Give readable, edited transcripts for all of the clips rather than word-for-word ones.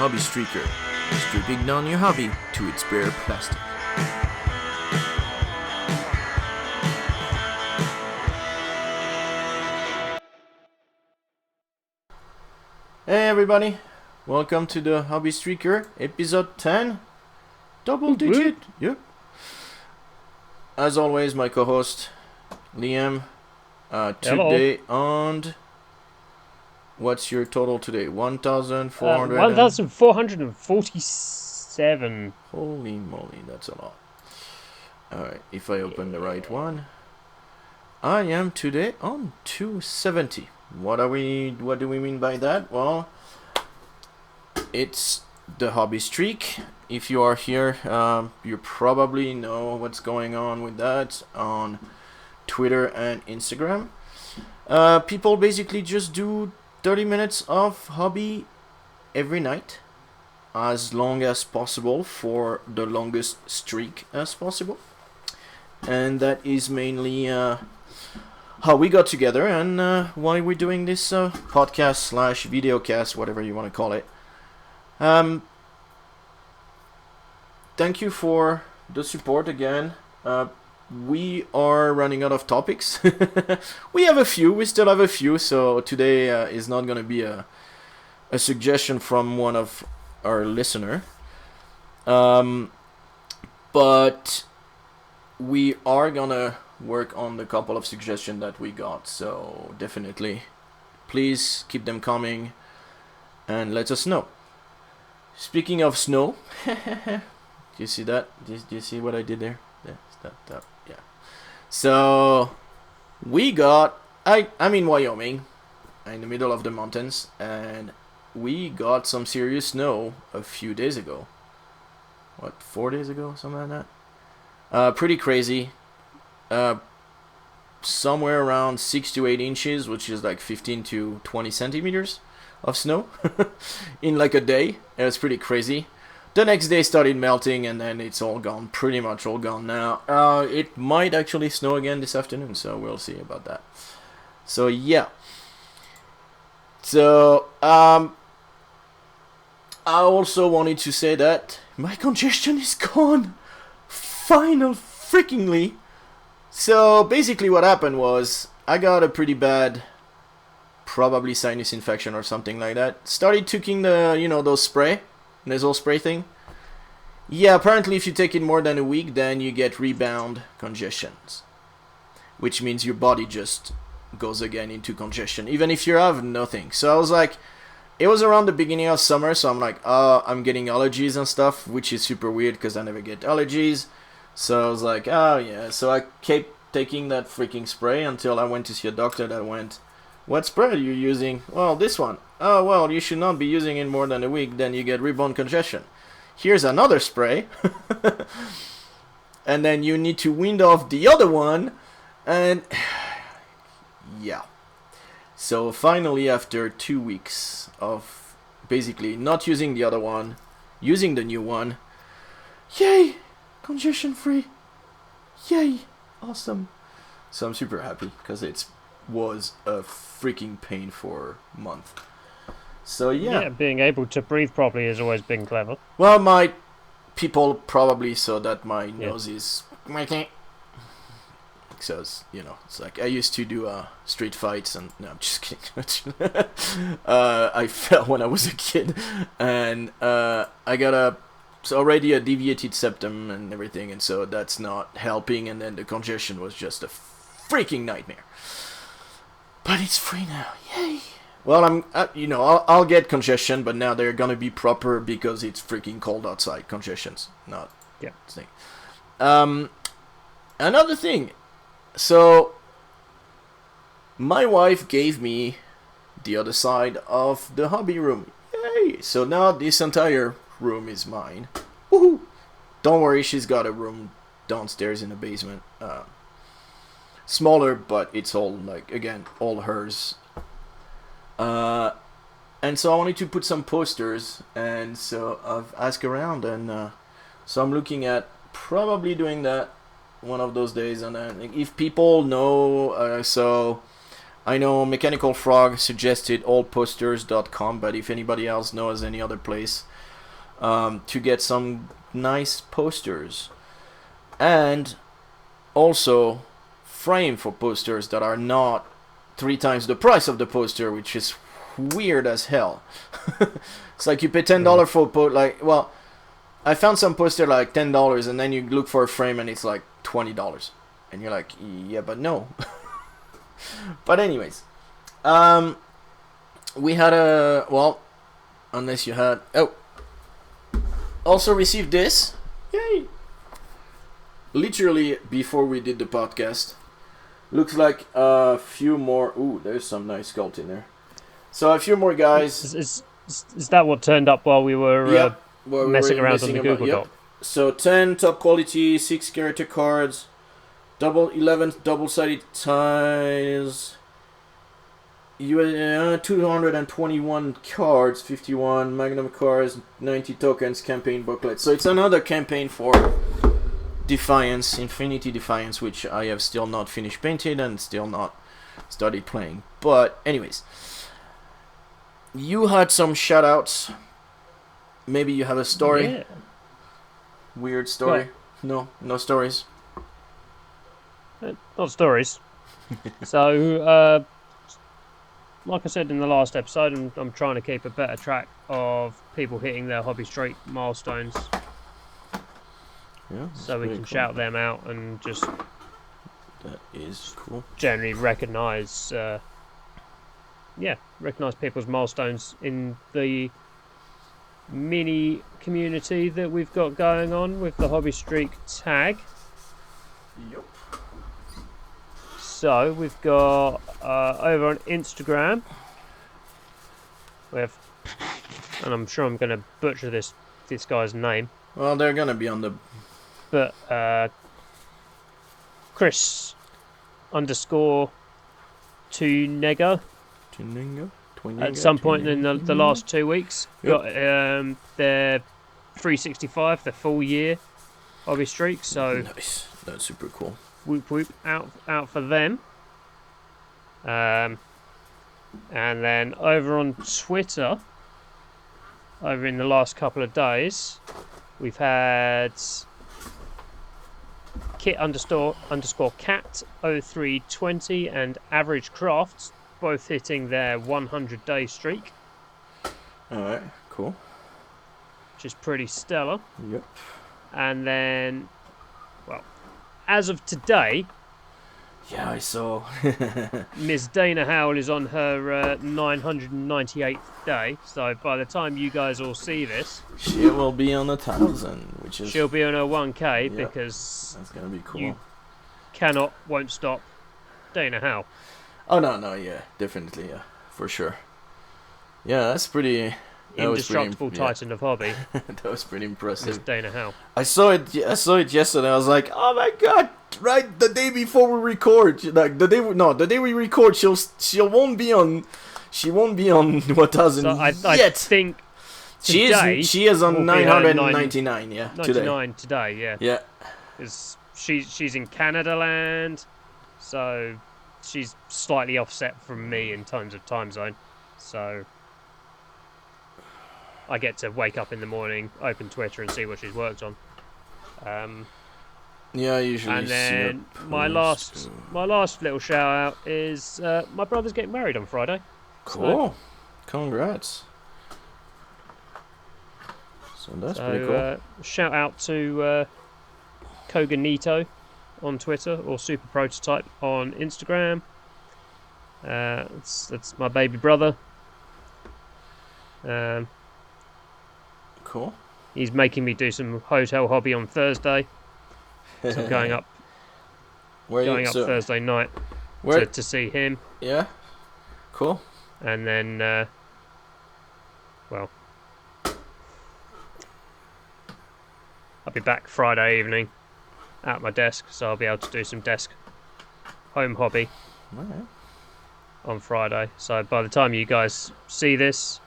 Hobby Streaker, stripping down your hobby to its bare plastic. Hey everybody, welcome to the Hobby Streaker, episode 10, double digit, yep. As always, my co-host, Liam, today on... What's your total today? 1,400... 1,447. Holy moly, that's a lot. Alright, if I open the right one. I am today on 270. What do we mean by that? Well, it's the hobby streak. If you are here, you probably know what's going on with that on Twitter and Instagram. People basically just do 30 minutes of hobby every night, as long as possible, for the longest streak as possible. And that is mainly how we got together and why we're doing this podcast slash videocast, whatever you want to call it. Thank you for the support again. We are running out of topics. We still have a few, so today is not going to be a suggestion from one of our listener. But we are going to work on the couple of suggestions that we got, so definitely please keep them coming and let us know. Speaking of snow, do you see that? Do you see what I did there? Yeah. So I'm in Wyoming, in the middle of the mountains, and we got some serious snow a few days ago. 4 days ago, something like that. Pretty crazy. Somewhere around 6 to 8 inches, which is like 15 to 20 centimeters of snow in like a day. It's pretty crazy. The next day started melting, and then it's all gone, pretty much all gone now. It might actually snow again this afternoon, so we'll see about that. So yeah. So I also wanted to say that my congestion is gone. Final freakingly. So basically what happened was I got a pretty bad, probably sinus infection or something like that. Started taking the, those nasal spray thing. Yeah, apparently if you take it more than a week, then you get rebound congestions, which means your body just goes again into congestion, even if you have nothing. So I was like, it was around the beginning of summer, so I'm like, I'm getting allergies and stuff, which is super weird because I never get allergies. So I was like, oh yeah. So I kept taking that freaking spray until I went to see a doctor that went, what spray are you using? Well, this one. Oh, well, you should not be using it more than a week, then you get rebound congestion. Here's another spray. And then you need to wind off the other one. And yeah. So finally, after 2 weeks of basically not using the other one, using the new one, yay! Congestion free. Yay! Awesome. So I'm super happy because it was a freaking pain for a month. So yeah, being able to breathe properly has always been clever. Well, my people probably saw that my nose is because it's like I used to do street fights, and no, I'm just kidding. I fell when I was a kid, and I got already a deviated septum and everything, and so that's not helping, and then the congestion was just a freaking nightmare. But it's free now, yay! Well, I'll get congestion, but now they're gonna be proper because it's freaking cold outside. Congestions, not thing. Another thing. So, my wife gave me the other side of the hobby room. Yay! So now this entire room is mine. Woohoo! Don't worry, she's got a room downstairs in the basement. Smaller, but it's all all hers. And so I wanted to put some posters, and so I've asked around, and so I'm looking at probably doing that one of those days. And then if people know, so I know Mechanical Frog suggested allposters.com, but if anybody else knows any other place, to get some nice posters, and also frame for posters that are not 3 times the price of the poster, which is weird as hell. It's like you pay $10 for well, I found some poster like $10, and then you look for a frame and it's like $20, and you're like, yeah, but no. But anyways, we had a, well, unless you had, also received this, yay, literally before we did the podcast. Looks like a few more. Ooh, there's some nice sculpt in there. So a few more guys. Is that what turned up while we were messing around on the Google Doc? So 10 top quality 6 character cards, 11 double-sided tiles, 221 cards, 51 magnum cards, 90 tokens, campaign booklet. So it's another campaign for Defiance, Infinity Defiance, which I have still not finished painted and still not started playing. But anyways, you had some shoutouts. Maybe you have a story. Yeah. Weird story. No stories. Not stories. So, like I said in the last episode, I'm trying to keep a better track of people hitting their hobby streak milestones. Yeah, so we can cool. shout them out and just that is cool. Generally recognise people's milestones in the mini community that we've got going on with the Hobby Streak tag. Yep. So we've got over on Instagram, we have, and I'm sure I'm going to butcher this guy's name. Well, they're going to be on the. But Chris _Tunega. At some point in the last 2 weeks, got their 365, the full year hobby streak. So nice, that's super cool. Whoop whoop out for them. And then over on Twitter, over in the last couple of days, we've had Kit _ cat 0320 and Average Crafts both hitting their 100-day streak. Alright, cool. Which is pretty stellar. Yep. And then, well, as of today, yeah, I saw. Miss Dana Howl is on her 998th day. So by the time you guys all see this, she will be on 1,000, which is. She'll be on her 1K because that's gonna be cool. You won't stop Dana Howl. Oh no, yeah, definitely, yeah, for sure. Yeah, that's pretty. Indestructible titan of hobby. That was pretty impressive. Miss Dana Howl. I saw it yesterday. I was like, oh my god! Right, the day before we record, like the day we record, she won't be on 1,000 so yet. I think she is on 999. Yeah, 99 today. Yeah. Yeah. Because she's in Canada land, so she's slightly offset from me in terms of time zone. So I get to wake up in the morning, open Twitter, and see what she's worked on. Yeah, usually. And then my last little shout out is my brother's getting married on Friday. Cool. So, congrats. So that's pretty cool. Shout out to Koganito on Twitter or Super Prototype on Instagram. That's my baby brother. Cool. He's making me do some hotel hobby on Thursday. So I'm going up Thursday night to see him. Yeah. Cool. And then, well, I'll be back Friday evening at my desk, so I'll be able to do some desk home hobby on Friday. So by the time you guys see this,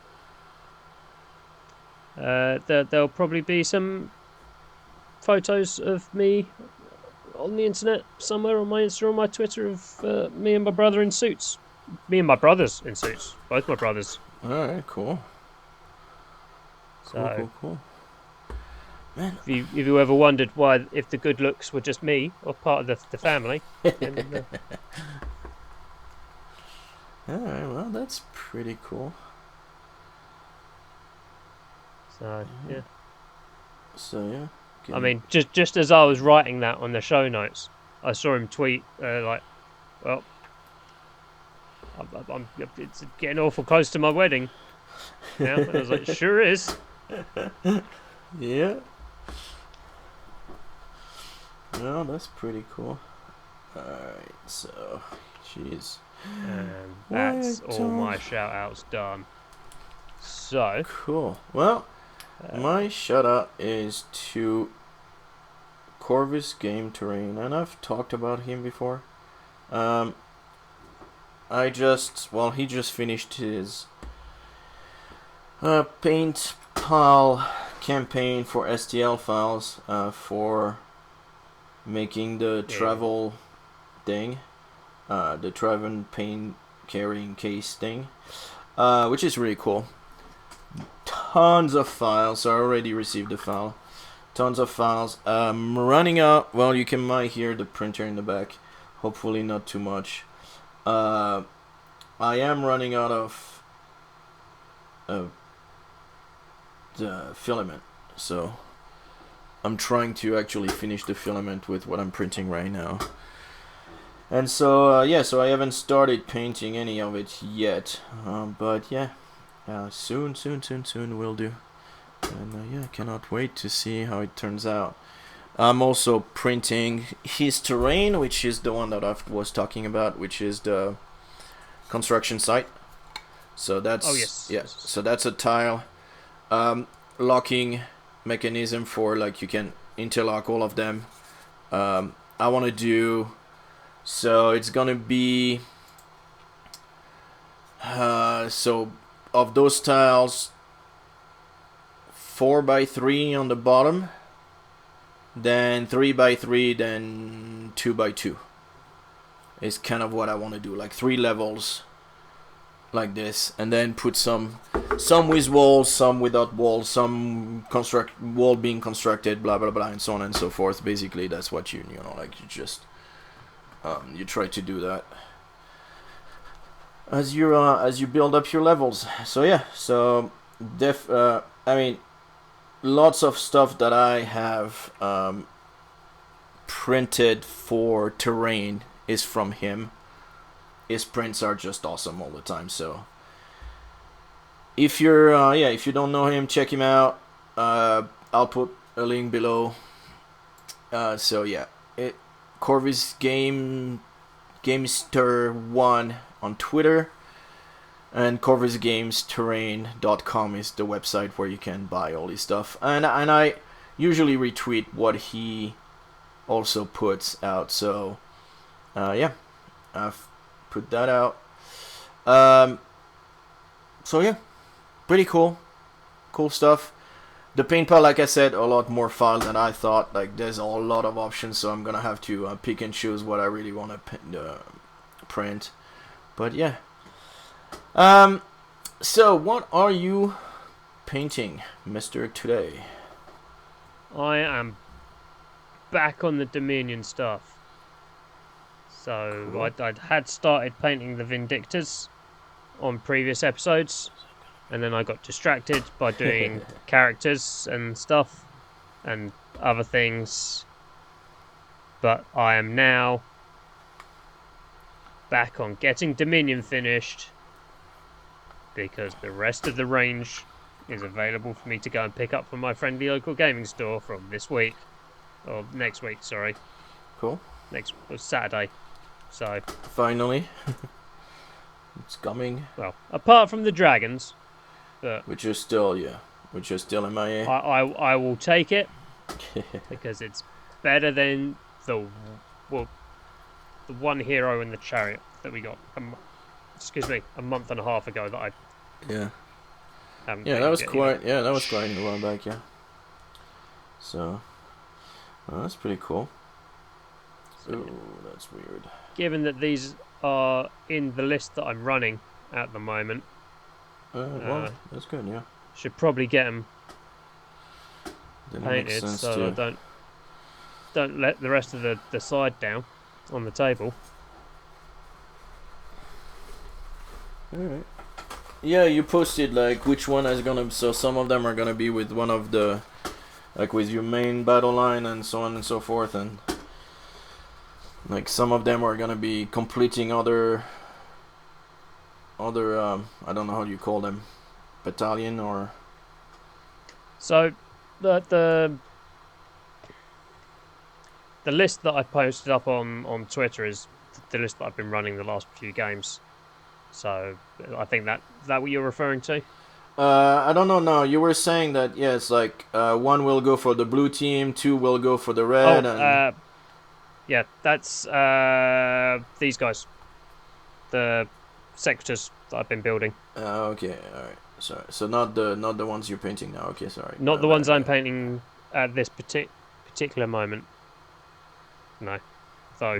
there'll probably be some photos of me on the internet somewhere on my Insta or my Twitter of me and my brother in suits. Me and my brothers in suits. Both my brothers. Alright, cool. So, Cool. Man. If you ever wondered if the good looks were just me or part of the family, then, Alright, well, that's pretty cool. so yeah. So yeah. I mean, just as I was writing that on the show notes, I saw him tweet like, "Well, it's getting awful close to my wedding now." And I was like, "Sure is." Yeah. No, that's pretty cool. Alright, so jeez. And that's all my shout outs done. So cool. Well, my shout out is to Corvus Game Terrain, and I've talked about him before. He just finished his paint pal campaign for STL files for making the travel thing, the travel paint carrying case thing, which is really cool. Tons of files. I already received the file. Tons of files. Running out. Well, you can might hear the printer in the back. Hopefully not too much. I am running out of the filament, so I'm trying to actually finish the filament with what I'm printing right now. And so so I haven't started painting any of it yet, but yeah, soon will do. And yeah, cannot wait to see how it turns out. I'm also printing his terrain, which is the one that I was talking about, which is the construction site. So that's so that's a tile locking mechanism for, like, you can interlock all of them. I want to do, so it's gonna be so of those tiles, 4x3 on the bottom, then 3x3, then 2x2 is kind of what I want to do, like 3 levels like this, and then put some with walls, some without walls, some wall being constructed, blah blah blah, and so on and so forth. Basically, that's what you know, like, you just you try to do that as you build up your levels. So yeah, so I mean, lots of stuff that I have printed for terrain is from him. His prints are just awesome all the time. So if you're if you don't know him, check him out. I'll put a link below. So yeah, Corvus Gamester1 on Twitter, and corvusgamesterrain.com is the website where you can buy all his stuff. And I usually retweet what he also puts out. So yeah, I've put that out. So yeah, pretty cool stuff. The paint pal, like I said, a lot more files than I thought. Like, there's a lot of options, so I'm gonna have to pick and choose what I really want to print. But yeah. So what are you painting, Mr. Today? I am back on the Dominion stuff. So cool. I had started painting the Vindictors on previous episodes, and then I got distracted by doing characters and stuff and other things. But I am now back on getting Dominion finished, because the rest of the range is available for me to go and pick up from my friendly local gaming store from this week, or next week, sorry. Cool. Next Saturday. So finally, it's coming. Well, apart from the dragons, which are still MIA. I will take it because it's better than the one hero in the chariot that we got. A month and a half ago that I. Yeah. That was quite. Yeah, that was quite a while back. Yeah. So, well, that's pretty cool. Ooh, that's weird. Given that these are in the list that I'm running at the moment. Well, that's good, yeah. Should probably get them Then it makes painted, sense so to... I don't let the rest of the side down on the table. Alright. Yeah, you posted like which one is gonna... So some of them are gonna be with one of the... Like with your main battle line and so on and so forth, and... Like some of them are gonna be completing other... I don't know how you call them. Battalion or... So the list that I posted up on Twitter is the list that I've been running the last few games. So I think is that what you're referring to? I don't know. No, you were saying that yes, like one will go for the blue team, two will go for the red, and yeah, that's these guys, the sectors that I've been building. okay, all right. Sorry, so not the ones you're painting now. Okay, sorry. Not the ones I'm painting at this particular moment. No, so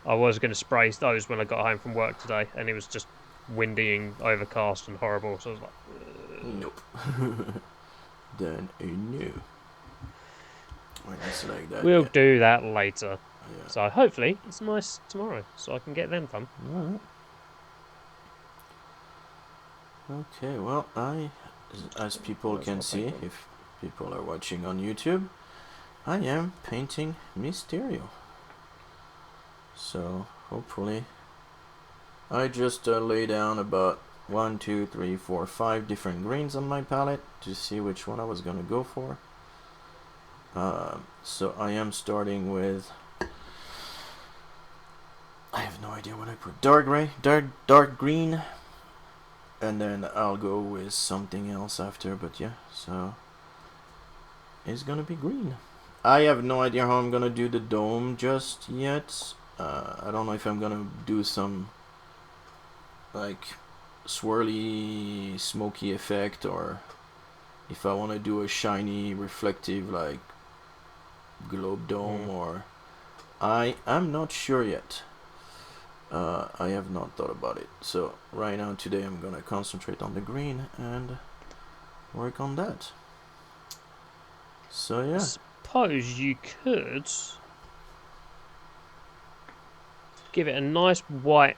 I was going to spray those when I got home from work today, and it was just windy and overcast and horrible. So I was like, nope. Then a no. When it's like that, we'll do that later. Yeah. So hopefully it's nice tomorrow, so I can get them done. Alright. Okay, well, as people can see, if people are watching on YouTube, I am painting Mysterio. So, hopefully, I just lay down about 1, 2, 3, 4, 5 different greens on my palette to see which one I was gonna go for. So I am starting with... I have no idea what I put. Dark gray, dark green. And then I'll go with something else after, but yeah, so it's gonna be green. I have no idea how I'm gonna do the dome just yet. I don't know if I'm gonna do some like swirly smoky effect, or if I want to do a shiny reflective like globe dome, or I'm not sure yet. I have not thought about it. So right now today I'm gonna concentrate on the green and work on that. So yeah. I suppose you could give it a nice white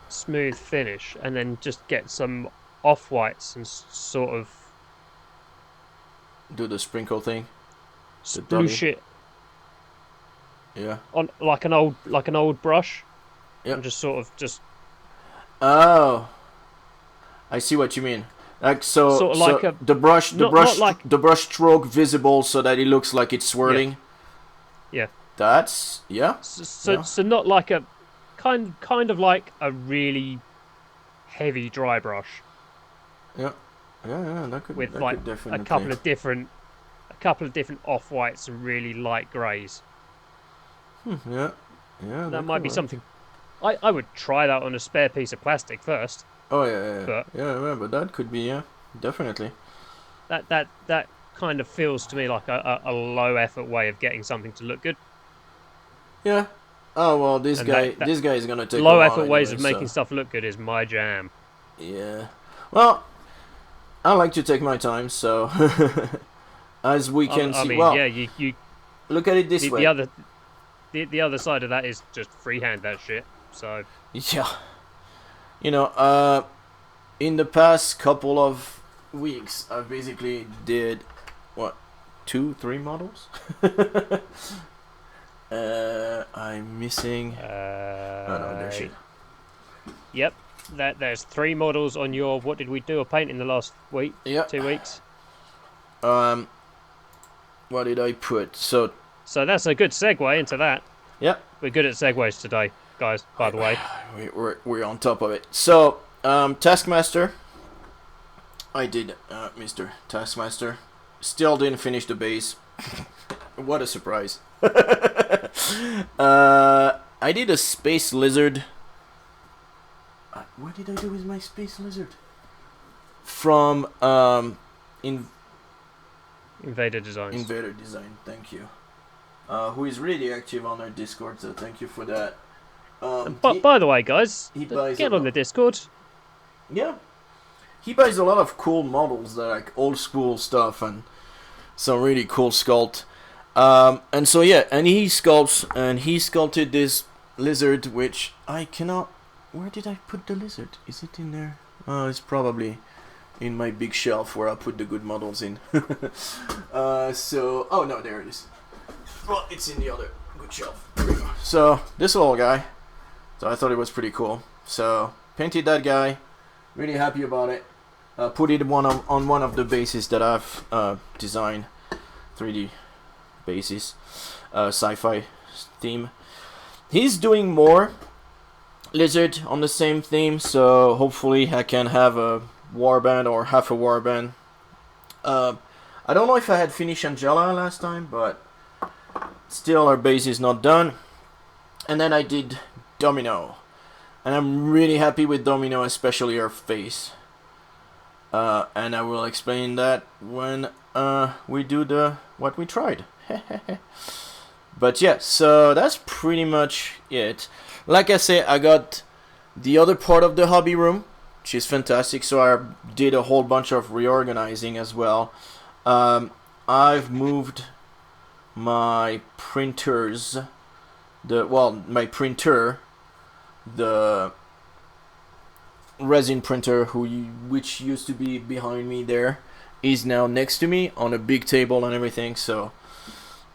smooth finish and then just get some off-whites and sort of Do the sprinkle thing. sploosh it Yeah. on like an old brush. Yep. And just sort of Oh, I see what you mean. Like so, sort of so like a the brush like the brush stroke visible so that it looks like it's swirling. Yeah. That's yeah. So not like a kind of like a really heavy dry brush. Yeah. That could with that like could definitely... a couple of different off whites and really light greys. Yeah. That might be something. I would try that on a spare piece of plastic first. Oh yeah. But but that could be definitely. That kind of feels to me like a low effort way of getting something to look good. Yeah. Oh well, this guy is gonna take low a while effort ways anyway, of making stuff look good is my jam. Yeah. Well, I like to take my time, so as we can see. I mean, well, yeah, you look at it this way. The other side of that is just freehand that shit. So yeah, you know, in the past couple of weeks, I basically did what 2-3 models. I'm missing. Oh no, there's shit. Yep, there's 3 models on your. What did we do? A paint in the last week? Yep. 2 weeks. What did I put? So that's a good segue into that. Yep. We're good at segues today, guys. By the way, we're on top of it. So Taskmaster. I did Mr. Taskmaster. Still didn't finish the base. What a surprise. I did a space lizard. What did I do with my space lizard? From Invader Designs. Invader Design, thank you. Who is really active on our Discord, so thank you for that. But by the way, guys, get on the Discord. Yeah. He buys a lot of cool models that are like old school stuff, and some really cool sculpt. And so yeah, and he sculpted this lizard, which I cannot. Where did I put the lizard? Is it in there? Oh, it's probably in my big shelf where I put the good models in. So, oh no, there it is. Well, it's in the other good shelf. There we go. So this little guy. So I thought it was pretty cool. So painted that guy. Really happy about it. Put it on one of the bases that I've designed. 3D bases. Sci-fi theme. He's doing more lizard on the same theme, so hopefully I can have a warband or half a warband. I don't know if I had finished Angela last time, but still our base is not done. And then I did Domino, and I'm really happy with Domino, especially her face. And I will explain that when we do what we tried. But yeah, so that's pretty much it. Like I say, I got the other part of the hobby room, which is fantastic. So I did a whole bunch of reorganizing as well. I've moved my printers, my printer, the resin printer, which used to be behind me there, is now next to me on a big table and everything. So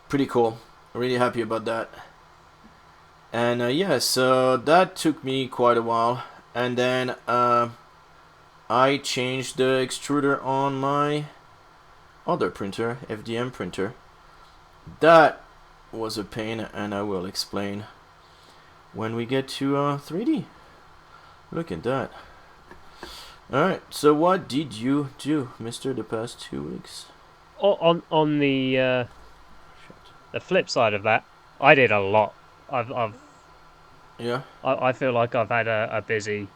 pretty cool. Really happy about that. And yeah, so that took me quite a while. And then I changed the extruder on my other printer, FDM printer. That was a pain, and I will explain when we get to 3D. Look at that. Alright, so what did you do, Mr. the past 2 weeks? On the flip side of that, I did a lot. I feel like I've had a busy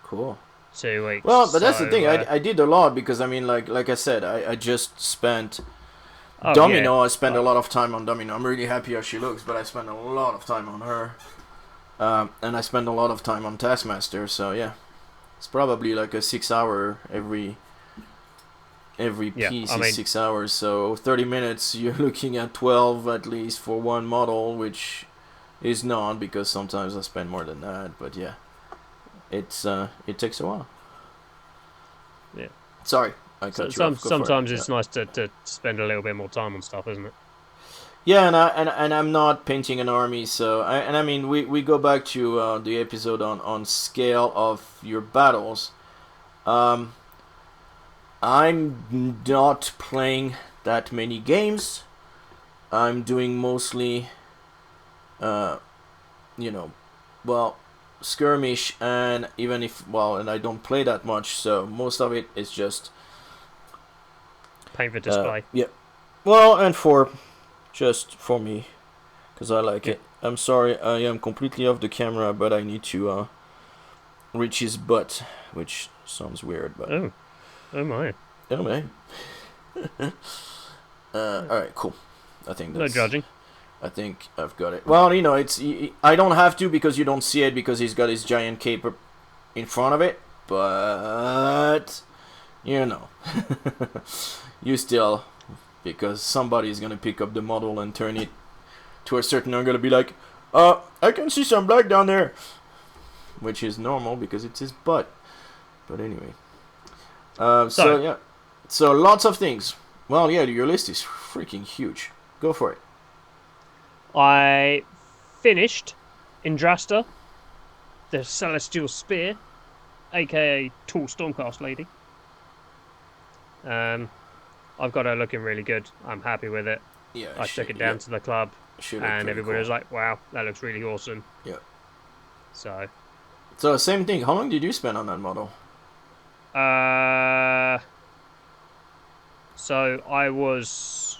cool 2 weeks. Well, but that's the thing. I did a lot because I mean, like I said, I just spent Domino. Yeah. I spent a lot of time on Domino. I'm really happy how she looks, but I spent a lot of time on her, and I spent a lot of time on Taskmaster. So yeah, it's probably like a 6 hour every piece is 6 hours. So 30 minutes. You're looking at 12 at least for one model, which is not, because sometimes I spend more than that, but yeah, it takes a while. Yeah. Sorry, I cut you off. Sometimes it's nice to spend a little bit more time on stuff, isn't it? Yeah, and I'm not painting an army, so I mean we go back to the episode on scale of your battles. I'm not playing that many games. I'm doing mostly skirmish, and and I don't play that much, so most of it is just paint for display. Yeah, well, and just for me, because I like it. I'm sorry, I am completely off the camera, but I need to reach his butt, which sounds weird, but oh my, alright, cool. I think that's no judging. I think I've got it. Well, I don't have to, because you don't see it, because he's got his giant cape in front of it, but you still, because somebody's gonna pick up the model and turn it to a certain angle and be like, I can see some black down there, which is normal because it's his butt. But anyway, so yeah, so lots of things. Well, yeah, your list is freaking huge. Go for it. I finished Indrasta, the Celestial Spear, aka Tall Stormcast Lady. I've got her looking really good. I'm happy with it. Yeah, I took it down to the club, and everybody was like, "Wow, that looks really awesome." Yeah. So same thing. How long did you spend on that model? So I was.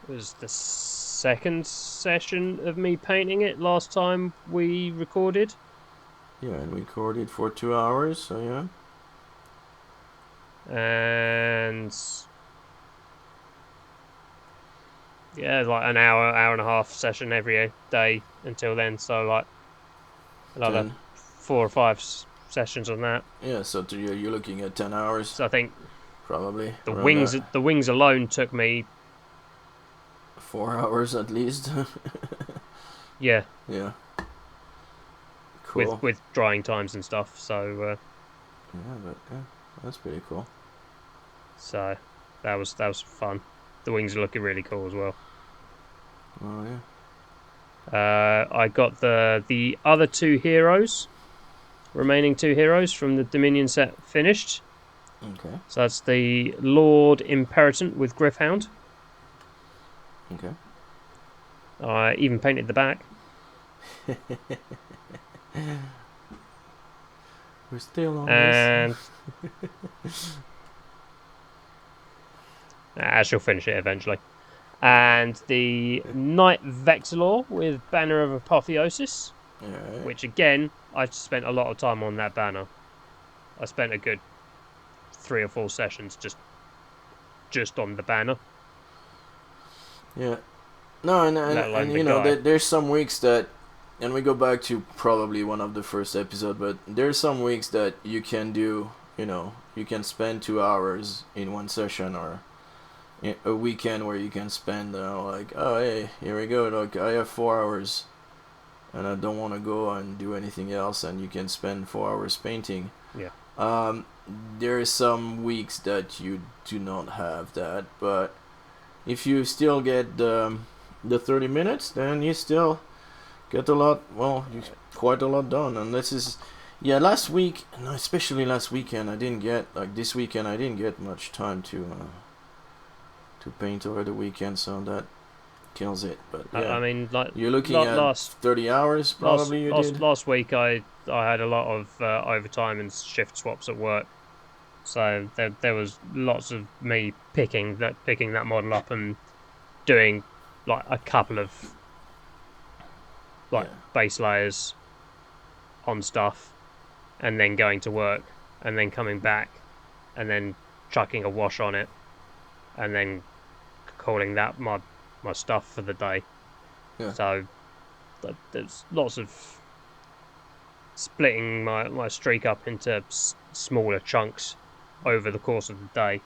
It was the second session of me painting it last time we recorded. Yeah, and we recorded for 2 hours, so yeah. And yeah, like an hour and a half session every day until then. So like another 4 or 5 sessions on that. Yeah, so you're looking at 10 hours. So I think probably the wings alone took me 4 hours at least. Yeah. Yeah. Cool. With drying times and stuff. So. Yeah, that's pretty cool. So that was fun. The wings are looking really cool as well. Oh yeah. I got the other remaining two heroes from the Dominion set finished. Okay. So that's the Lord Imperatant with Gryph-hound. Okay. I even painted the back. We're still on and this. I shall finish it eventually. And the Knight Vexilor with Banner of Apotheosis. Right. Which again, I spent a lot of time on that banner. I spent a good 3 or 4 sessions just on the banner. Yeah. No, and you know, there's some weeks that, and we go back to probably one of the first episodes, but there's some weeks that you can do, you know, you can spend 2 hours in one session, or a weekend where you can spend, like, oh hey, here we go, look, I have 4 hours and I don't want to go and do anything else, and you can spend 4 hours painting. Yeah. There are some weeks that you do not have that, but if you still get the 30 minutes, then you still get quite a lot done. And this is, last week, and especially last weekend, I didn't get, like this weekend, I didn't get much time to paint over the weekend, so that kills it. But yeah, I mean, like, you're looking at 30 hours probably. Last week I had a lot of overtime and shift swaps at work, so there was lots of me picking that model up and doing like a couple of base layers on stuff, and then going to work, and then coming back, and then chucking a wash on it, and then calling that my stuff for the day. Yeah. So there's lots of splitting my streak up into smaller chunks over the course of the day,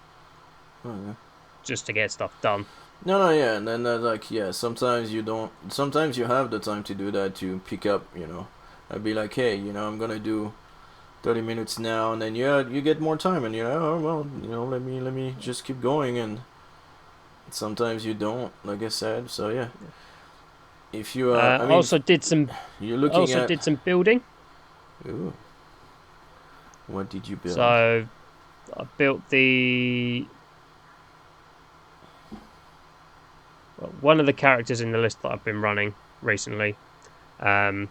just to get stuff done. No, yeah, and then sometimes you don't. Sometimes you have the time to do that, to pick up. You know, I'd be like, hey, you know, I'm gonna do 30 minutes now, and then you get more time, and let me just keep going, and sometimes you don't, like I said. So yeah, if you also did some building. Ooh. What did you build? So I built one of the characters in the list that I've been running recently. The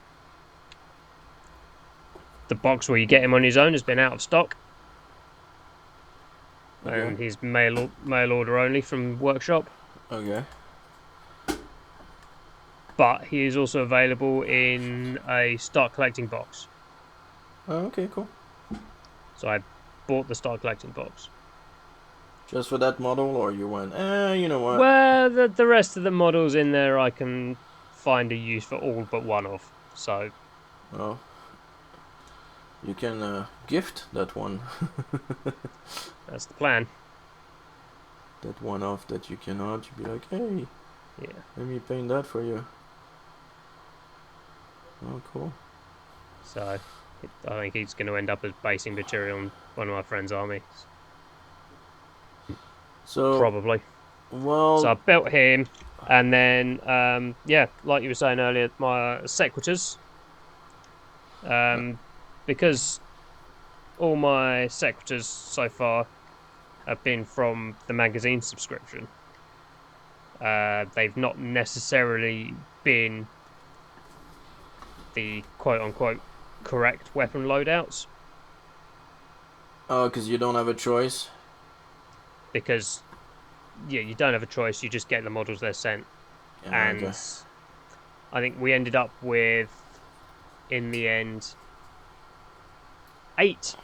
box where you get him on his own has been out of stock. Okay. And he's mail order only from workshop. Okay. But he is also available in a start collecting box. Oh, okay, cool. So I bought the start collecting box. Just for that model, or you went, you know what? Well, the rest of the models in there I can find a use for all but one of. So. Oh. You can gift that one. That's the plan. That one off that you cannot, you'd be like, hey, yeah, let me paint that for you. Oh, cool. So, I think he's going to end up as basing material on one of my friend's armies. So probably. Well. So I built him, and then like you were saying earlier, my sequitors. Because all my sequitors so far have been from the magazine subscription. They've not necessarily been the quote-unquote correct weapon loadouts. Oh, because you don't have a choice? Because, you don't have a choice. You just get the models they're sent. Yeah, and okay. I think we ended up with, in the end, 8.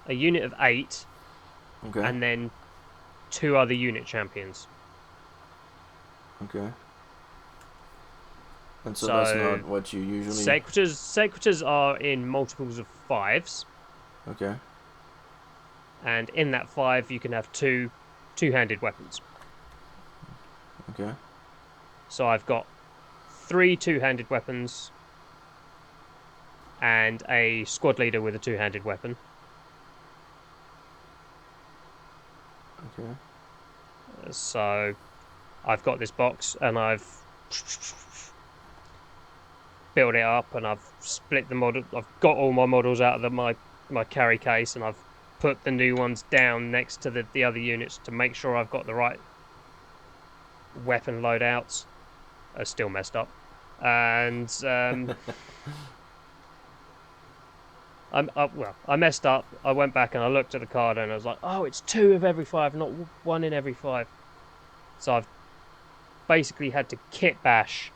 A unit of 8. Okay. And then 2 other unit champions. Okay. And so that's not what you usually... Sequitors are in multiples of 5s. Okay. And in that 5, you can have two-handed weapons. Okay. So I've got 3 two-handed weapons and a squad leader with a two-handed weapon. Okay. So I've got this box and I've built it up and I've split the model. I've got all my models out of my carry case and I've put the new ones down next to the other units to make sure I've got the right weapon loadouts. Are still messed up. And I messed up. I went back and I looked at the card and I was like, oh, it's 2 of every 5, not 1 in every 5. So I've basically had to kit bash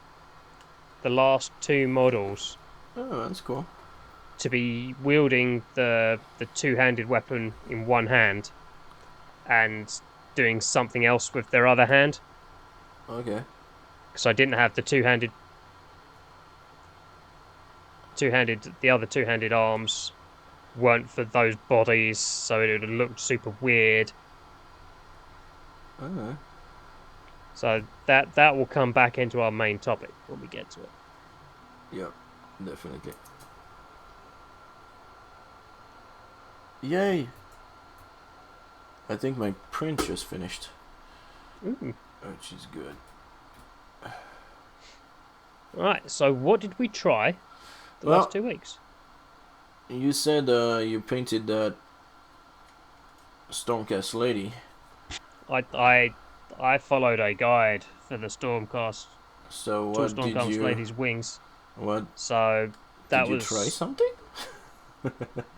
the last 2 models. Oh, that's cool. To be wielding the two-handed weapon in one hand and doing something else with their other hand. Okay. Because I didn't have the two-handed, the other two-handed arms weren't for those bodies, so it would have looked super weird. Okay. So that will come back into our main topic when we get to it. Yep, definitely. Yay! I think my print just finished. Ooh. Which is good. Right, so what did we try the last 2 weeks? You said you painted that Stormcast lady. I followed a guide for the Stormcast. So what did Stormcast you... lady's wings. What? So that did you was... try something?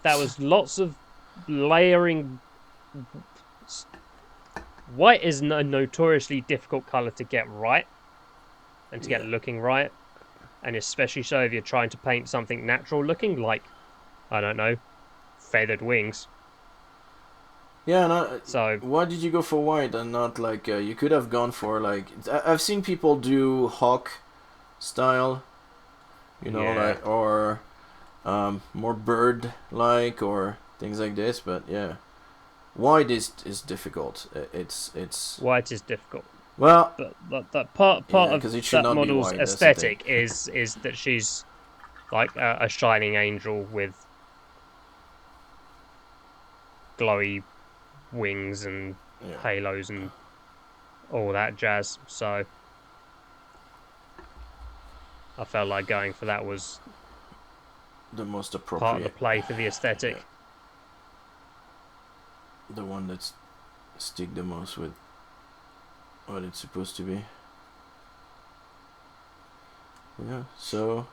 That was lots of layering. White is a notoriously difficult colour to get right and to get looking right, and especially so if you're trying to paint something natural looking, like, I don't know, feathered wings. Yeah, no, so why did you go for white and not like you could have gone for like I've seen people do hawk style, you know, like, or more bird like or things like this, but yeah, white is difficult. It's white is difficult. Well, but that part of that model's aesthetic is that she's like a shining angel with glowy wings and halos and all that jazz. So I felt like going for that was the most appropriate part of the play for the aesthetic. Yeah. The one that's stick the most with what it's supposed to be. Yeah. So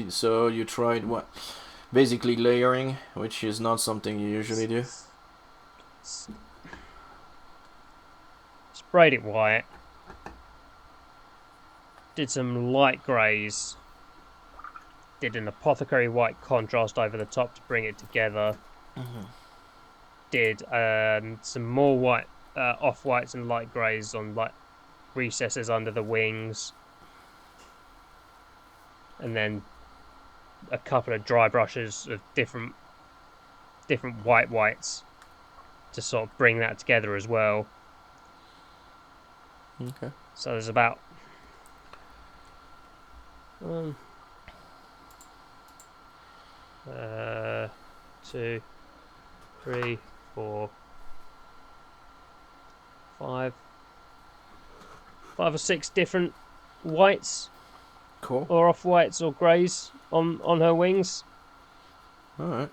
so you tried what? Basically layering, which is not something you usually do. Sprayed it white. Did some light greys. Did an apothecary white contrast over the top to bring it together. Mm-hmm. Did some more white, off whites and light greys on like recesses under the wings, and then a couple of dry brushes of different whites to sort of bring that together as well. Okay. So there's about 2, 3, 4, 5 or 6 different whites, cool, or off whites or greys on her wings. All right.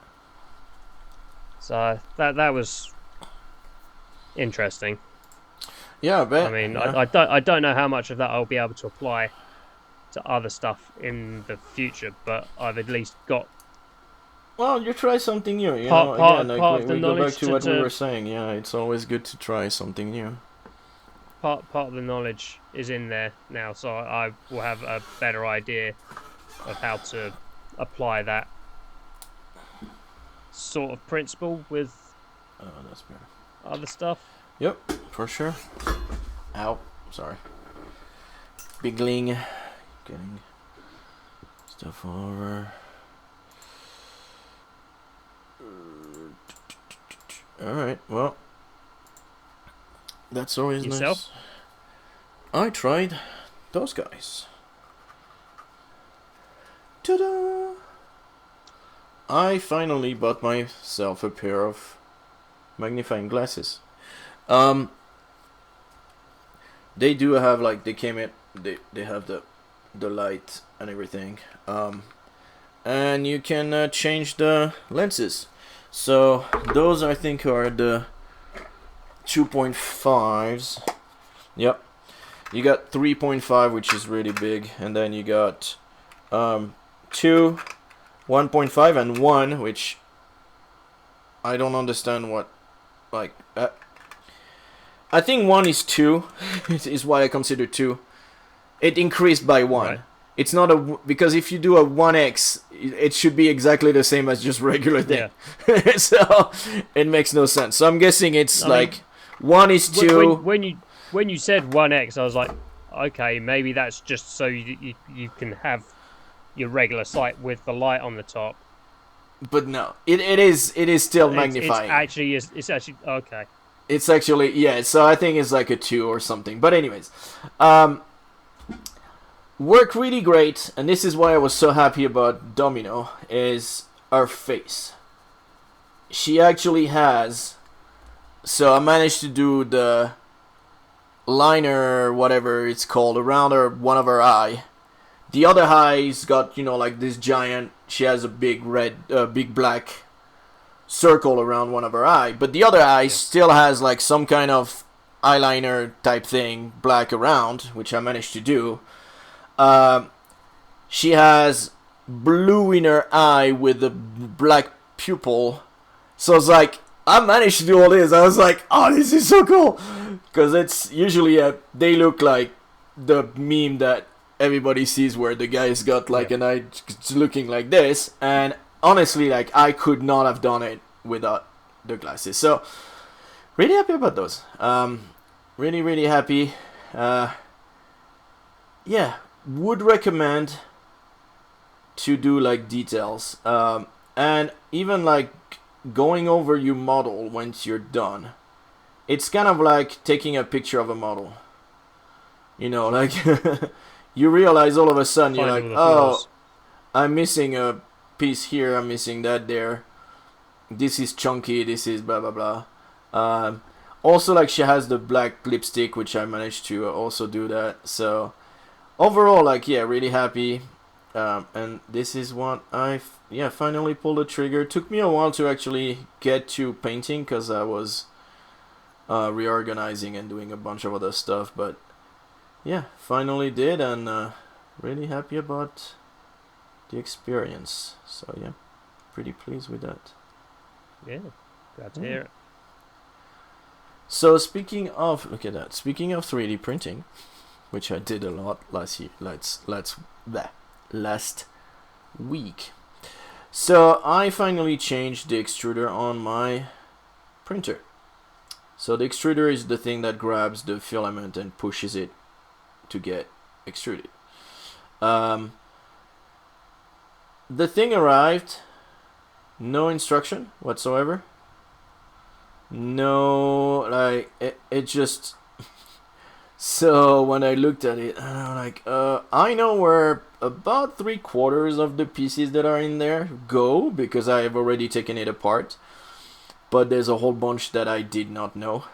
So that was interesting. Yeah, I bet. I mean, yeah. I don't know how much of that I'll be able to apply to other stuff in the future, but I've at least got. Well, you try something new, you know. Again, we go back to what we were saying. Yeah, it's always good to try something new. Part of the knowledge is in there now, so I will have a better idea of how to apply that sort of principle with that's better. Other stuff. Yep, for sure. Ow, sorry. Bigling. Getting stuff over. Alright, well, that's always Yourself? nice. I tried those guys. Ta-da! I finally bought myself a pair of magnifying glasses. They do have, like, they came in, they have the light and everything. And you can change the lenses. So those I think are the 2.5s. Yep. You got 3.5, which is really big, and then you got 2, 1.5, and 1, which I don't understand what, like, I think 1 is 2, is why I consider 2. It increased by 1. Right. It's not a, because if you do a 1x, it should be exactly the same as just regular thing. Yeah. So it makes no sense. So I'm guessing it's like 1 is 2. When you said 1x, I was like, okay, maybe that's just so you can have your regular sight with the light on the top. But no, it is still magnifying. It's actually okay. It's actually, yeah. So I think it's like a 2 or something. But anyways, work really great, and this is why I was so happy about Domino, is her face. She actually has, so I managed to do the liner, whatever it's called, around one of her eye. The other eye's got, you know, like this giant, she has a big big black circle around one of her eye, but the other eye still has like some kind of eyeliner type thing black around, which I managed to do. She has blue in her eye with a black pupil. So it's like, I managed to do all this. I was like, oh, this is so cool. Because it's usually, they look like the meme that everybody sees where the guy's got like an eye looking like this. And honestly, like, I could not have done it without the glasses. So, really happy about those. Really, really happy. Yeah. Would recommend to do like details and even like going over your model once you're done. It's kind of like taking a picture of a model, you know, like you realize all of a sudden you're like, oh, I'm missing a piece here, I'm missing that there, this is chunky, this is blah blah blah. Also, like, she has the black lipstick, which I managed to also do that. So overall, like, yeah, really happy. And this is what I finally pulled the trigger. It took me a while to actually get to painting because I was reorganizing and doing a bunch of other stuff, but yeah, finally did, and really happy about the experience. So yeah, pretty pleased with that. Yeah, glad to hear it. So speaking of, look at that, speaking of 3D printing, which I did a lot last week. So I finally changed the extruder on my printer. So the extruder is the thing that grabs the filament and pushes it to get extruded. The thing arrived, no instruction whatsoever. No, like, it just... So when I looked at it, I'm like, I know where about 3/4 of the pieces that are in there go, because I have already taken it apart. But there's a whole bunch that I did not know.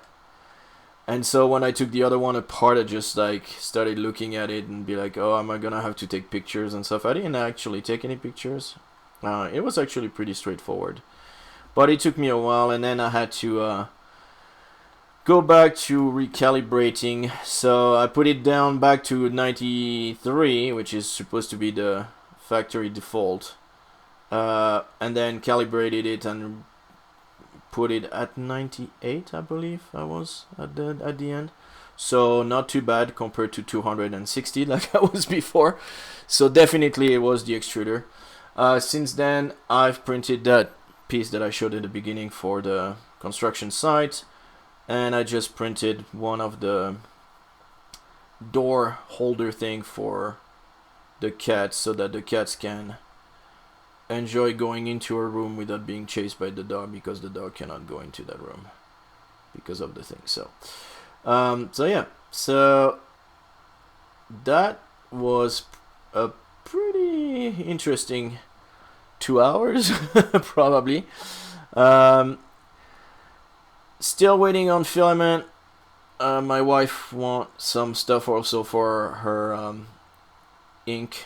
And so when I took the other one apart, I just like started looking at it and be like, oh, am I gonna have to take pictures and stuff? I didn't actually take any pictures. It was actually pretty straightforward. But it took me a while, and then I had to go back to recalibrating. So I put it down back to 93, which is supposed to be the factory default, and then calibrated it and put it at 98, I believe I was at the end. So not too bad compared to 260 like I was before. So definitely it was the extruder. Since then I've printed that piece that I showed at the beginning for the construction site, and I just printed one of the door holder thing for the cats so that the cats can enjoy going into a room without being chased by the dog, because the dog cannot go into that room because of the thing. So yeah, so that was a pretty interesting 2 hours probably. Still waiting on filament. My wife wants some stuff also for her ink.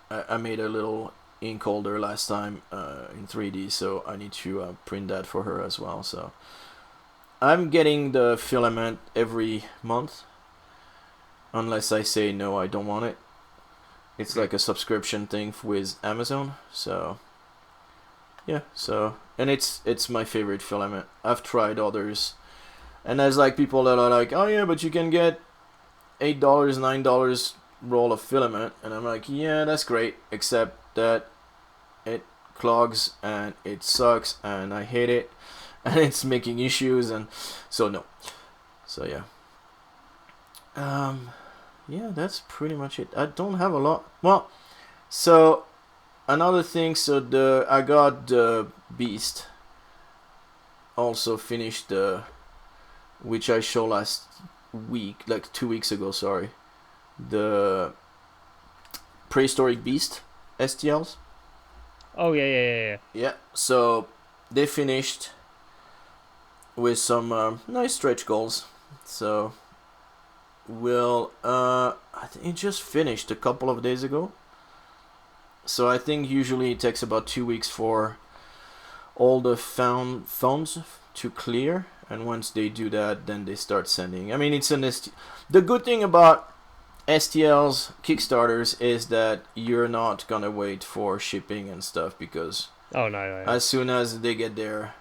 I made a little ink holder last time in 3D, so I need to print that for her as well. So I'm getting the filament every month, unless I say no, I don't want it. It's like a subscription thing with Amazon. So yeah, so, and it's my favorite filament. I've tried others, and there's like people that are like, oh yeah, but you can get $8, $9 roll of filament, and I'm like, yeah, that's great, except that it clogs and it sucks and I hate it and it's making issues, and so no. So yeah, yeah, that's pretty much it. I don't have a lot. Well, so another thing, so I got the Beast also finished, the which I showed last week, like 2 weeks ago, sorry, the Prehistoric Beast STLs. Oh yeah. Yeah, so they finished with some nice stretch goals. So we'll I think it just finished a couple of days ago. So I think usually it takes about 2 weeks for all the phones to clear, and once they do that, then they start sending. I mean, it's the good thing about STLs Kickstarters is that you're not gonna wait for shipping and stuff, because no. As soon as they get their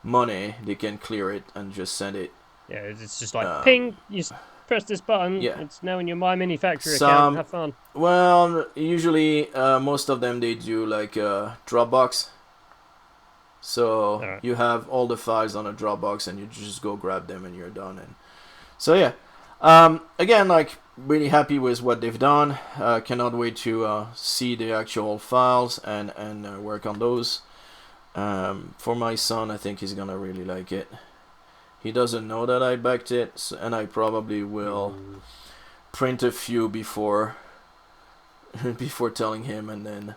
money, they can clear it and just send it. Yeah, it's just like ping, you press this button, yeah. It's now in your My Mini Factory account, have fun. Well, usually most of them, they do like a Dropbox. So right. You have all the files on a Dropbox and you just go grab them and you're done. And so yeah, again, like, really happy with what they've done. Cannot wait to see the actual files and work on those. For my son, I think he's gonna really like it. He doesn't know that I backed it, and I probably will print a few before telling him, and then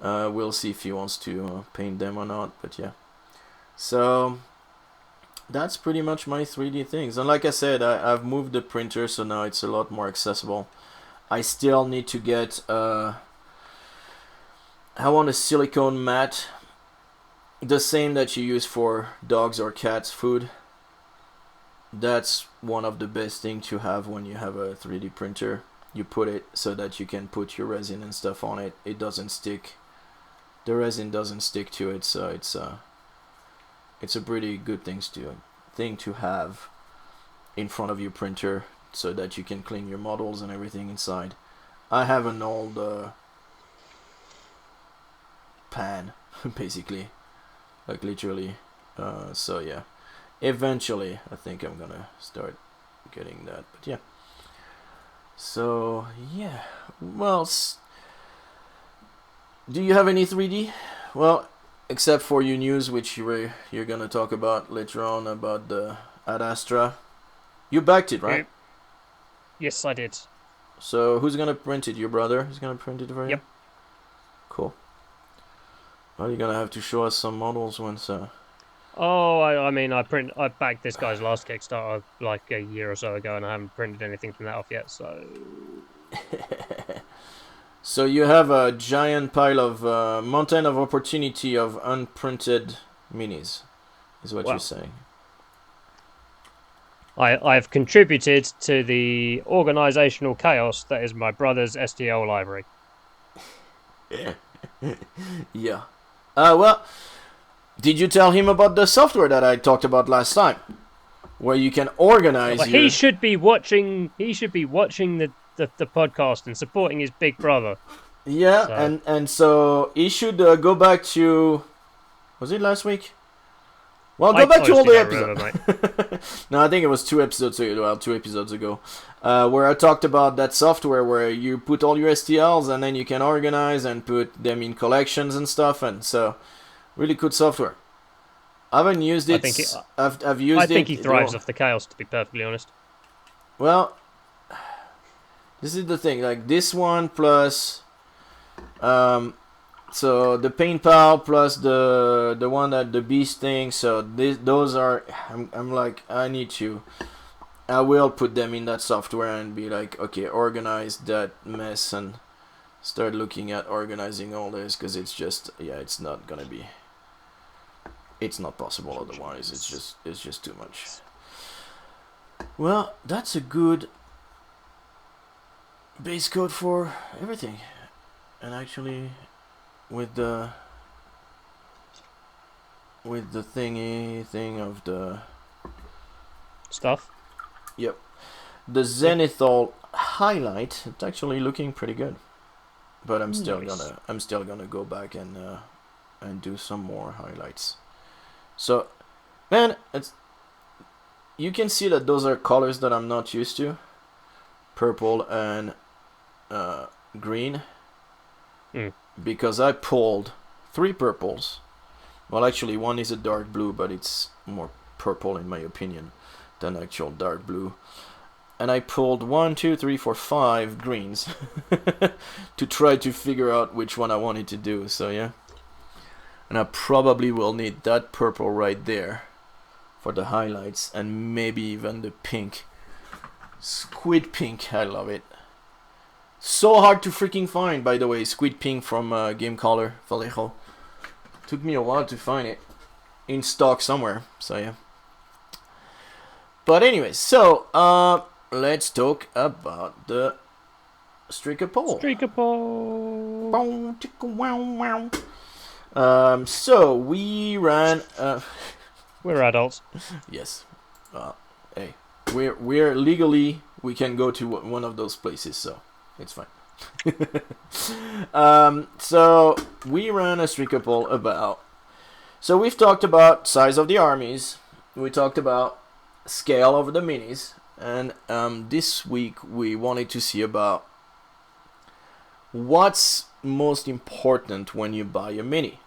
we'll see if he wants to paint them or not. But yeah, so that's pretty much my 3D things. And like I said, I've moved the printer, so now it's a lot more accessible. I still need to get I want a silicone mat, the same that you use for dogs or cats food. That's one of the best things to have when you have a 3D printer. You put it so that you can put your resin and stuff on it. It doesn't stick. The resin doesn't stick to it, so it's a pretty good thing to have in front of your printer, so that you can clean your models and everything inside. I have an old pan, basically, like literally. So yeah. Eventually, I think I'm gonna start getting that. But yeah. So yeah. Well, do you have any 3D? Well, except for your news, which you're gonna talk about later on, about the Ad Astra. You backed it, right? Yes, I did. So who's gonna print it? Your brother is gonna print it for you? Yep. Cool. Well, you're gonna have to show us some models once. Oh, I mean, I backed this guy's last Kickstarter like a year or so ago, and I haven't printed anything from that off yet, so... So you have a giant pile of mountain of opportunity of unprinted minis, is what you're saying. I've contributed to the organizational chaos that is my brother's STL library. Yeah. Well, did you tell him about the software that I talked about last time, where you can organize? Well, he should be watching. He should be watching the podcast and supporting his big brother. Yeah, so. And so he should go back to. Was it last week? Well, go back to all the episodes. No, I think it was 2 episodes ago. Well, 2 episodes ago, where I talked about that software where you put all your STLs and then you can organize and put them in collections and stuff. And so, really good software. I haven't used it. I've used it. I think he thrives off the chaos, to be perfectly honest. Well, this is the thing. Like this one plus, so the Paint Pal plus the one that the Beast thing. So those are. I'm like, I need to. I will put them in that software and be like, okay, organize that mess and start looking at organizing all this, because it's just, yeah, it's not gonna be. It's not possible otherwise. It's just too much. Well, that's a good base code for everything. And actually, with the thingy thing of the stuff. Yep. The zenithal highlight, it's actually looking pretty good. But I'm still gonna go back and do some more highlights. So, man, you can see that those are colors that I'm not used to. Purple and green. Because I pulled 3 purples. Well, actually, one is a dark blue, but it's more purple in my opinion than actual dark blue. And I pulled 1, 2, 3, 4, 5 greens to try to figure out which one I wanted to do. So yeah. And I probably will need that purple right there for the highlights, and maybe even the pink. Squid pink, I love it. So hard to freaking find, by the way, squid pink from Game Caller Vallejo. Took me a while to find it in stock somewhere, so yeah. But anyway, so let's talk about the Streaker poll. Streaker poll. So we ran. We're adults. Yes. Hey, we're legally, we can go to one of those places, so it's fine. So we ran a Streaker poll about. So we've talked about size of the armies. We talked about scale of the minis, and this week we wanted to see about what's most important when you buy a mini.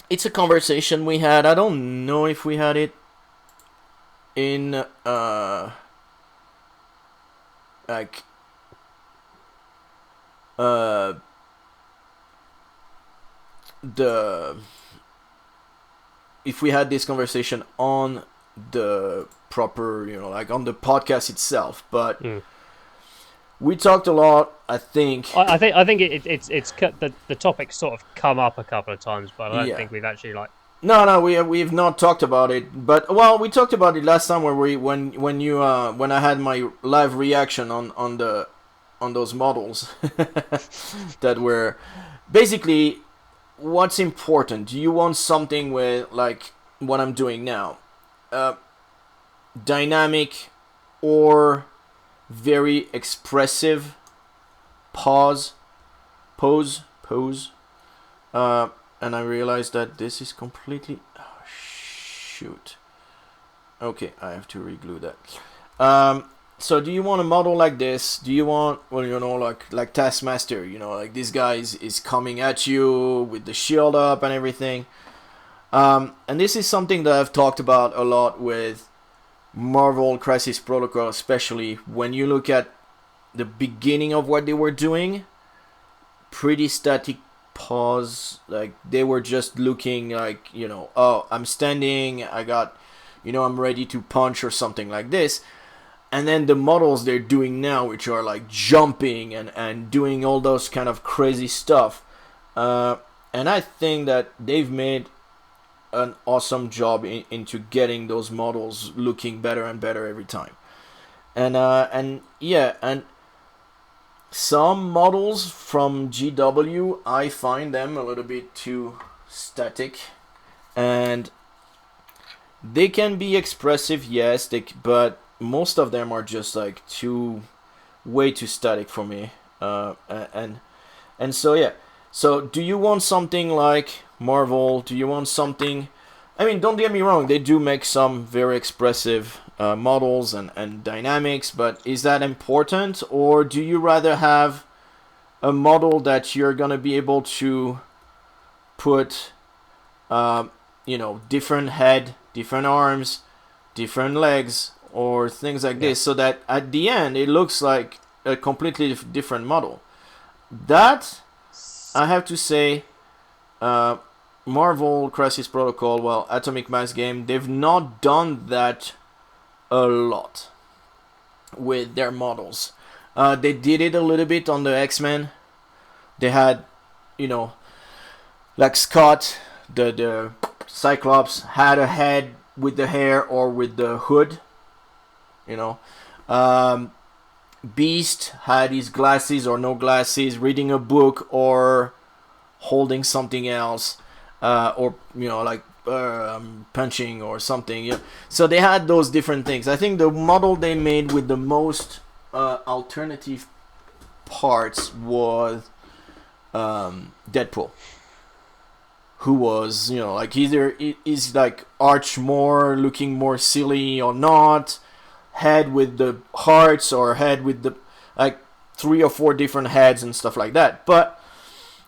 It's a conversation we had. I don't know if we had it in like if we had this conversation on the proper, like on the podcast itself, but we talked a lot. I think it's the topic sort of come up a couple of times, but I don't think we've actually like. No, we've not talked about it. But well, we talked about it last time when I had my live reaction on those models that were basically what's important. Do you want something with like what I'm doing now, dynamic or very expressive? Pose. And I realized that this is completely. Oh, shoot. Okay, I have to reglue that. So do you want a model like this? Do you want, like Taskmaster? Like this guy is coming at you with the shield up and everything. And this is something that I've talked about a lot with Marvel Crisis Protocol, especially when you look at the beginning of what they were doing. Pretty static pause, like they were just looking like, oh, I'm standing, I got, I'm ready to punch or something like this. And then the models they're doing now, which are like jumping and doing all those kind of crazy stuff. And I think that they've made an awesome job into getting those models looking better and better every time. And some models from GW, I find them a little bit too static, and they can be expressive, yes, but most of them are just like way too static for me. And so yeah. So do you want something like Marvel? Do you want something I mean, don't get me wrong, they do make some very expressive models and dynamics, but is that important? Or do you rather have a model that you're going to be able to put, different head, different arms, different legs, or things like this, so that at the end it looks like a completely different model? That, I have to say, Marvel Crisis Protocol, well, Atomic Mass game, they've not done that a lot with their models. They did it a little bit on the X-Men. They had, like Scott, the Cyclops, had a head with the hair or with the hood. Beast had his glasses or no glasses, reading a book or holding something else, or punching or something. Yeah. So they had those different things. I think the model they made with the most alternative parts was Deadpool, who was either is like arch more, looking more silly or not, head with the hearts or head with the 3 or 4 different heads and stuff like that. But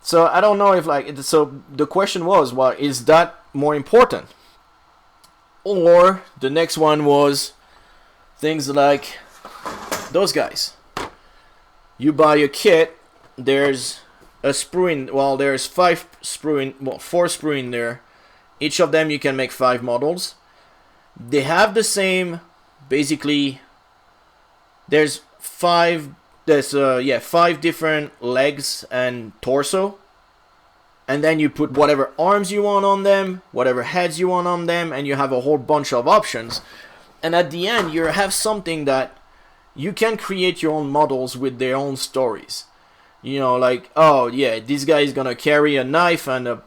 so I don't know if so the question was, well, is that more important? Or the next one was things like those guys. You buy a kit, there's a sprue in, well, there's 4 sprue in there. Each of them you can make 5 models. They have the same, basically, there's 5 different legs and torso, and then you put whatever arms you want on them, whatever heads you want on them, and you have a whole bunch of options. And at the end you have something that you can create your own models with their own stories. Oh yeah, this guy is gonna carry a knife and a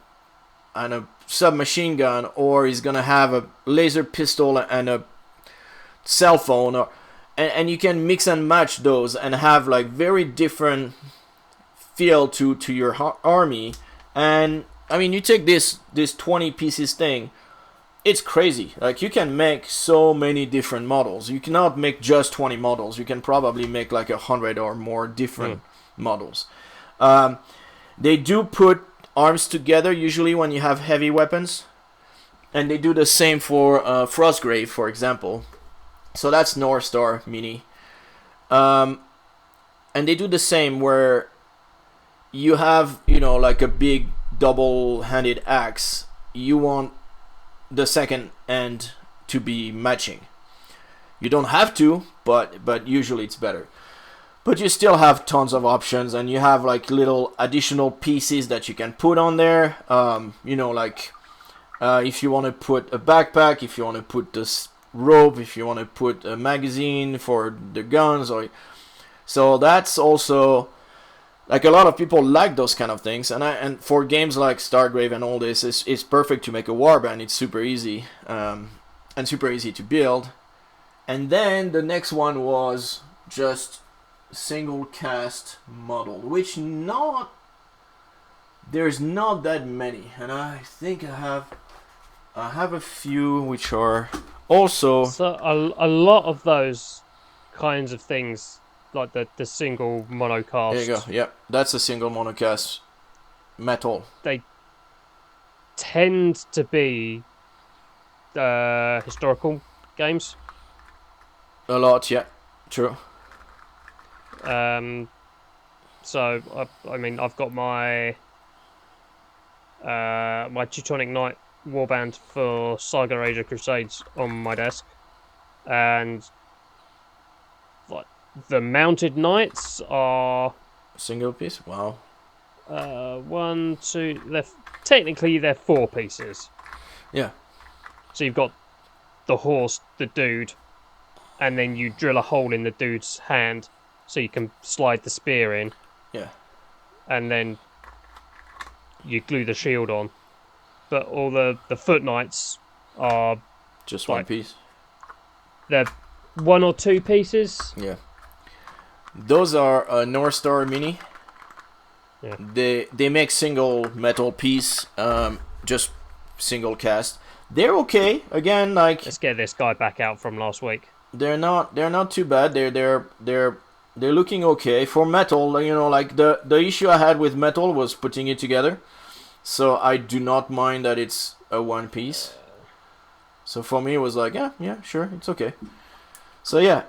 submachine gun, or he's gonna have a laser pistol and a cell phone, and you can mix and match those and have very different feel to your army. And I mean, you take this 20 pieces thing, it's crazy. You can make so many different models. You cannot make just 20 models. You can probably make 100 or more different models. They do put arms together usually when you have heavy weapons, and they do the same for Frostgrave, for example. So that's North Star Mini. And they do the same where you have, a big double-handed axe. You want the second end to be matching. You don't have to, but usually it's better. But you still have tons of options, and you have little additional pieces that you can put on there. If you want to put a backpack, if you want to put this rope, if you want to put a magazine for the guns, so that's also a lot of people like those kind of things, and for games like Stargrave and all this, it's perfect to make a warband. It's super easy, and super easy to build. And then the next one was just single cast model, which there's not that many, and I think I have a few which are also, so a lot of those kinds of things, like the single monocast. There you go. Yep, that's a single monocast metal. They tend to be historical games. A lot, yeah, true. So I mean, I've got my my Teutonic Knight warband for Saga Age of Crusades on my desk, and the mounted knights are single piece. Wow. 1, 2. Technically they're 4 pieces. Yeah. So you've got the horse, the dude, and then you drill a hole in the dude's hand so you can slide the spear in. Yeah. And then you glue the shield on. But all the foot knights are just one piece. They're 1 or 2 pieces. Yeah. Those are North Star Mini. Yeah. They make single metal piece, just single cast. They're okay. Again, like Let's get this guy back out from last week. they're not too bad. They're looking okay for metal. You know, like the issue I had with metal was putting it together. So I do not mind that it's a one piece. So for me, it was like, yeah, sure, it's okay. So yeah.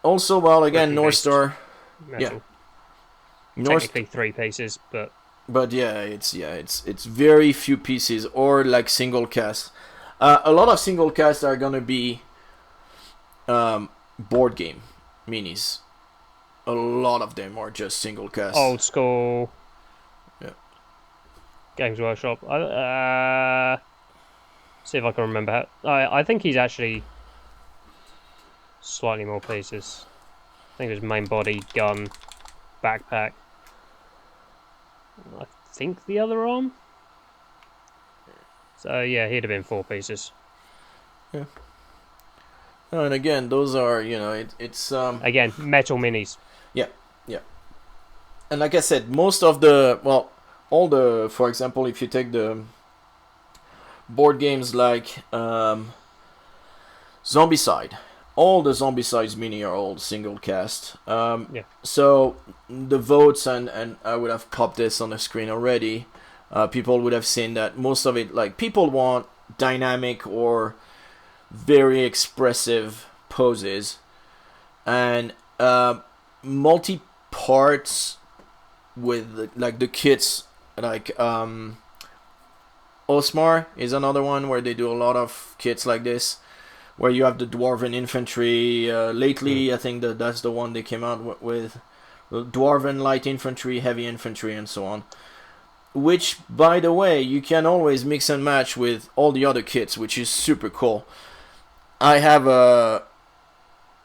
Also, well, again, North Star. Metal. Yeah. Technically 3 pieces, but yeah, it's very few pieces or like single cast. A lot of single casts are gonna be board game minis. A lot of them are just single cast. Old school. Yeah. Games Workshop. See if I can remember how. I think he's actually slightly more pieces. I think it was main body, gun, backpack. I think the other arm. So yeah, he'd have been 4 pieces. Yeah. Oh, and again, those are, you know, it's again, metal minis. Yeah. And like I said, most of the, well, all the, for example, if you take the board games like Zombicide, all the Zombicides mini are all single cast. Yeah. So the votes, and I would have popped this on the screen already. People would have seen that most of it, like, people want dynamic or very expressive poses, and multi parts with like the kits, like Osmar is another one where they do a lot of kits like this, where you have the dwarven infantry. Lately, I think that's the one they came out with, dwarven light infantry, heavy infantry, and so on. Which, by the way, you can always mix and match with all the other kits, which is super cool. I have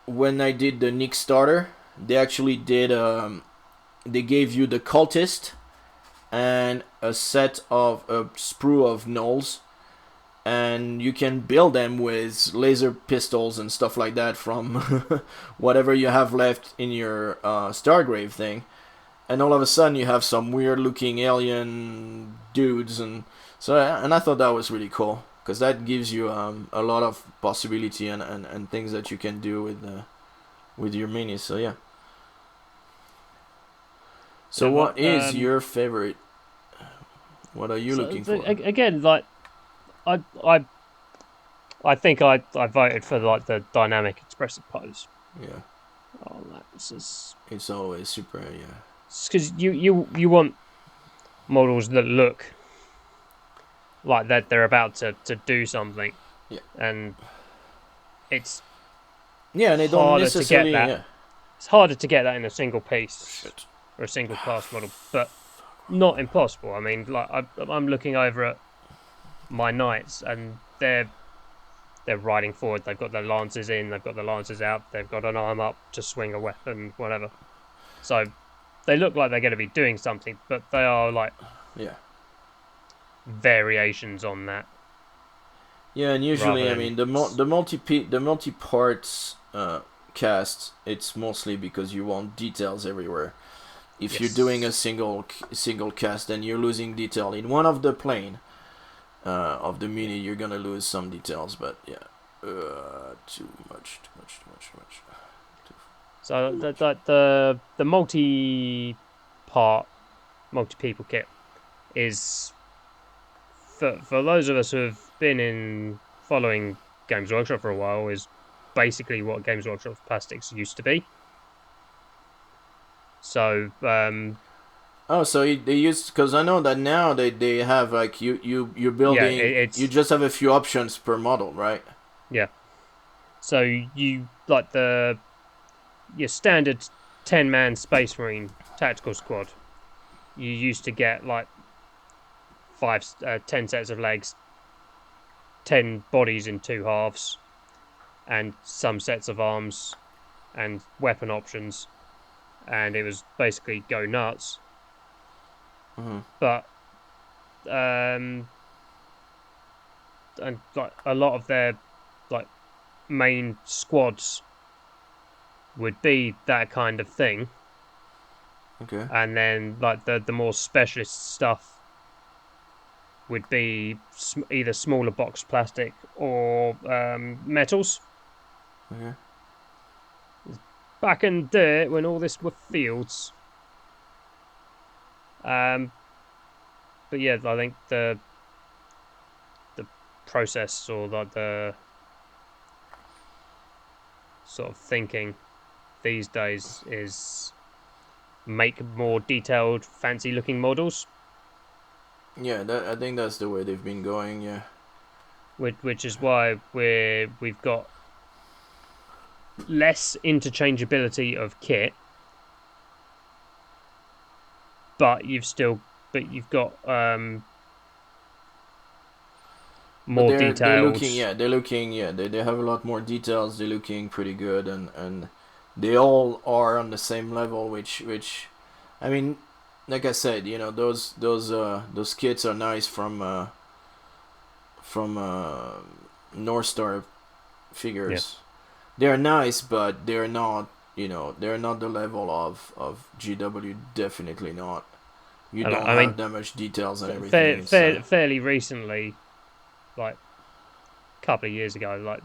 when I did the Nick starter, they actually did they gave you the cultist and a set of a sprue of gnolls, and you can build them with laser pistols and stuff like that from whatever you have left in your Stargrave thing, and all of a sudden you have some weird looking alien dudes, and so, and I thought that was really cool, because that gives you a lot of possibility and things that you can do with your minis. So yeah. So what is your favorite? What are you looking for? Again, like I think I voted for like the dynamic expressive pose. Yeah. Oh, that's just... It's always super, yeah. Because you want models that look like that they're about to do something. Yeah. And it's and they don't necessarily. Yeah. It's harder to get that in a single piece or a single class model, but not impossible. I mean, like I'm looking over at my knights, and they're riding forward. They've got their lances in, they've got their lances out, they've got an arm up to swing a weapon, whatever. So they look like they're going to be doing something, but they are like variations on that. Yeah, and usually, I mean, the multi parts cast, it's mostly because you want details everywhere. If you're doing a single cast, then you're losing detail in one of the plane of the mini. You're gonna lose some details, but yeah, too much. So the multi-part, multi-people kit is for those of us who have been following Games Workshop for a while, is basically what Games Workshop plastics used to be. So so they use, because I know that now they have like you're building, you just have a few options per model, right? Yeah. So you like your standard 10-man Space Marine tactical squad. You used to get like 10 sets of legs, 10 bodies in 2 halves, and some sets of arms and weapon options, and it was basically go nuts. Mm-hmm. But and like a lot of their like main squads would be that kind of thing. Okay. And then like the more specialist stuff would be either smaller box plastic or metals. Okay. Back in the day when all this were fields. But yeah, I think the process or the sort of thinking these days is make more detailed, fancy-looking models. Yeah, I think that's the way they've been going. Yeah. Which is why we've got less interchangeability of kit, but you've got more details. They have a lot more details. They're looking pretty good, and they all are on the same level. Which I mean, like I said, you know, those kits are nice from North Star figures. Yeah. They're nice, but they're not, you know, they're not the level of GW. Definitely not. You don't have that much details and everything. Fairly recently, like a couple of years ago, like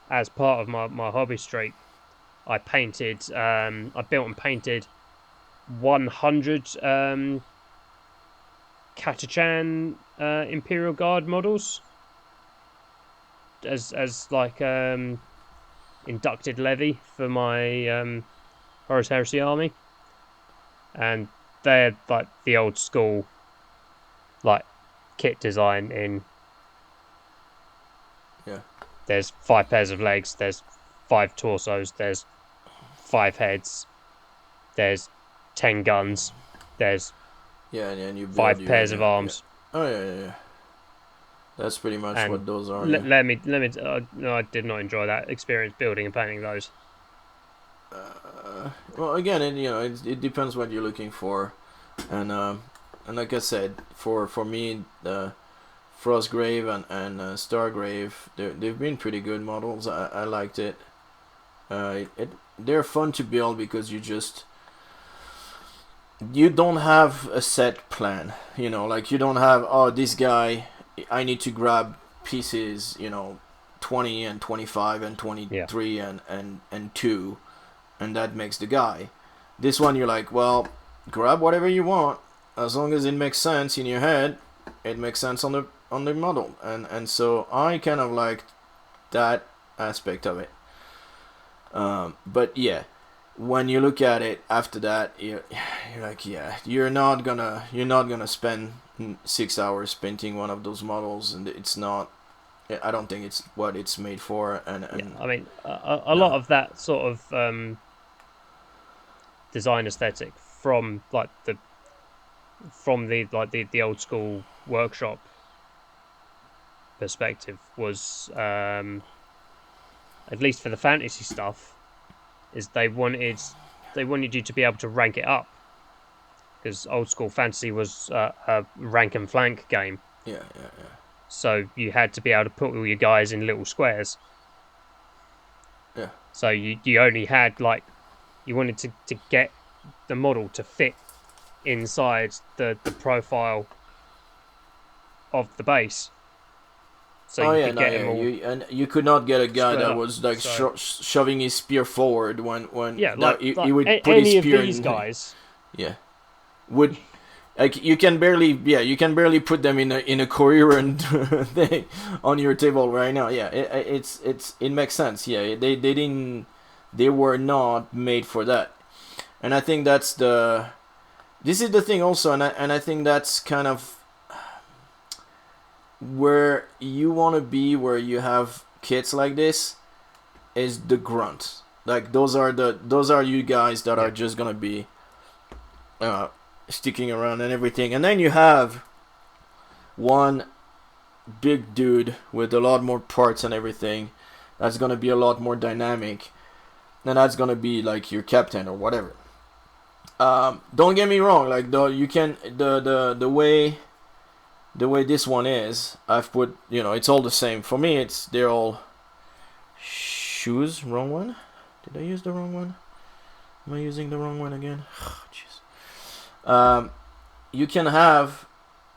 as part of my hobby streak, I painted, I built and painted 100 Katachan Imperial Guard models as like inducted levy for my Horus Heresy army, and they're like the old school like kit design in. Yeah. There's 5 pairs of legs, there's 5 torsos, there's 5 heads, there's 10 guns, there's and you 5 pairs of arms. Yeah. Oh yeah. That's pretty much what those are. Let me. No, I did not enjoy that experience building and painting those. Well, again, it depends what you're looking for, and like I said, for me, Frostgrave and Stargrave, they've been pretty good models. I liked it. They're fun to build because you don't have a set plan. You know, like you don't have, oh, this guy, I need to grab pieces, 20 and 25 and 23 and 2, and that makes the guy. This one you're like, well, grab whatever you want, as long as it makes sense in your head, it makes sense on the model. And so I kind of liked that aspect of it. But yeah, when you look at it after that, you're like, yeah, you're not gonna spend 6 hours painting one of those models, and it's not. I don't think it's what it's made for. And yeah, I mean, a lot of that sort of design aesthetic from the old school workshop perspective was, at least for the fantasy stuff, is they wanted you to be able to rank it up, because old school fantasy was a rank and flank game. Yeah. So you had to be able to put all your guys in little squares. Yeah. So you only had, like, you wanted to get the model to fit inside the profile of the base. So you could not get a guy that was like shoving his spear forward when he would put his spear in. Guys. Yeah. Would, like, you can barely put them in a coherent thing on your table right now. Yeah, it makes sense. Yeah, they were not made for that. And I think this is the thing also, and I think that's kind of where you want to be, where you have kits like this, is the grunt. Like, those are you guys that are just gonna be sticking around and everything. And then you have one big dude with a lot more parts and everything that's gonna be a lot more dynamic, and that's gonna be like your captain or whatever. Don't get me wrong, like, the way this one is, I've put, it's all the same. For me, they're all shoes. Wrong one? Did I use the wrong one? Am I using the wrong one again? Jeez. You can have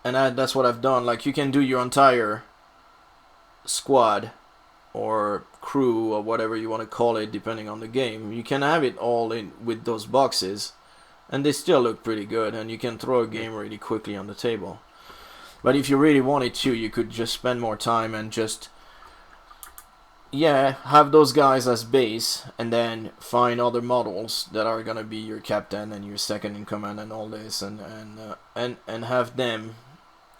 that's what I've done. Like, you can do your entire squad or crew or whatever you want to call it, depending on the game. You can have it all in with those boxes, and they still look pretty good, and you can throw a game really quickly on the table. But if you really wanted to, you could just spend more time and just, yeah, have those guys as base, and then find other models that are gonna be your captain and your second in command and all this, and have them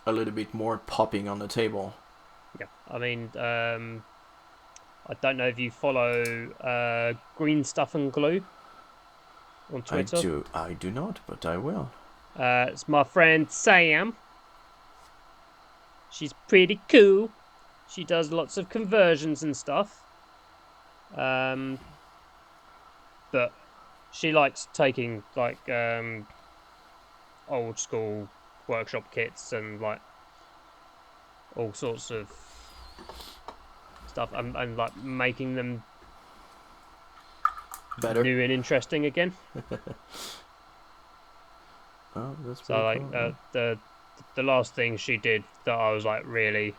a little bit more popping on the table. Yeah, I mean, I don't know if you follow Green Stuff and Glue on Twitter. I do not, but I will. It's my friend Sam. She's pretty cool. She does lots of conversions and stuff. But she likes taking like old school workshop kits and like all sorts of stuff and like making them better, new and interesting again. Oh, that's so like cool, the last thing she did that I was like really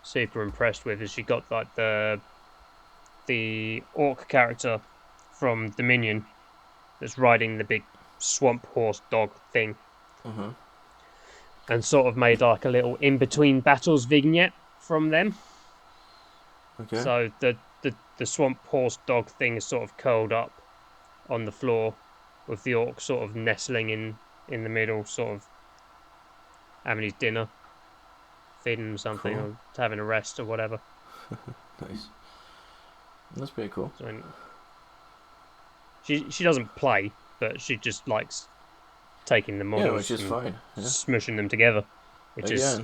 super impressed with is she got like the orc character from Dominion that's riding the big swamp horse dog thing, and sort of made like a little in between battles vignette from them. Okay. So the swamp horse dog thing is sort of curled up on the floor with the orc sort of nestling in the middle, sort of having his dinner, feeding him something, cool, or having a rest or whatever. Nice. That's pretty cool. So, she doesn't play, but she just likes taking the models, which is fine. Yeah. Smushing them together, which Again, is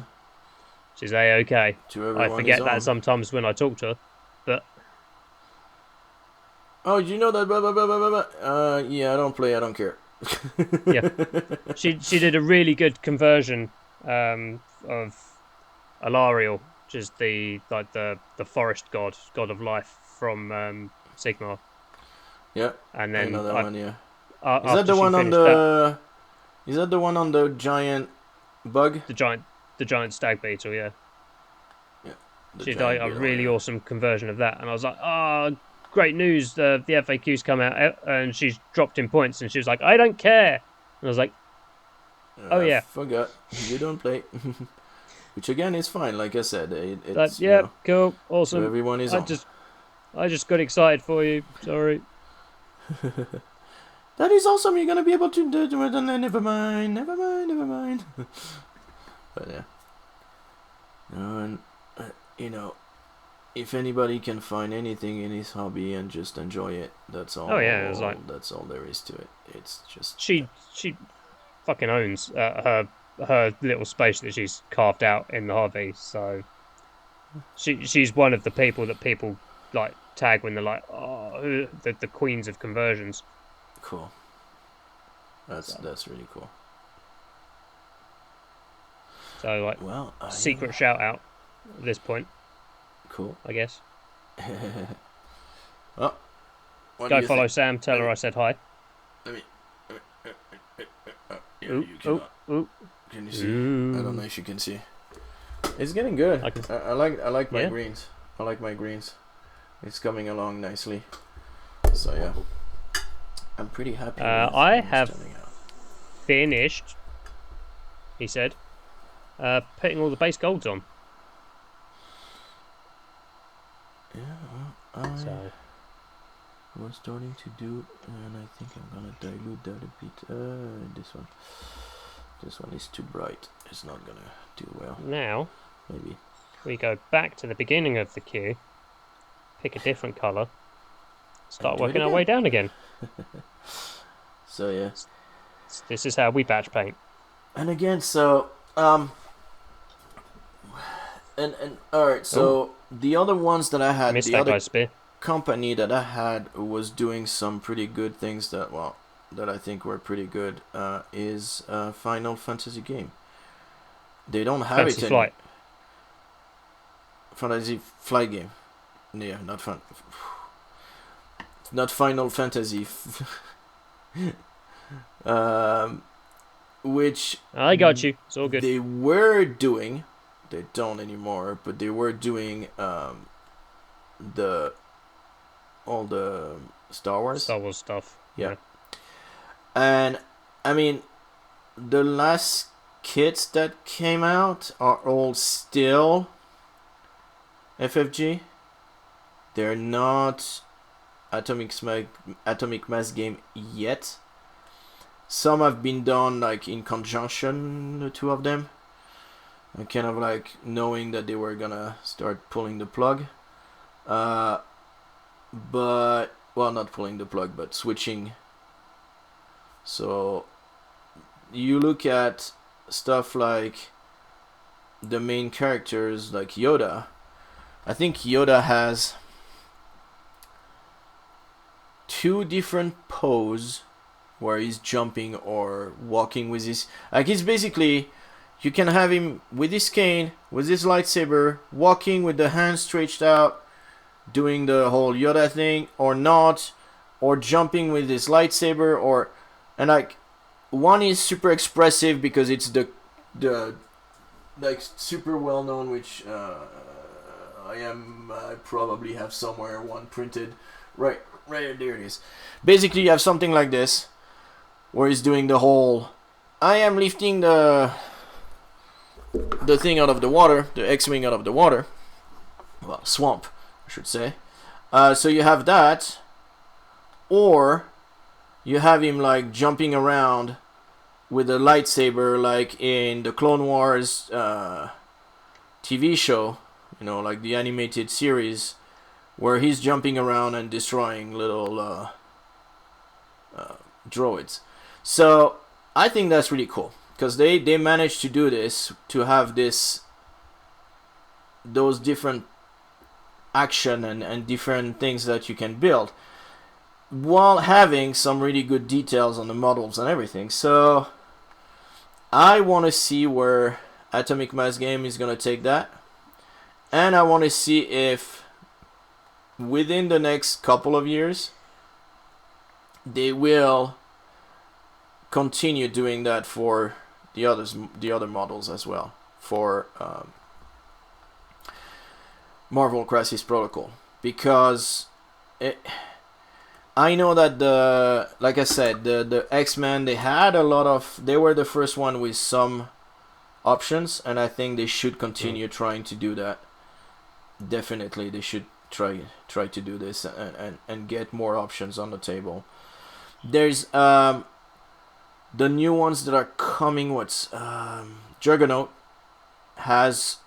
she's a-okay. I forget that sometimes when I talk to her, but oh, you know that blah blah blah blah blah. Yeah, I don't play. I don't care. Yeah, she did a really good conversion of Alariel, which is the forest god of life from Sigmar. Yeah, and then another one. Yeah, is that the one on the? Is that the one on the giant bug? The giant stag beetle. Yeah. Yeah. She did a really awesome conversion of that, and I was like, oh, great news! The FAQ's come out, and she's dropped in points, and she was like, I don't care, and I was like, oh yeah, forgot you don't play, which again is fine. Like I said, it's yeah, cool, awesome. So everyone is. I just got excited for you. Sorry. That is awesome. You're gonna be able to do it, and then never mind. But yeah, and if anybody can find anything in his hobby and just enjoy it, that's all. Oh yeah, it's like that's all there is to it. It's just she fucking owns her little space that she's carved out in the hobby. So she's one of the people that people like tag when they're like, oh, the queens of conversions. Cool. That's really cool. So like, well, secret shout out at this point. Cool. I guess. Well, go follow Sam. Tell her I said hi. Let me. Ooh. Can you see? I don't know if you can see. It's getting good. I like my greens. I like my greens. It's coming along nicely. So yeah, I'm pretty happy. I have finished. He said, putting all the base golds on. Yeah, I was starting to do, and I think I'm gonna dilute that a bit. This one is too bright. It's not gonna do well. Now, maybe we go back to the beginning of the queue, pick a different color, start working our way down again. So yeah, this is how we batch paint. And again, so and all right, so the other ones that I had, the other company that I had was doing some pretty good things that I think were pretty good. Is Final Fantasy game. They don't have Fantasy Flight. Fantasy Flight game. Yeah, not Final Fantasy. which I got you. It's all good. they were doing. They don't anymore, but they were doing the all the Star Wars stuff. Yeah. And I mean, the last kits that came out are all still FFG. They're not Atomic Mass game yet. Some have been done like in conjunction, the two of them. And kind of like knowing that they were gonna start pulling the plug. But, well, not pulling the plug, but switching. So, you look at stuff like the main characters, like Yoda. I think Yoda has 2 different poses where he's jumping or walking with his... Like, he's basically... You can have him with his cane, with his lightsaber, walking with the hands stretched out, doing the whole Yoda thing, or not, or jumping with his lightsaber, or... And, like, one is super expressive because it's the like, super well-known, which I probably have somewhere one printed. Right, there it is. Basically, you have something like this, where he's doing the whole... I am lifting the thing out of the water, the X-Wing out of the water. Well, swamp, I should say. So you have that. Or you have him like jumping around with a lightsaber, like in the Clone Wars TV show, you know, like the animated series, where he's jumping around and destroying little droids. So I think that's really cool. Because they managed to do this, to have those different action and different things that you can build, while having some really good details on the models and everything. So I want to see where Atomic Mass Game is going to take that. And I want to see if within the next couple of years they will continue doing that for the other models as well, for Marvel Crisis Protocol, because I know that like I said, the X-Men, they were the first one with some options, and I think they should continue trying to do that. Definitely, they should try to do this and get more options on the table. There's the new ones that are coming. Juggernaut has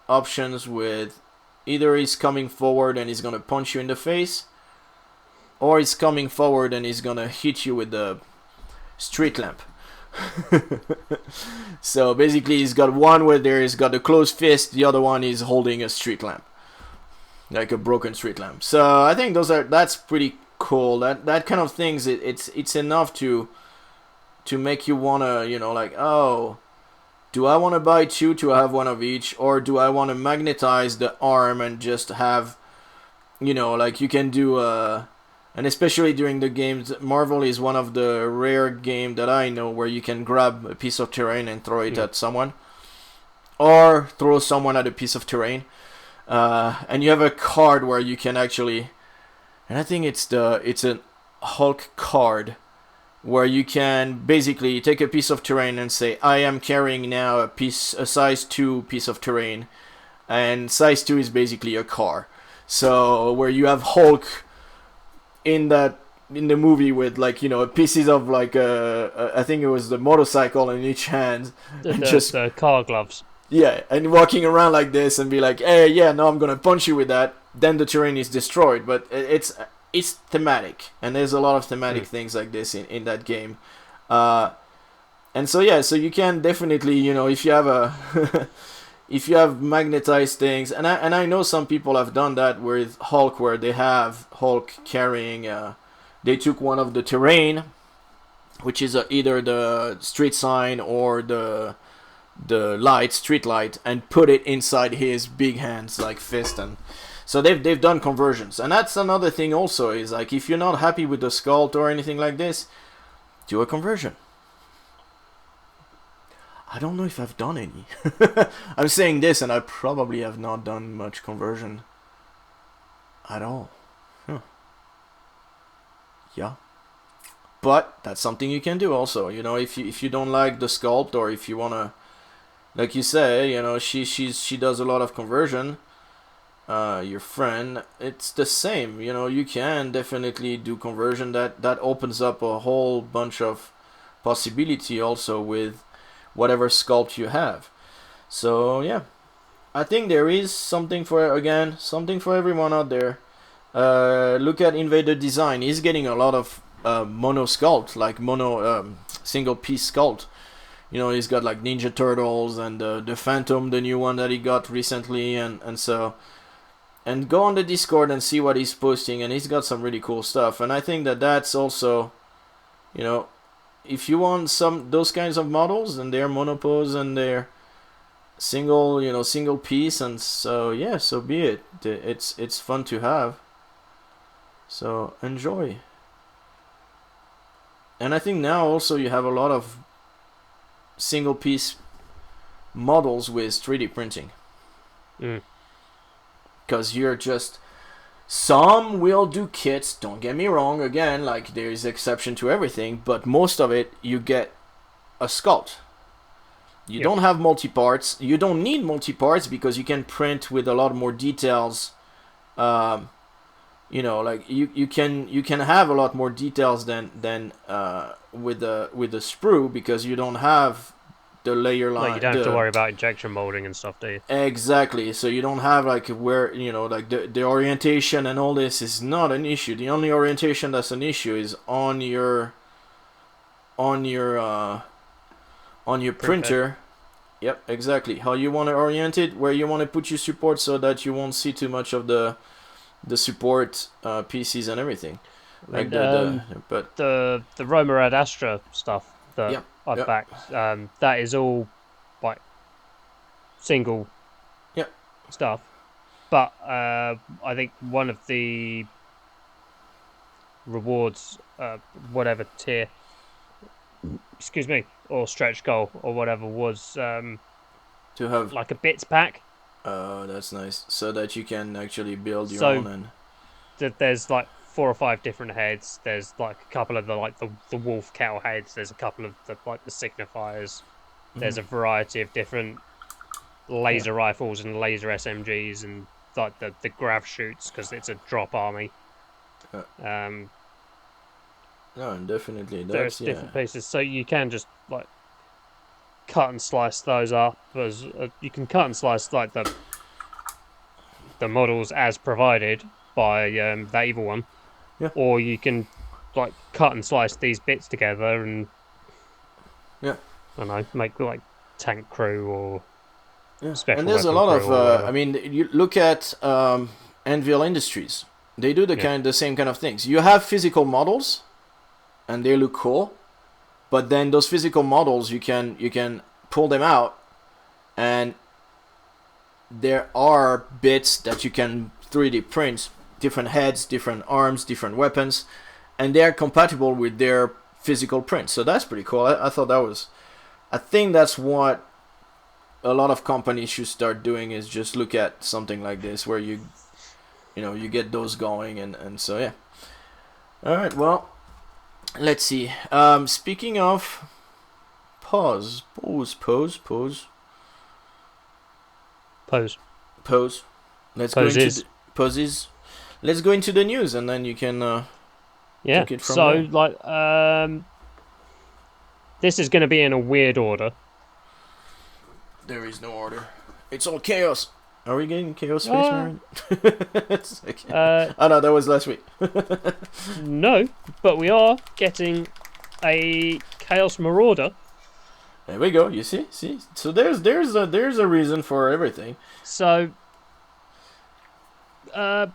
options with either he's coming forward and he's gonna punch you in the face, or he's coming forward and he's gonna hit you with the street lamp. So basically he's got one where he's got a closed fist, the other one is holding a street lamp, like a broken street lamp. So I think that's pretty cool. That kind of things, it's enough to make you wanna, you know, like, oh, do I want to buy 2 to have one of each, or do I want to magnetize the arm and just have, you know, like you can do and especially during the games, Marvel is one of the rare game that I know where you can grab a piece of terrain and throw it at someone, or throw someone at a piece of terrain, and you have a card where you can actually, and I think it's a Hulk card, where you can basically take a piece of terrain and say, I am carrying now a size 2 piece of terrain, and size 2 is basically a car. So where you have Hulk in the movie with, like, you know, pieces of like I think it was the motorcycle in each hand, and just the car gloves. Yeah, and walking around like this and be like, hey, yeah, no, I'm gonna punch you with that. Then the terrain is destroyed, but it's thematic, and there's a lot of thematic things like this in that game, and so yeah, so you can definitely, you know, if you have if you have magnetized things, and I know some people have done that with Hulk, where they have Hulk carrying, they took one of the terrain, which is either the street sign or the street light, and put it inside his big hands, like fist, and so they've done conversions. And that's another thing also, is like, if you're not happy with the sculpt or anything like this, do a conversion. I don't know if I've done any. I'm saying this, and I probably have not done much conversion at all. Huh. Yeah. But that's something you can do also. You know, if you don't like the sculpt, or if you wanna, like you say, you know, she does a lot of conversion. Your friend, it's the same. You know, you can definitely do conversion. That opens up a whole bunch of possibility also with whatever sculpt you have. So yeah, I think there is something for everyone out there. Look at Invader Design. He's getting a lot of mono sculpt, like mono single piece sculpt. You know, he's got like Ninja Turtles and the Phantom, the new one that he got recently, and so. And go on the Discord and see what he's posting, and he's got some really cool stuff. And I think that's also, you know, if you want those kinds of models, and they're monopose and they're single piece, and so yeah, so be it. It's fun to have. So enjoy. And I think now also you have a lot of single piece models with 3D printing. Because you're just, some will do kits, don't get me wrong, again, like there's exception to everything, but most of it you get a sculpt. You don't have multi-parts. You don't need multi-parts because you can print with a lot more details. You know, like you can have a lot more details than with the sprue, because you don't have the layer line. Like you don't have to worry about injection molding and stuff, do you? Exactly. So you don't have like where, you know, like the orientation and all this is not an issue. The only orientation that's an issue is on your printer. Yep, exactly. How you want to orient it, where you want to put your support, so that you won't see too much of the support pieces and everything. Like the Roma Ad Astra stuff that I've backed, that is all like single stuff. But I think one of the rewards, whatever tier, excuse me, or stretch goal or whatever, was to have like a bits pack. Oh, that's nice. So that you can actually build your own. And there's like 4 or 5 different heads. There's like a couple of the wolf cow heads. There's a couple of the signifiers. There's a variety of different laser rifles and laser SMGs, and like the grav shoots, because it's a drop army. No, definitely. There's different pieces, so you can just like cut and slice those up. As you can cut and slice like the models as provided by that evil one, or you can like cut and slice these bits together and I don't know, make like tank crew or special. And there's a lot of I mean, you look at Anvil Industries. They do the same kind of things. You have physical models, and they look cool, but then those physical models you can pull them out, and there are bits that you can 3D print, different heads, different arms, different weapons, and they're compatible with their physical print. So that's pretty cool. I thought that was, I think that's what a lot of companies should start doing, is just look at something like this where you get those going, and so yeah. All right, well, let's see. Speaking of pause. Let's go into poses. Let's go into the news, and then you can take it from there. Like this is going to be in a weird order. There is no order. It's all chaos. Are we getting Chaos Space Marine? Oh no, that was last week. No, but we are getting a Chaos Marauder. There we go. You see. So there's a reason for everything. So at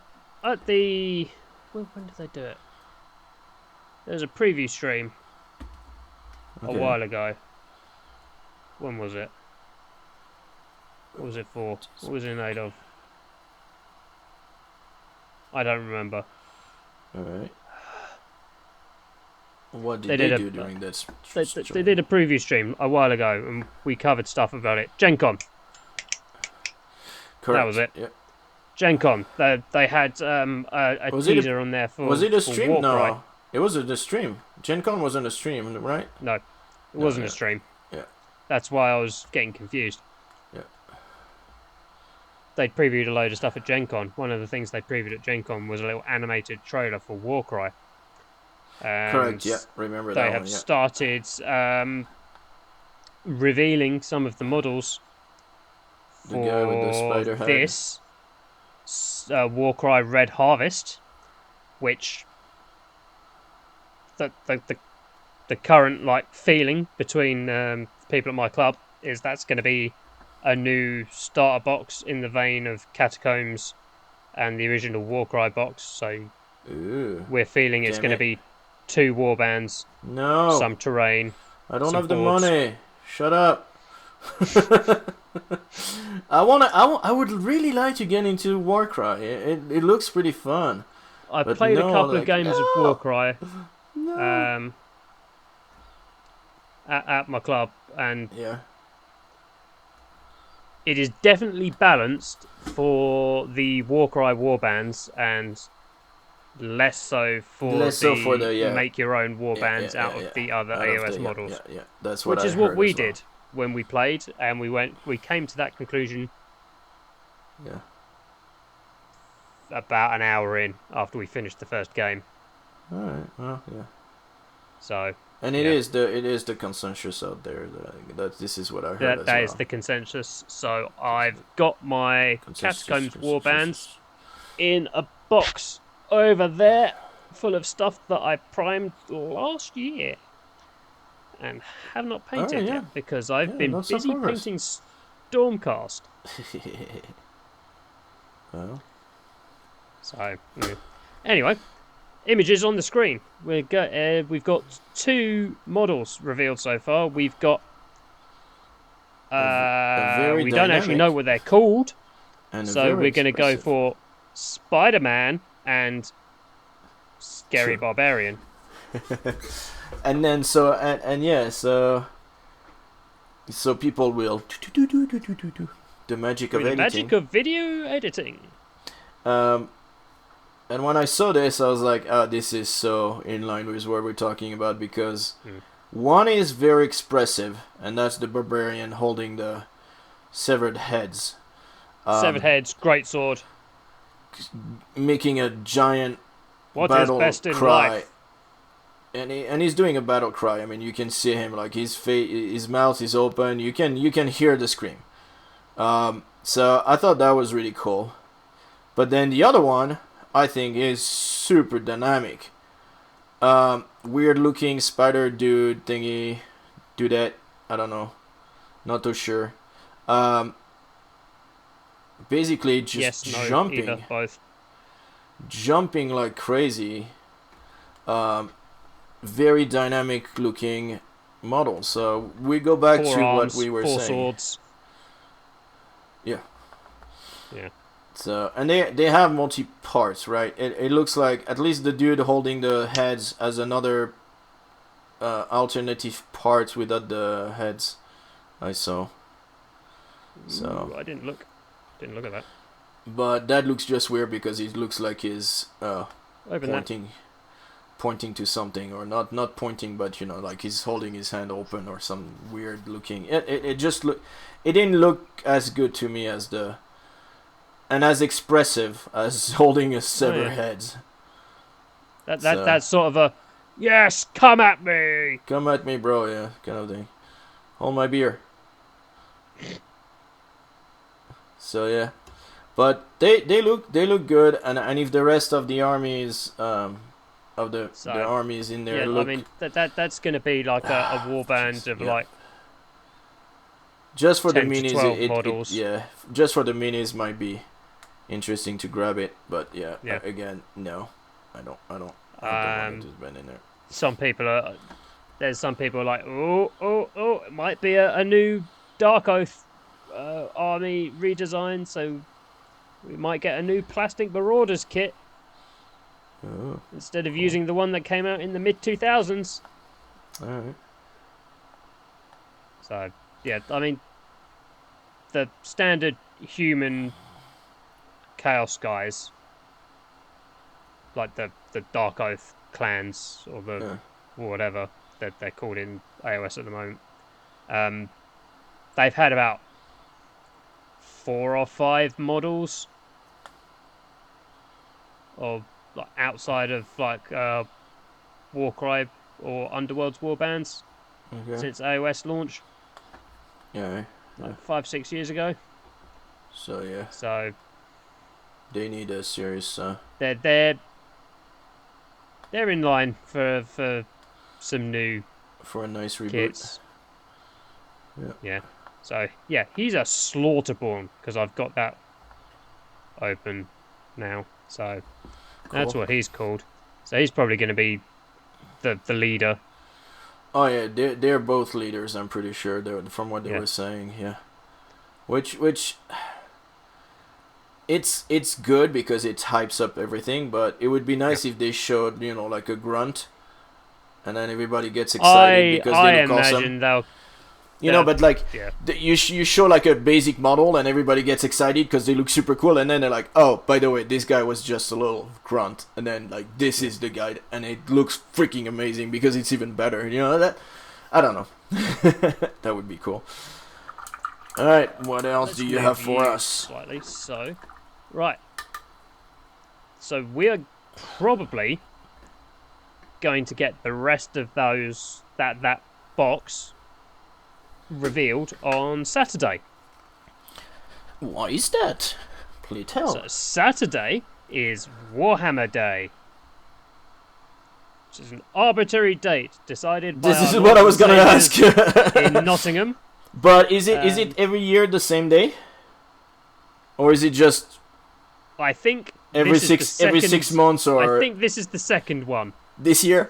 the when did they do it? There's a preview stream a while ago. When was it? What was it for? What was it in aid of? I don't remember. Alright. What did they do during that They did a preview stream a while ago, and we covered stuff about it. Gen Con. Correct. That was it. Yep. Gen Con. They had a teaser on there for. Was it a stream? Warcry. No, it wasn't a stream. Gen Con wasn't a stream, right? No, it wasn't a stream. Yeah. That's why I was getting confused. Yeah. They'd previewed a load of stuff at Gen Con. One of the things they previewed at Gen Con was a little animated trailer for Warcry. Correct, yeah, remember that one. They have started revealing some of the models for guy with the spider head. this Warcry Red Harvest, which the current feeling between people at my club is that's going to be a new starter box in the vein of Catacombs and the original Warcry box. So we're feeling it's going to be 2 warbands, some terrain. I don't have boards. the money. Shut up. I would really like to get into Warcry. It looks pretty fun. I played a couple of games of Warcry at my club, and it is definitely balanced for the Warcry warbands and less so for the make your own warbands out of the other AOS models. Yeah, that's what which is what we did when we played, and we came to that conclusion. Yeah. About an hour in after we finished the first game. All right. Well, yeah. So. And it is the consensus out there that this is what I heard. That is the consensus. So I've got my Catacombs warbands in a box over there, full of stuff that I primed last year, and have not painted yet because I've been busy painting Stormcast. Well. So anyway, images on the screen. We've got 2 models revealed so far. We've got we don't actually know what they're called, so we're going to go for Spider-Man and Scary Barbarian. And then so people will the magic of editing. The magic of video editing. And when I saw this, I was like, oh, this is so in line with what we're talking about, because one is very expressive, and that's the barbarian holding the severed heads. Severed heads, great sword. Making a giant what battle is best in cry. Life? And he's doing a battle cry. I mean, you can see him, like his mouth is open. You can hear the scream. So I thought that was really cool. But then the other one, I think, is super dynamic. Weird looking spider dude thingy. Dudette. I don't know. Not too sure. Basically just jumping. Either, both. Jumping like crazy. Very dynamic looking model. So we go back to what we were saying. 4 swords. Yeah. Yeah. So, and they have multi parts, right? It looks like at least the dude holding the heads as another alternative parts without the heads. I saw. So I didn't look at that. But that looks just weird because it looks like he's pointing to something, or not pointing, but like he's holding his hand open or some weird looking. It just it didn't look as good to me as and as expressive as holding a severed heads. That's sort of a yes, come at me, bro, yeah, kind of thing. Hold my beer. So yeah, but they look good, and if the rest of the armies the armies in there look, I mean that's going to be like a warband of like. Just for the 10 to minis, 12 models. Just for the minis might be interesting to grab it, but again, no, I don't want it to spend in there. There's some people are like, oh, it might be a new Dark Oath army redesign, so we might get a new Plastic Marauders kit. Oh, instead of using the one that came out in the mid 2000s. all right. So yeah, I mean, the standard human chaos guys, like the Dark Oath clans or the whatever that they're called in AOS at the moment. They've had about 4 or 5 models of like outside of like Warcry or Underworld's warbands since AOS launch. Yeah. Like 5-6 years ago. So yeah. So they need a serious. They're in line for some new for a nice reboot. kits. Yeah. Yeah. So yeah, he's a Slaughterborn because I've got that open now. So that's what he's called. So he's probably going to be the leader. Oh yeah, they're both leaders. I'm pretty sure. From what they were saying. Yeah. Which it's good because it hypes up everything, but it would be nice if they showed, you know, like a grunt, and then everybody gets excited because they look awesome. I imagine they'll. You know, but like you show like a basic model and everybody gets excited because they look super cool, and then they're like, oh, by the way, this guy was just a little grunt, and then like this is the guy, and it looks freaking amazing because it's even better. You know that? I don't know. That would be cool. All right, what else do you have for us? Slightly so, right. So we are probably going to get the rest of those that box revealed on Saturday. Why is that? Please tell. So Saturday is Warhammer Day, which is an arbitrary date decided by. This is what I was gonna ask. In Nottingham. But is it every year the same day, or is it just? I think every 6 months, or I think this is the second one this year.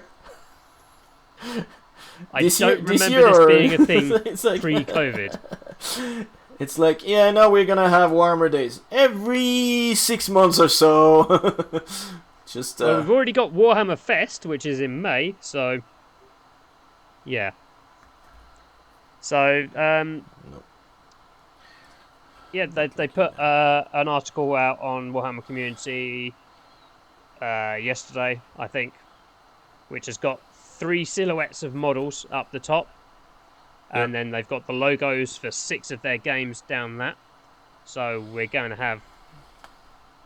I don't remember this being a thing like, pre-COVID. It's like, yeah, no, we're gonna have Warhammer days every 6 months or so. Just. Well, we've already got Warhammer Fest, which is in May, so yeah. So yeah, they put an article out on Warhammer Community yesterday, I think, which has got 3 silhouettes of models up the top, and then they've got the logos for 6 of their games down that. So we're going to have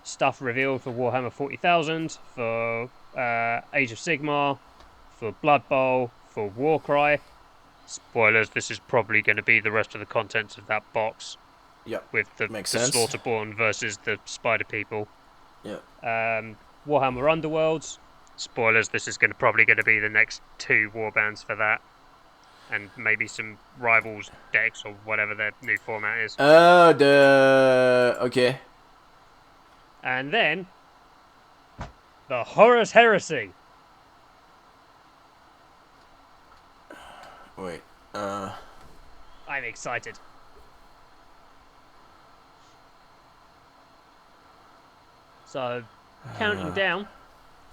stuff revealed for Warhammer 40,000, for Age of Sigmar, for Blood Bowl, for Warcry. Spoilers, this is probably going to be the rest of the contents of that box. Yeah, with the Slaughterborn versus the Spider People. Yeah. Warhammer Underworlds. Spoilers, this is probably going to be the next 2 warbands for that. And maybe some Rivals decks or whatever their new format is. Okay. And then the Horus Heresy. Wait. I'm excited. So, counting down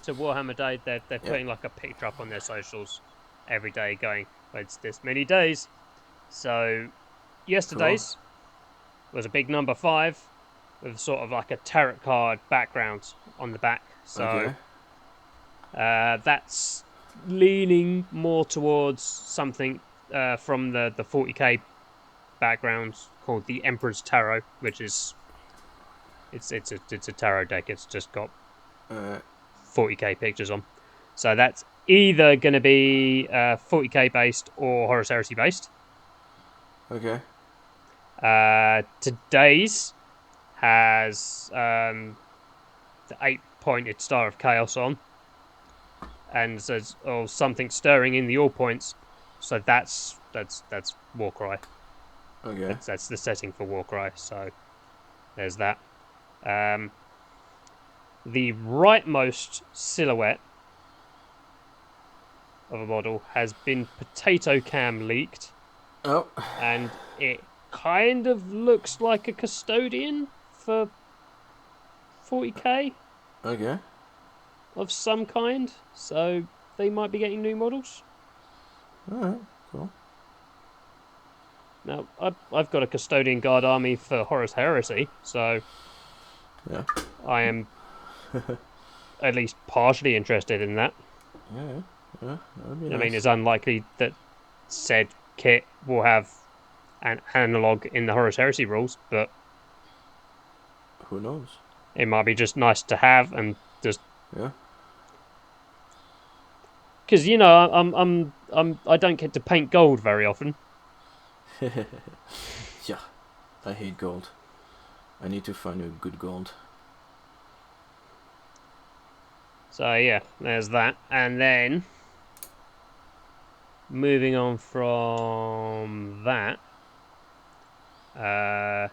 to Warhammer Day, they're putting like a picture up on their socials every day going, it's this many days. So, yesterday's was a big number 5 with sort of like a tarot card background on the back. So, that's leaning more towards something from the 40k background called the Emperor's Tarot, which is it's a tarot deck. It's just got 40k pictures on. So that's either going to be 40k based or Horus Heresy based. Okay. Today's has the 8-pointed Star of Chaos on, and says something stirring in the all points. So that's Warcry. Okay. That's the setting for Warcry. So there's that. The rightmost silhouette of a model has been potato cam leaked. Oh. And it kind of looks like a custodian for 40k. Okay. of some kind, so they might be getting new models. Alright, cool. Now, I've got a Custodian Guard army for Horus Heresy, so Yeah. I am at least partially interested in that. Yeah, that would be I nice. mean, it's unlikely that said kit will have an analog in the Horus Heresy rules, but who knows? it might be just nice to have and just Yeah. because I don't get to paint gold very often. Yeah, I hate gold. I need to find a good gold. So yeah, there's that, and then moving on from that, there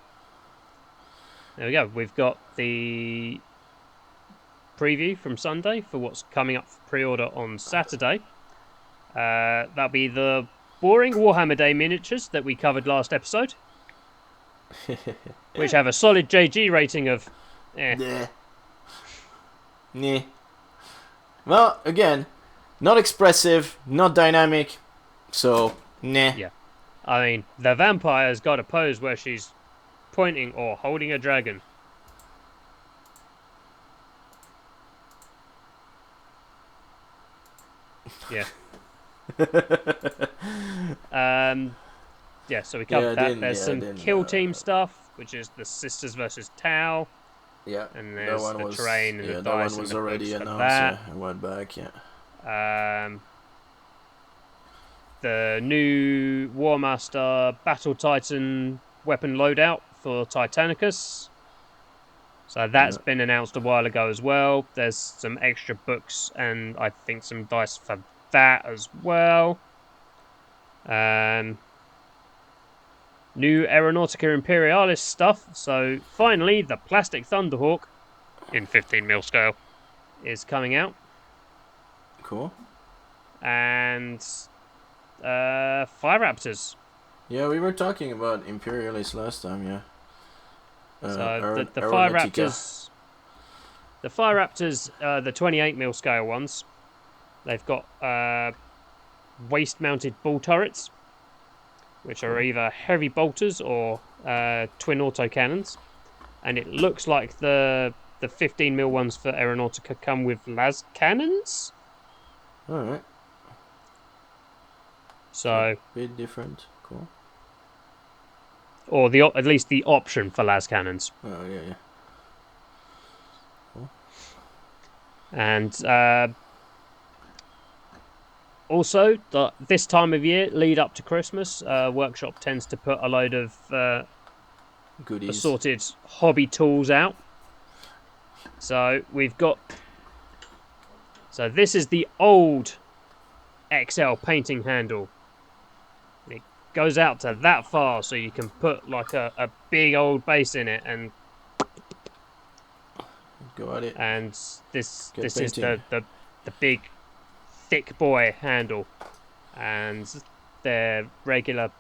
we go. We've got the preview from Sunday for what's coming up for pre-order on Saturday. That'll be the boring Warhammer Day miniatures that we covered last episode, which have a solid JG rating of Nah. Nah. Well, again, not expressive, not dynamic, so nah. Yeah. I mean, the vampire's got a pose where she's pointing or holding a dragon. Yeah. Yeah, so we covered that. There's some kill team stuff, which is the Sisters versus Tau. Yeah, and there's the terrain and the dice. That one was already announced. Yeah, I went back. Yeah. The new Warmaster Battle Titan weapon loadout for Titanicus. So that's been announced a while ago as well. There's some extra books and I think some dice for that as well. New Aeronautica Imperialis stuff. So finally, the Plastic Thunderhawk in 15mm scale is coming out. Cool. And Fire Raptors. Yeah, we were talking about Imperialis last time. Yeah. So the Fire Raptors. The Fire Raptors, the 28mm scale ones. They've got waist-mounted ball turrets, which are either heavy bolters or twin autocannons, and it looks like the 15mm ones for Aeronautica come with las cannons. All right. So a bit different, cool. Or at least the option for las cannons. Oh yeah. Cool. And also, this time of year, lead up to Christmas, Workshop tends to put a load of goodies, assorted hobby tools out. So we've got. So this is the old XL painting handle. It goes out to that far, so you can put like a big old base in it and go at it. And this is the big thick boy handle, and their regular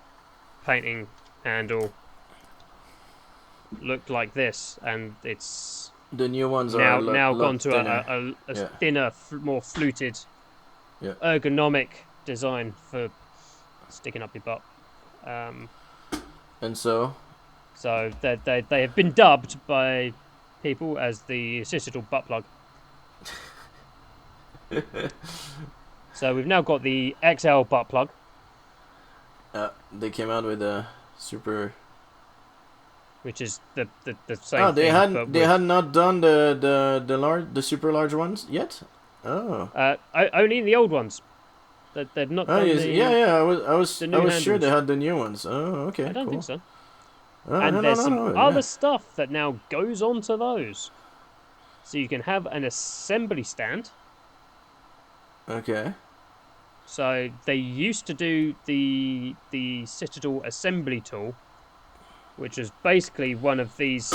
painting handle looked like this, and it's the new ones now are gone to thinner. a thinner, more fluted, ergonomic design for sticking up your butt. And so they have been dubbed by people as the Citadel butt plug. So we've now got the XL butt plug. They came out with a super, which is the same. Oh, they thing, had not done the super large ones yet. Oh. Only in the old ones. They've not done I was handles. sure they had the new ones. Oh, okay. I don't think so. And there's some other stuff that now goes onto those. So you can have an assembly stand. Okay. So they used to do the Citadel assembly tool, which is basically one of these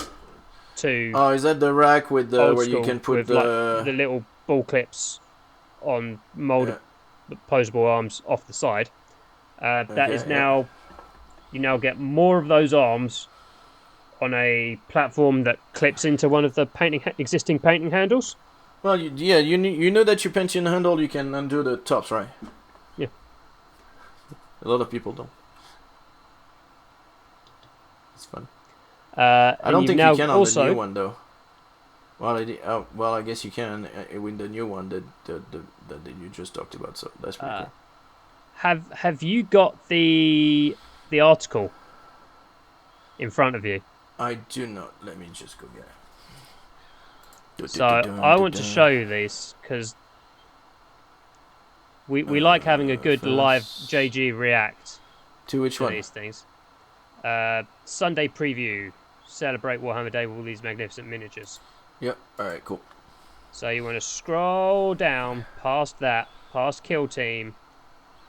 two. Oh, is that the rack with the where you can put the little ball clips on molded posable arms off the side? That is now you now get more of those arms on a platform that clips into one of the existing painting handles. Well, you know that you painting handle, you can undo the tops, right? Yeah. A lot of people don't. It's fun. I don't think you can on the new one though. Well, I guess you can with the new one that you just talked about. So that's pretty cool. Have you got the article in front of you? I do not. Let me just go get it. So I want to show you these because we like having a good live JG react to which one? These things. Sunday preview. Celebrate Warhammer Day with all these magnificent miniatures. Yep. All right. Cool. So you want to scroll down past that, past Kill Team,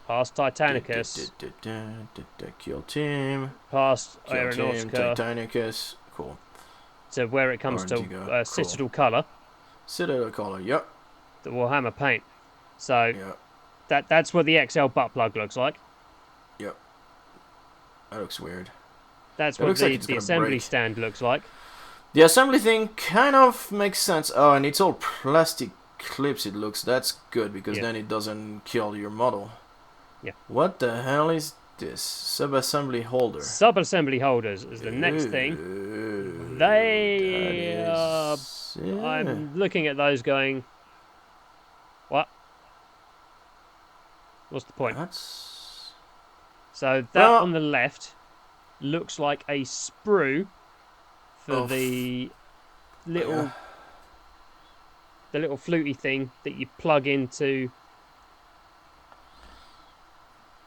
past Titanicus, Kill Team, past Kill Aeronautica, Team, Titanicus. Cool. To where it comes to Citadel Colour. Citadel Colour. Yep. The Warhammer paint. So that's what the XL butt plug looks like. Yep. That looks weird. That's what the assembly stand looks like. The assembly thing kind of makes sense. Oh, and it's all plastic clips, it looks. That's good, because then it doesn't kill your model. Yeah. What the hell is this? Sub-assembly holder. Sub-assembly holders is the next thing. They are... I'm looking at those going... What? What's the point? So that on the left looks like a sprue for the little fluty thing that you plug into.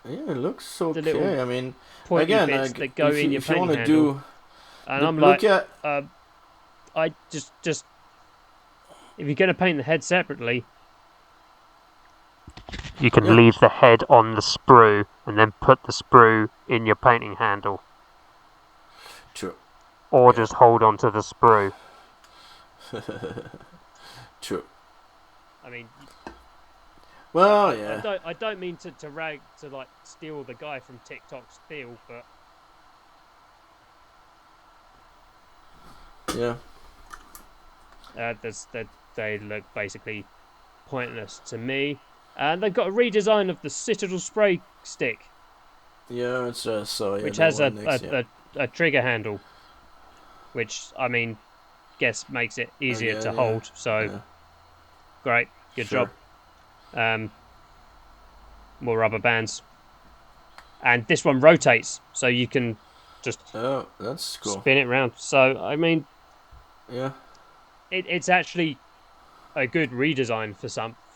Yeah, it looks okay. The little I mean, pointy again, bits that go in your painting handle. Do, and I'm like, I just if you're going to paint the head separately, you can leave the head on the sprue and then put the sprue in your painting handle. True. Or just hold on to the sprue. True. I mean, well, yeah. I don't mean to like steal the guy from TikTok's deal, but yeah. They look basically pointless to me. And they've got a redesign of the Citadel spray stick. Yeah, it's which has a trigger handle, which I mean, guess makes it easier to hold. So great, good job. More rubber bands, and this one rotates, so you can just that's cool. Spin it around. So I mean, it's actually a good redesign for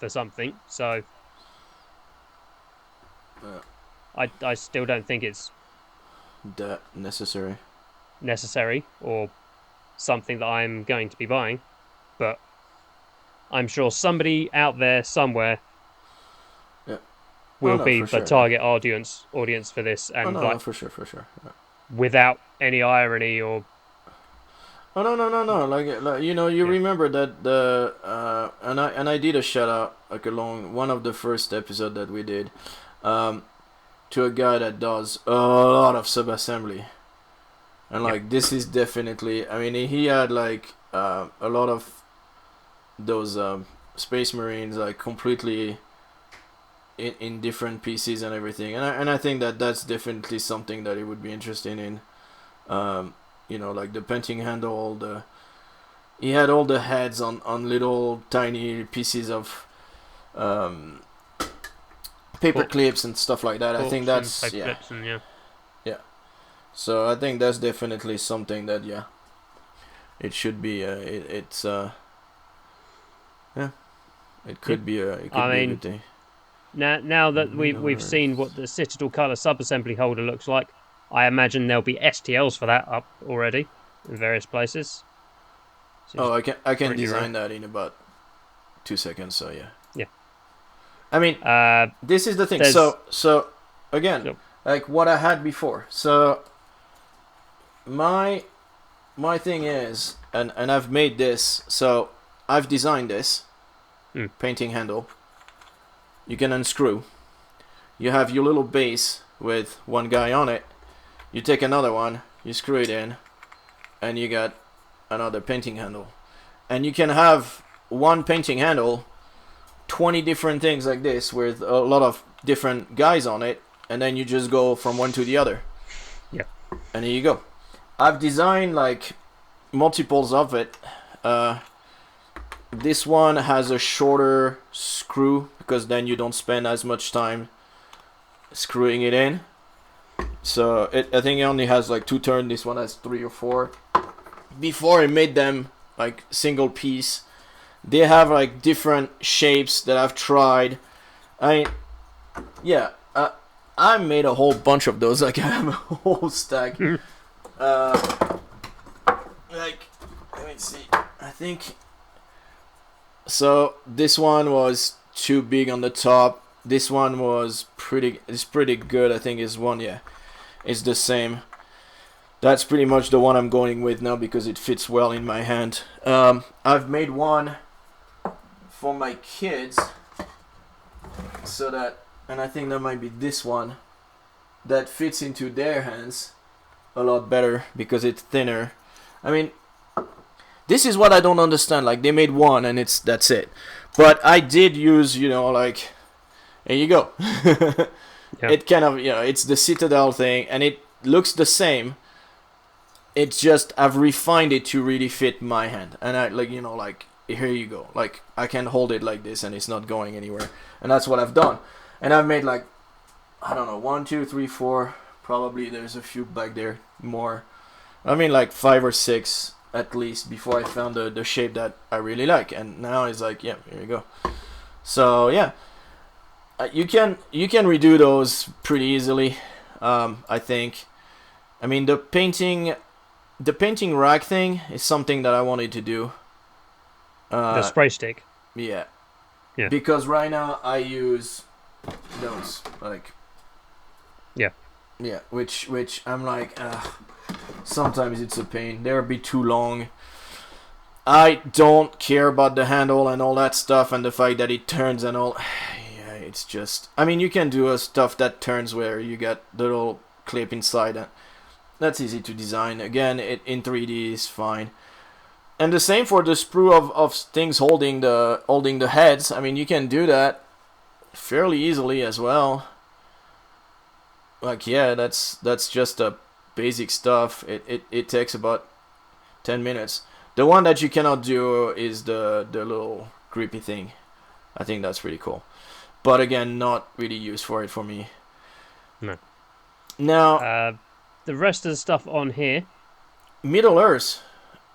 something. So I still don't think it's that necessary or something that I'm going to be buying, but I'm sure somebody out there somewhere will be the target audience for this, and for sure. Yeah. Without any irony or no, like you know, you remember that and I did a shout out like along one of the first episode that we did to a guy that does a lot of sub-assembly, and like this is definitely, I mean, he had like a lot of those Space Marines like completely in different pieces and everything, and I think that's definitely something that he would be interested in. You know, like the painting handle, he had all the heads on little tiny pieces of paper clips and stuff like that. I think that's yeah. So I think that's definitely something that it should be. It could be a good thing. Now that we've seen what the Citadel Colour sub-assembly holder looks like, I imagine there'll be STLs for that up already in various places. So I can design that in about 2 seconds. So yeah. I mean, this is the thing. So again, like what I had before. So my thing is, and I've made this. So I've designed this painting handle. You can unscrew. You have your little base with one guy on it. You take another one, you screw it in, and you got another painting handle. And you can have one painting handle, 20 different things like this with a lot of different guys on it, and then you just go from one to the other. Yeah. And here you go. I've designed like multiples of it. This one has a shorter screw because then you don't spend as much time screwing it in. So I think it only has like 2 turns. This one has 3 or 4. Before I made them like single piece, they have like different shapes that I've tried. I made a whole bunch of those. Like I have a whole stack. Like let me see. I think so. This one was too big on the top. This one was pretty good. I think is one. Yeah, it's the same. That's pretty much the one I'm going with now because it fits well in my hand. I've made one for my kids, so that, and I think that might be this one, that fits into their hands a lot better because it's thinner. I mean, this is what I don't understand. Like they made one and that's it. But I did use, like, here you go. Yeah. It kind of, it's the Citadel thing, and it looks the same. It's just I've refined it to really fit my hand, and I like here you go. Like I can hold it like this, and it's not going anywhere, and that's what I've done. And I've made like, I don't know, 1, 2, 3, 4. Probably there's a few back there more. I mean like 5 or 6 at least before I found the shape that I really like, and now it's like, yeah, here you go. So yeah, you can redo those pretty easily. I think. I mean the painting rack thing is something that I wanted to do. The spray stick. Yeah. Yeah. Because right now I use those, like. Yeah. Yeah, which I'm like, sometimes it's a pain. They're a bit too long. I don't care about the handle and all that stuff, and the fact that it turns and all. Yeah, it's just. I mean, you can do a stuff that turns where you get the little clip inside. That's easy to design. Again, it in 3D is fine. And the same for the sprue of things holding the heads. I mean, you can do that fairly easily as well. Like, yeah, that's just a basic stuff. It takes about 10 minutes. The one that you cannot do is the little grippy thing. I think that's pretty cool. But again, not really used for it for me. No. Now, the rest of the stuff on here. Middle Earth.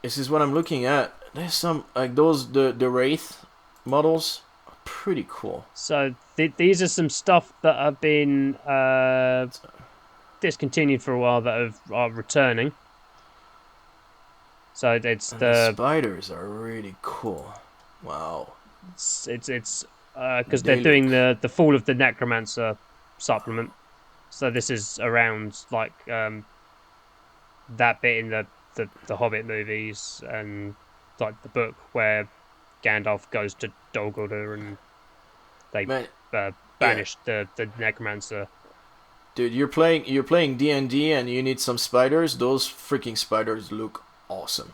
This is what I'm looking at. There's some like those the Wraith models. Pretty cool. So these are some stuff that have been discontinued for a while that are returning. So it's the spiders are really cool. Wow. It's because they're doing the Fall of the Necromancer supplement. So this is around like that bit in the Hobbit movies and like the book where Gandalf goes to Dol Guldur and they banish the Necromancer. Dude, you're playing D&D and you need some spiders. Those freaking spiders look awesome.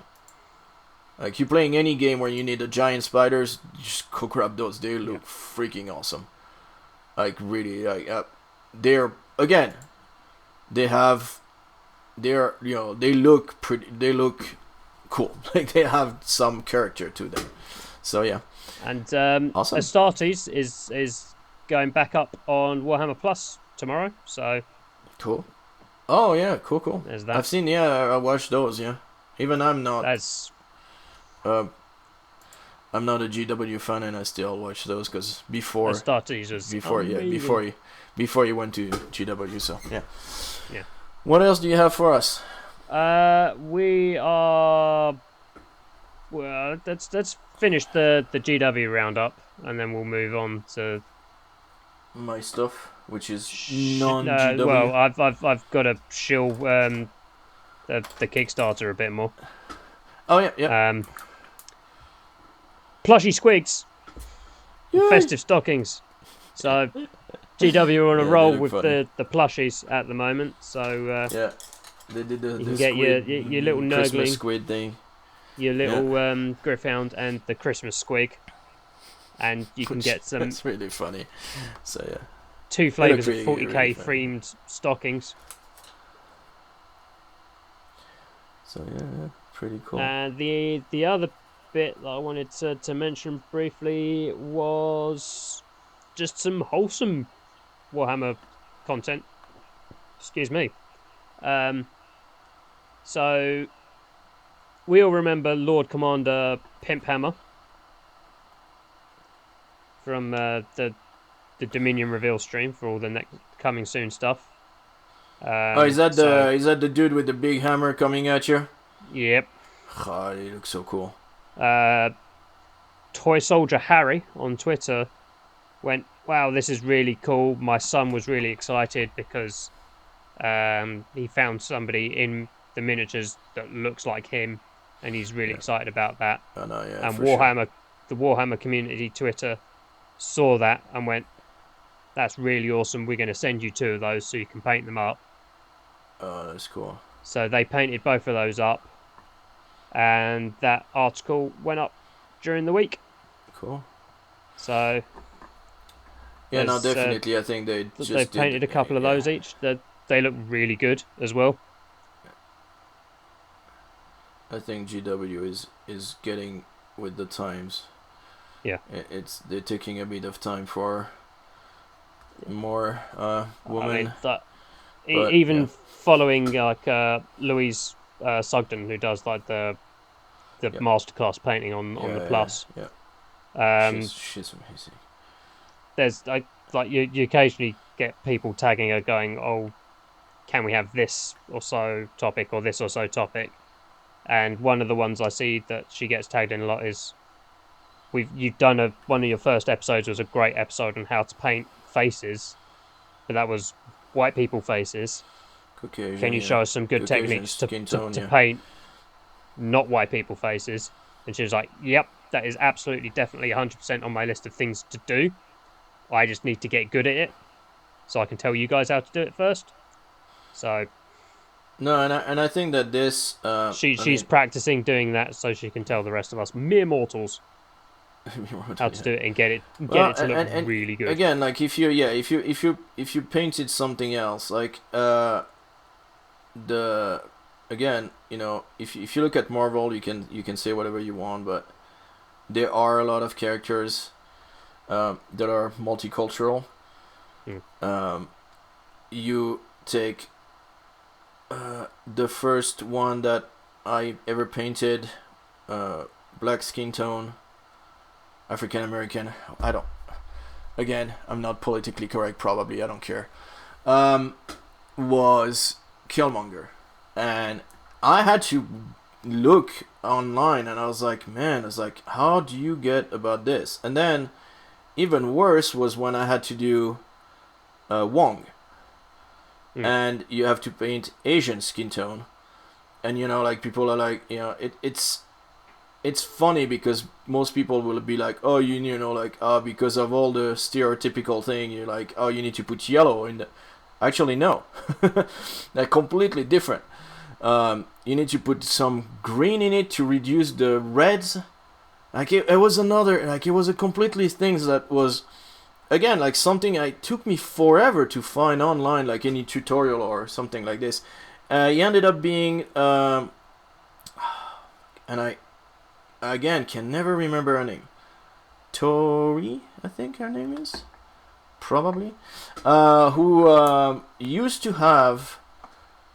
Like you're playing any game where you need the giant spiders, just go grab those. They look freaking awesome. Like really, like they're again, they look pretty. They look cool. Like they have some character to them. So yeah. And awesome. Astartes is going back up on Warhammer Plus tomorrow. So cool. Oh yeah, cool. There's that. I've seen. Yeah, I watched those. Yeah. Even I'm not. I'm not a GW fan, and I still watch those because before Astartes was before you went to GW. So yeah. Yeah. What else do you have for us? We are. Well, let's finish the GW roundup, and then we'll move on to my stuff, which is non-GW. Well, I've got to shill the Kickstarter a bit more. Oh yeah. Plushie squigs, Yay. festive stockings. So GW are on a roll with funny. the plushies at the moment. So yeah, they did the you can squid, get your little Christmas nurgling squid thing. your little Gamefound and the Christmas SQUIG, and you can get some. That's really funny. So yeah, 2 flavors of really, 40k really themed stockings. So yeah, pretty cool. And the other bit that I wanted to mention briefly was just some wholesome Warhammer content. Excuse me. So we all remember Lord Commander Pimphammer from the Dominion reveal stream for all the next coming soon stuff. Is that the dude with the big hammer coming at you? Yep. Oh, he looks so cool. Toy Soldier Harry on Twitter went, "Wow, this is really cool. My son was really excited because he found somebody in the miniatures that looks like him, and he's really excited about that." Oh, no, yeah, and Warhammer, the Warhammer community Twitter saw that and went, "That's really awesome. We're going to send you 2 of those so you can paint them up." Oh, that's cool. So they painted both of those up, and that article went up during the week. Cool. So yeah, no, definitely. I think they painted a couple of those each. They look really good as well. I think GW is getting with the times. Yeah, they're taking a bit of time for more women. I mean, even following like Louise Sugden, who does like the masterclass painting on the Plus. Yeah. She's amazing. There's like you occasionally get people tagging her going, "Oh, can we have this or so topic or this or so topic?" And one of the ones I see that she gets tagged in a lot is, you've done one of your first episodes was a great episode on how to paint faces, but that was white people faces. Caucasian, can you show us some good techniques to paint not white people faces? And she was like, "Yep, that is absolutely definitely 100% on my list of things to do. I just need to get good at it so I can tell you guys how to do it first." So no, and I think that this she's practicing doing that so she can tell the rest of us mere mortals how to do it and get it to look really good. Again, like if you painted something else, like again, if you look at Marvel, you can say whatever you want, but there are a lot of characters that are multicultural. You take the first one that I ever painted, black skin tone, African American. I'm not politically correct, probably, I don't care. Was Killmonger, and I had to look online, and I was like, how do you get about this? And then even worse was when I had to do Wong, and you have to paint Asian skin tone, and like people are like, it's funny because most people will be like, oh, because of all the stereotypical thing, you're like, oh, you need to put yellow in the. Actually, no. They're completely different. You need to put some green in it to reduce the reds. Like it was a completely thing that was, again, like something it took me forever to find online, like any tutorial or something like this. He ended up being, and I, again, can never remember her name. Tori, I think her name is. Probably. Who used to have,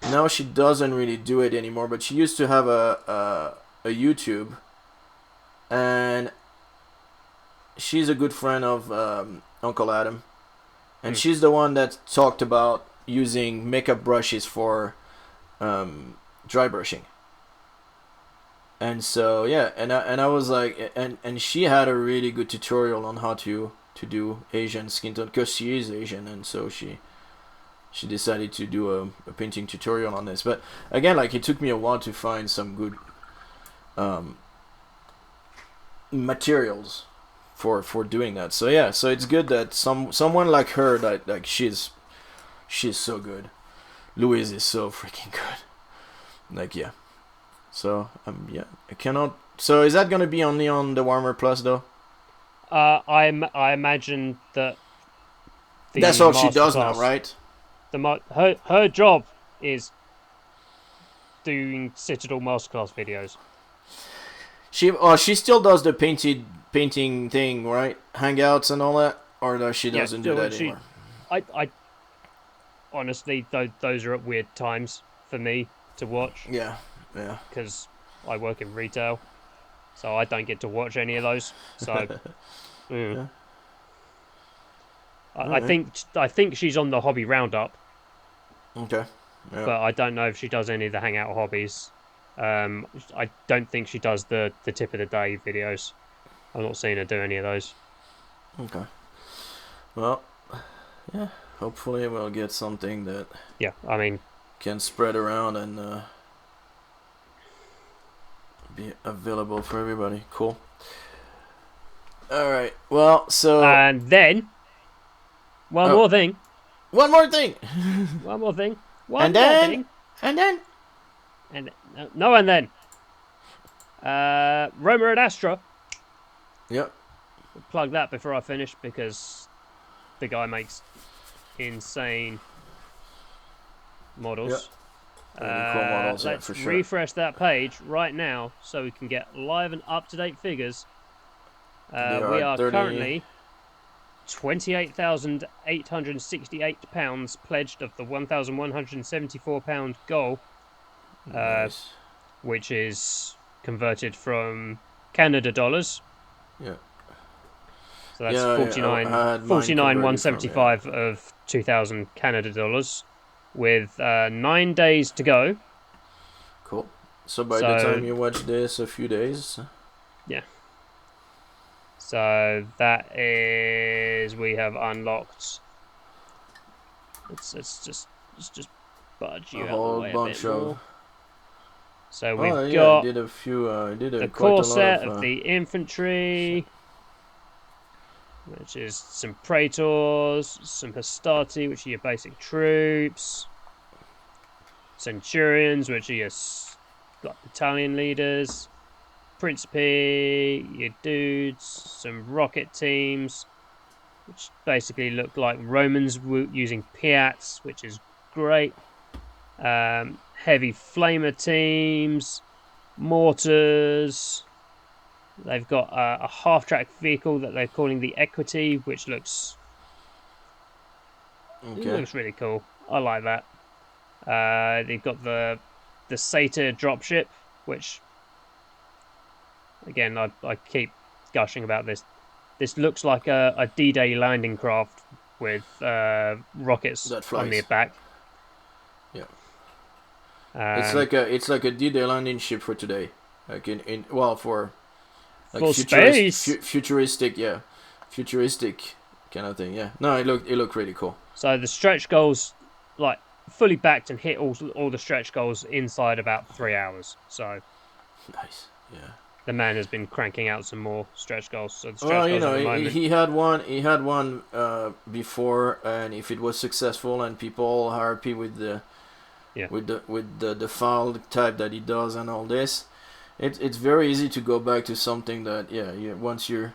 now she doesn't really do it anymore, but she used to have a YouTube, and she's a good friend of Uncle Adam, and she's the one that talked about using makeup brushes for dry brushing. And so yeah, and I was like, and she had a really good tutorial on how to do Asian skin tone, because she is Asian, and so she decided to do a painting tutorial on this. But again, like, it took me a while to find some good materials for doing that. So yeah, so it's good that someone like her, that like she's so good. Louise is so freaking good. Like, yeah. So yeah, I cannot. So is that gonna be only on the Warhammer Plus though? I imagine that That's the all she does now, masterclass, right? her job is doing Citadel masterclass videos. She still does the painting thing, right? Hangouts and all that, or does she doesn't do that anymore? I honestly, those are at weird times for me to watch. Yeah. Because I work in retail, so I don't get to watch any of those. So, Yeah. I think she's on the hobby roundup. Okay. Yeah. But I don't know if she does any of the hangout hobbies. I don't think she does the tip of the day videos. I've not seen her do any of those. Okay. Well, yeah. Hopefully we'll get something that. Yeah, I mean. Can spread around and be available for everybody. Cool. All right. Well, so. And then. One more thing. One more thing. One more thing. And then. No, and then. Roma and Astra. Yep. I'll plug that before I finish because the guy makes insane models. Yep. Cool models, let's for sure. refresh that page right now so we can get live and up-to-date figures. We are currently £28,868 pledged of the £1,174 goal, nice. which is converted from Canada dollars. Yeah. So that's 49,175 of 2,000 Canada dollars, with 9 days to go. Cool. So by the time you watch this, a few days. Yeah. So that is, we have unlocked. Let's just budge you out the way a bit more. So we've got. I did a few. The core set of the infantry, which is some praetors, some hastati, which are your basic troops, centurions, which are your battalion leaders, principi, your dudes, some rocket teams, which basically look like Romans using piats, which is great. Heavy flamer teams, mortars. They've got a half-track vehicle that they're calling the Equity, which looks really cool. I like that. They've got the Satyr dropship, which again I keep gushing about this. This looks like a D-Day landing craft with rockets on the back. Yeah. It's like a D-Day landing ship for today, like for like futuristic kind of thing. Yeah, no, it looked really cool. So the stretch goals, like fully backed and hit all the stretch goals inside about 3 hours. So nice, yeah. The man has been cranking out some more stretch goals. So the stretch well, goals at the moment. He had one before, and if it was successful and people are happy with the file type that he does and all this, it's very easy to go back to something that once you're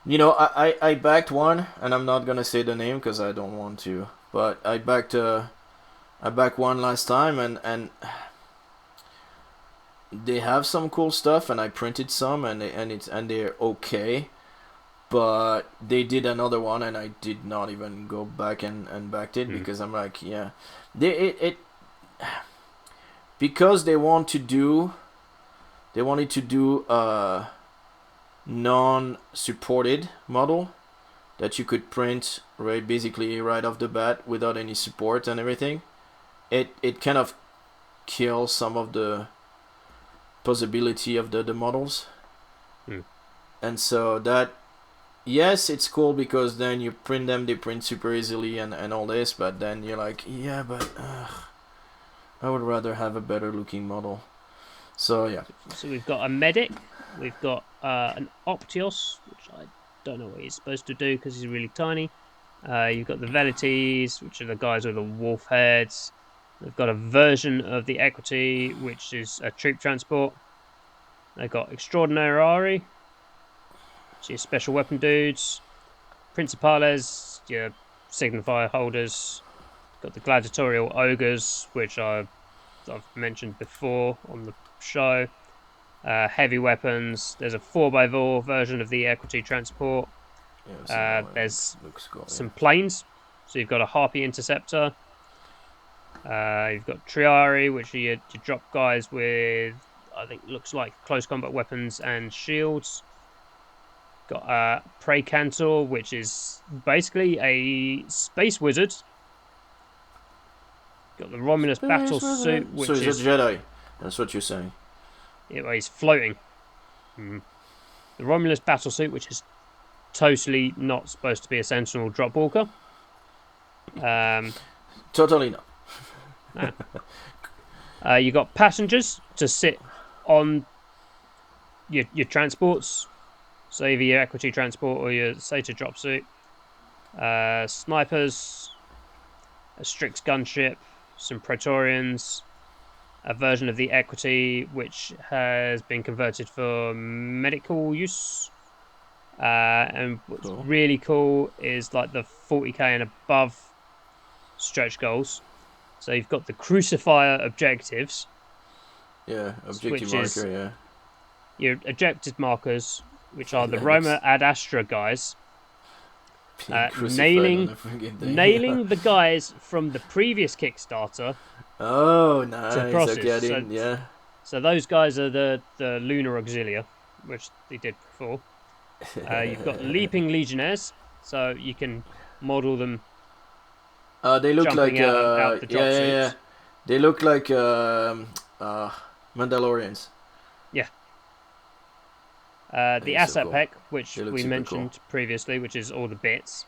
I backed one, and I'm not gonna say the name because I don't want to, but I backed one last time, and they have some cool stuff, and I printed some, and they're okay, but they did another one, and I did not even go back and backed it because I'm like, because they wanted to do a non-supported model that you could print basically right off the bat without any support and everything. It kind of kills some of the possibility of the models. And so that, yes, it's cool because then you print them, they print super easily and all this, but then you're like, I would rather have a better looking model. So yeah. So we've got a medic, we've got an Optios, which I don't know what he's supposed to do because he's really tiny. You've got the Velites, which are the guys with the wolf heads. They've got a version of the Equity, which is a troop transport. They've got Extraordinary, which is special weapon dudes. Principales, your signifier holders. Got the gladiatorial ogres, which I've mentioned before on the show. Heavy weapons. There's a 4x4 version of the Equity transport. There's some planes. So you've got a Harpy Interceptor. You've got Triari, which are your drop guys with, I think, looks like close combat weapons and shields. Got Prey Cantor, which is basically a space wizard. Got the Romulus battle suit, which is a Jedi. That's what you're saying. Yeah, he's floating. The Romulus battle suit, which is totally not supposed to be a Sentinel drop walker. Totally not. You got passengers to sit on your transports, so either your Equity transport or your Sata drop suit. Snipers, a Strix gunship, some Praetorians, a version of the Equity which has been converted for medical use. And what's really cool is like the 40k and above stretch goals. So you've got the Crucifier objectives. Yeah, objective marker, yeah. Your objective markers, which are the Roma ad Astra guys. Nailing the guys from the previous Kickstarter. Oh, nice. To crosses. Okay, so those guys are the Lunar Auxilia, which they did before. You've got Leaping Legionnaires, so you can model them. They look like out the drop suits. They look like Mandalorians. Yeah. The asset cool. pack, which we mentioned previously, which is all the bits.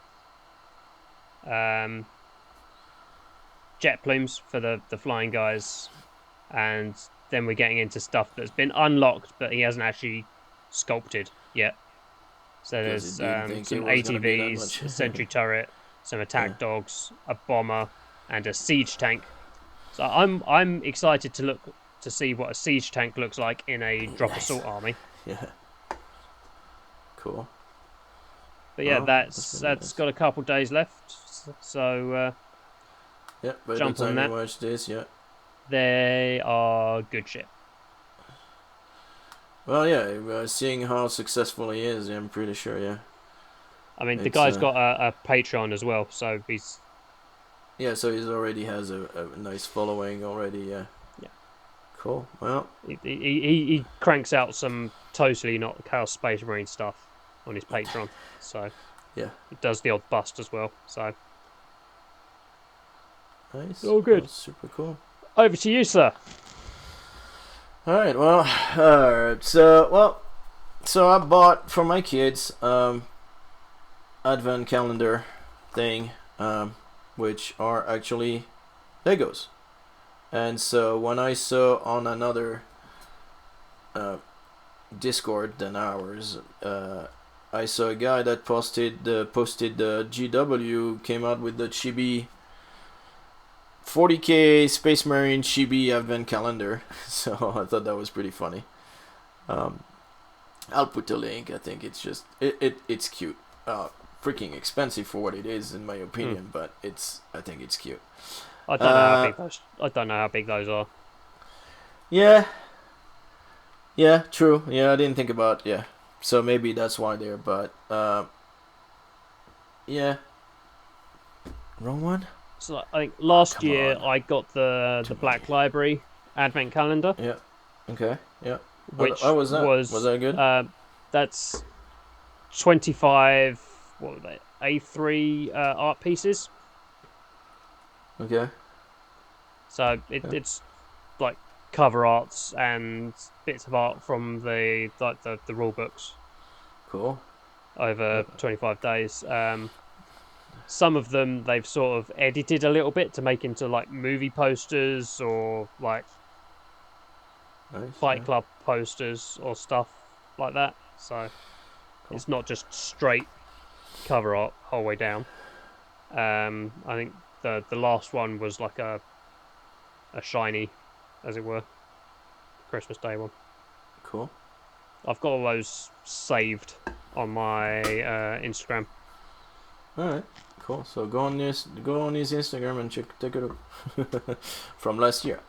Jet plumes for the flying guys, and then we're getting into stuff that's been unlocked, but he hasn't actually sculpted yet. So there's some ATVs, a sentry turret, some attack dogs, a bomber, and a siege tank. So I'm excited to see what a siege tank looks like in a drop assault army. Yeah. Cool. But yeah, that's got a couple days left. So by jump the time on that. you watch this, They are good shit. Well, yeah, seeing how successful he is, I'm pretty sure, yeah. I mean, the guy's got a Patreon as well, so he's... Yeah, so he already has a nice following already, yeah. Yeah. Cool, well... He cranks out some totally not Chaos Space Marine stuff on his Patreon, so... Yeah. He does the odd bust as well, so... Nice. All good. That's super cool. Over to you, sir. Alright, so I bought for my kids advent calendar thing, which are actually Legos. And so when I saw on another Discord than ours, I saw a guy that posted the GW came out with the Chibi 40k Space Marine Chibi Advent Calendar, so I thought that was pretty funny. I'll put the link. I think it's just it's cute. Freaking expensive for what it is, in my opinion, but I think it's cute. I don't know how big those are. Yeah, true. Yeah, I didn't think about so maybe that's why they're. But yeah, wrong one. So I think last year I got the Black Library Advent Calendar. Yeah. Okay. Yeah. Which was that? Was that good? That's 25. What were they? A3 art pieces. Okay. So it's like cover arts and bits of art from the rule books. Cool. Over 25 days. Some of them they've sort of edited a little bit to make into like movie posters or like Fight Club posters or stuff like that. So it's not just straight cover art whole way down. I think the last one was like a a shiny, as it were, Christmas Day one. Cool. I've got all those saved on my Instagram. All right. Cool. So go on his Instagram and take it up from last year.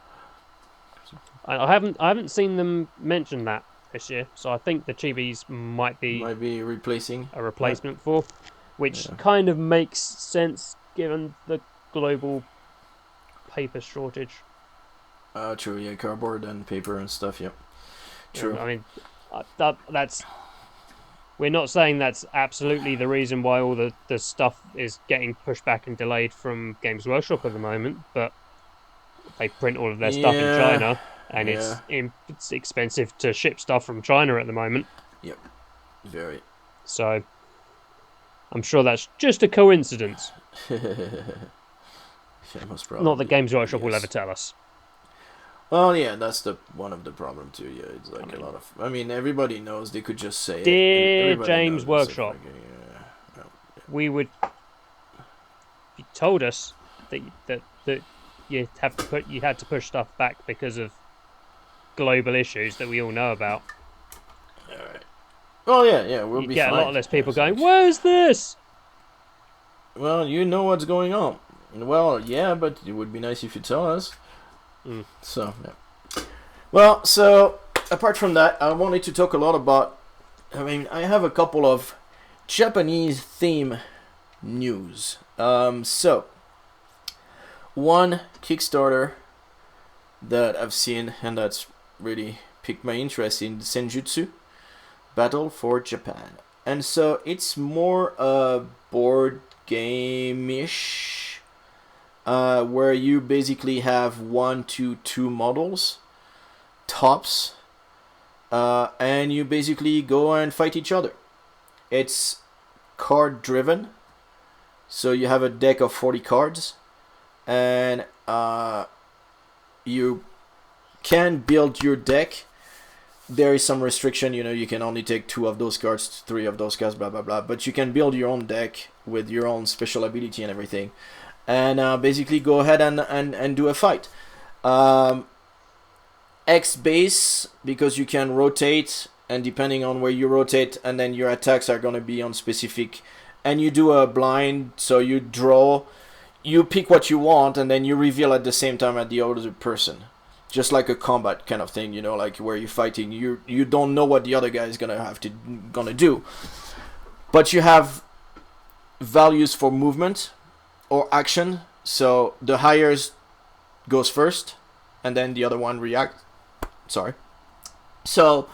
I haven't seen them mention that this year, so I think the Chibis might be replacing a replacement for, which kind of makes sense given the global paper shortage. True. Yeah, cardboard and paper and stuff. Yep. True. I mean, that's. We're not saying that's absolutely the reason why all the stuff is getting pushed back and delayed from Games Workshop at the moment, but they print all of their stuff in China, and it's expensive to ship stuff from China at the moment. Yep. Very. So, I'm sure that's just a coincidence. Not that Games Workshop will ever tell us. Well, yeah, that's one of the problem too. Yeah, it's like a lot of. I mean, everybody knows they could just say. Dear Games Workshop, we would. You told us that you had to push stuff back because of global issues that we all know about. All right. Well, yeah, we'll be get fine. A lot of less people going, "Where's this?" Well, you know what's going on. Well, yeah, but it would be nice if you tell us. So, yeah. Well, so apart from that, I wanted to talk a lot about. I mean, I have a couple of Japanese theme news. So one Kickstarter that I've seen and that's really piqued my interest in Senjutsu Battle for Japan, and so it's more a board game-ish. Where you basically have 1 to 2 models, tops, and you basically go and fight each other. It's card driven, so you have a deck of 40 cards, and you can build your deck. There is some restriction, you can only take 2 of those cards, 3 of those cards, blah blah blah, but you can build your own deck with your own special ability and everything. And basically go ahead and do a fight. X base, because you can rotate, and depending on where you rotate, and then your attacks are going to be on specific. And you do a blind, so you draw, you pick what you want, and then you reveal at the same time at the other person. Just like a combat kind of thing, like where you're fighting. You don't know what the other guy is gonna do. But you have values for movement or action, so the highest goes first, and then the other one reacts. Sorry. So,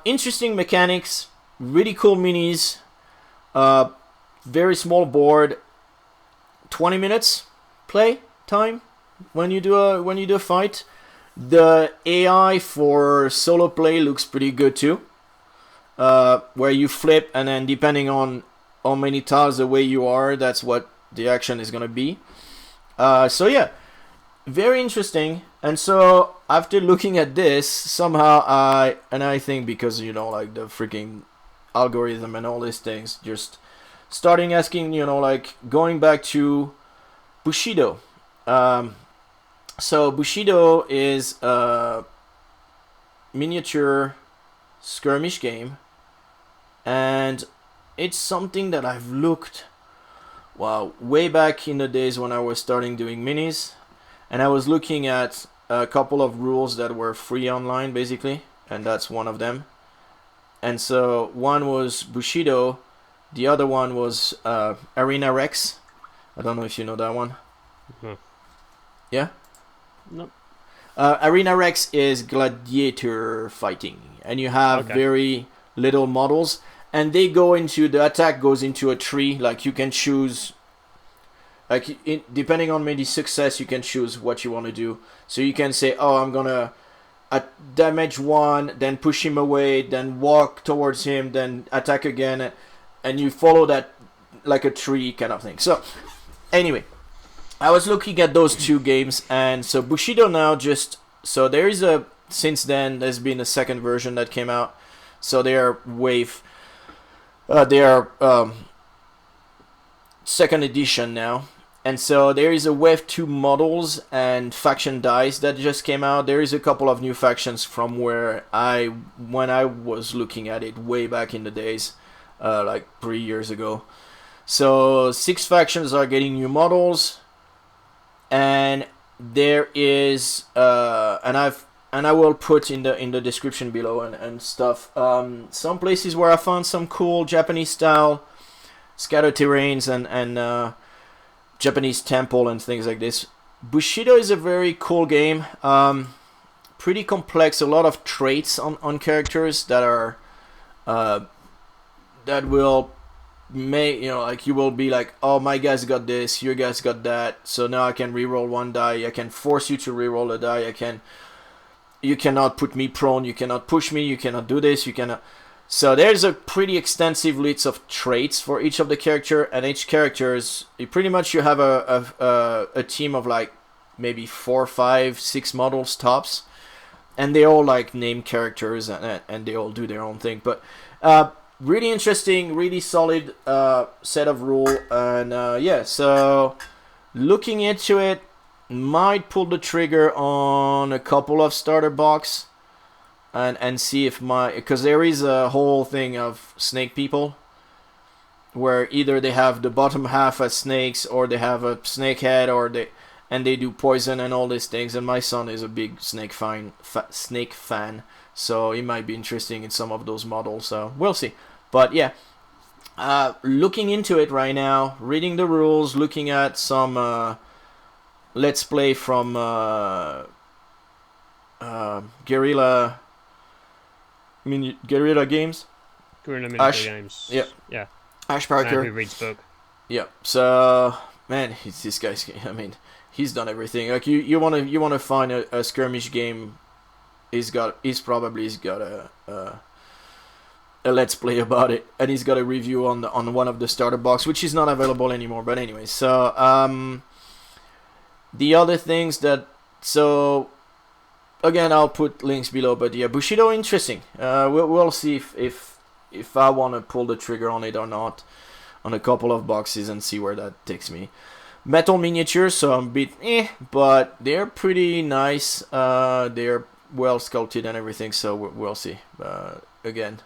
interesting mechanics, really cool minis, very small board, 20 minutes play time when you do a fight. The AI for solo play looks pretty good too, where you flip, and then depending on how many tiles away you are, that's what the action is gonna be. So yeah, very interesting. And so after looking at this, somehow I think because like the freaking algorithm and all these things, just starting asking, like going back to Bushido. So Bushido is a miniature skirmish game, and it's something that I've looked. Wow, way back in the days when I was starting doing minis, and I was looking at a couple of rules that were free online, basically, and that's one of them. And so one was Bushido, the other one was Arena Rex. I don't know if you know that one. Mm-hmm. Yeah? Nope. Arena Rex is gladiator fighting, and you have very little models. And they the attack goes into a tree, like you can choose, like depending on maybe success, you can choose what you want to do. So you can say, oh, I'm gonna damage 1, then push him away, then walk towards him, then attack again, and you follow that like a tree kind of thing. So anyway, I was looking at those 2 games, and so Bushido now so there is since then there's been a second version that came out, so they are they are second edition now, And so there is a Wave 2 models and faction dice that just came out. There is a couple of new factions from when I was looking at it way back in the days, like 3 years ago. So 6 factions are getting new models, and there is and I will put in the description below and stuff some places where I found some cool Japanese style scatter terrains and Japanese temple and things like this. Bushido is a very cool game. Pretty complex. A lot of traits on characters that are that will make, you know, like you will be like, oh, my guy's got this, your guy's got that, so now I can reroll one die. I can force you to reroll a die. You cannot put me prone. You cannot push me. You cannot do this. You cannot. So there's a pretty extensive list of traits for each of the character, and each characters, pretty much you have a team of like maybe 4, 5, 6 models tops, and they all like name characters and they all do their own thing. But really interesting, really solid set of rule, and yeah. So looking into it, might pull the trigger on a couple of starter box. And see if because there is a whole thing of snake people where either they have the bottom half as snakes, or they have a snake head, or they do poison and all these things. And my son is a big snake fan, so it might be interesting in some of those models. So we'll see. But yeah, looking into it right now, reading the rules, looking at some let's play from Guerrilla Games. Guerrilla Military Games. Yeah. Yeah. Ash Parker. Who reads book. Yeah. So man, this guy's. I mean, he's done everything. Like you wanna find a skirmish game. He's probably got a let's play about it, and he's got a review on one of the starter box, which is not available anymore. But anyway, so the other things again, I'll put links below, but yeah, Bushido, interesting. We'll see if I want to pull the trigger on it or not, on a couple of boxes, and see where that takes me. Metal miniatures, so I'm a bit but they're pretty nice. They're well sculpted and everything, so we'll see. Again,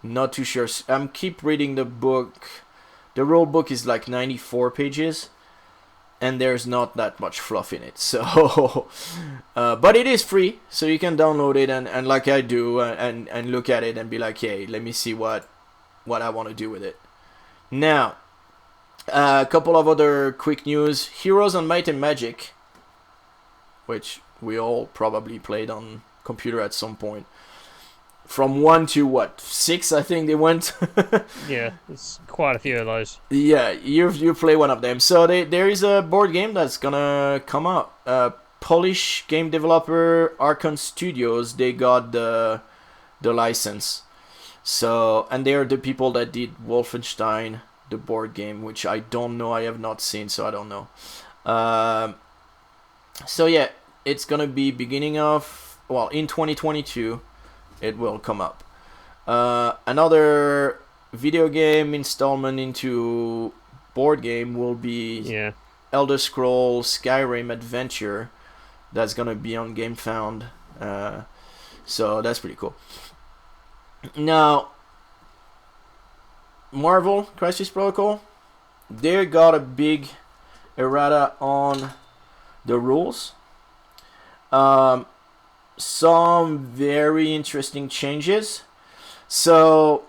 not too sure. I'm keep reading the book. The rule book is like 94 pages. And there's not that much fluff in it, so but it is free, so you can download it and like I do, and look at it and be like, hey, let me see what I want to do with it. Now, a couple of other quick news. Heroes on Might and Magic, which we all probably played on computer at some point. From 1 to 6, I think they went. Yeah, there's quite a few of those. Yeah, you play one of them. So there is a board game that's gonna come out. Polish game developer Archon Studios, they got the license. So, and they're the people that did Wolfenstein, the board game, which I don't know. I have not seen, so I don't know. So yeah, it's gonna be beginning of in 2022. It will come up. Another video game installment into board game will be Elder Scrolls Skyrim Adventure. That's gonna be on Gamefound. So that's pretty cool. Now, Marvel Crisis Protocol, they got a big errata on the rules. Some very interesting changes. So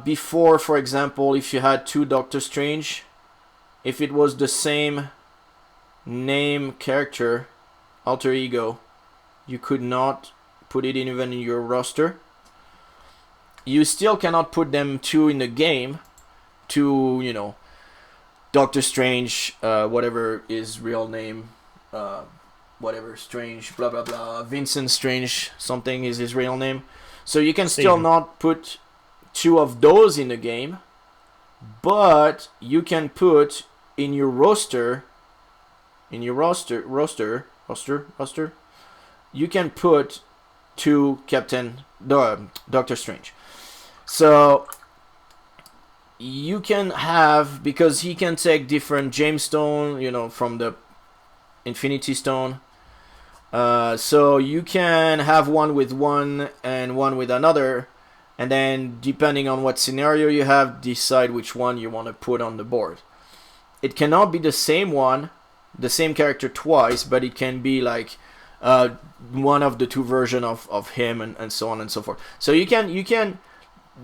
before, for example, if you had 2 Doctor Strange, if it was the same name character, alter ego, you could not put it even in your roster. You still cannot put them 2 in the game to, you know, Doctor Strange, whatever his real name, whatever, Strange, blah blah blah, Vincent Strange something is his real name. So you can still not put 2 of those in the game, but you can put in your roster, you can put 2 Doctor Strange. So you can have, because he can take different gemstone, you know, from the Infinity Stone. So you can have one with one and one with another, and then depending on what scenario you have, decide which one you want to put on the board. It cannot be the same one, the same character twice, but it can be like one of the two versions of him, and so on and so forth. So you can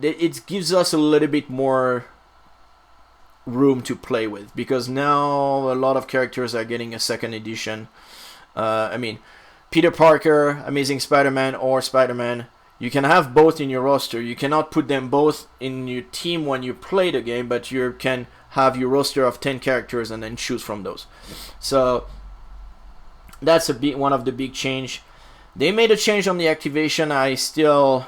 it gives us a little bit more room to play with, because now a lot of characters are getting a second edition. I mean, Peter Parker, Amazing Spider-Man, or Spider-Man, you can have both in your roster. You cannot put them both in your team when you play the game, but you can have your roster of 10 characters and then choose from those. So that's one of the big change. They made a change on the activation. I still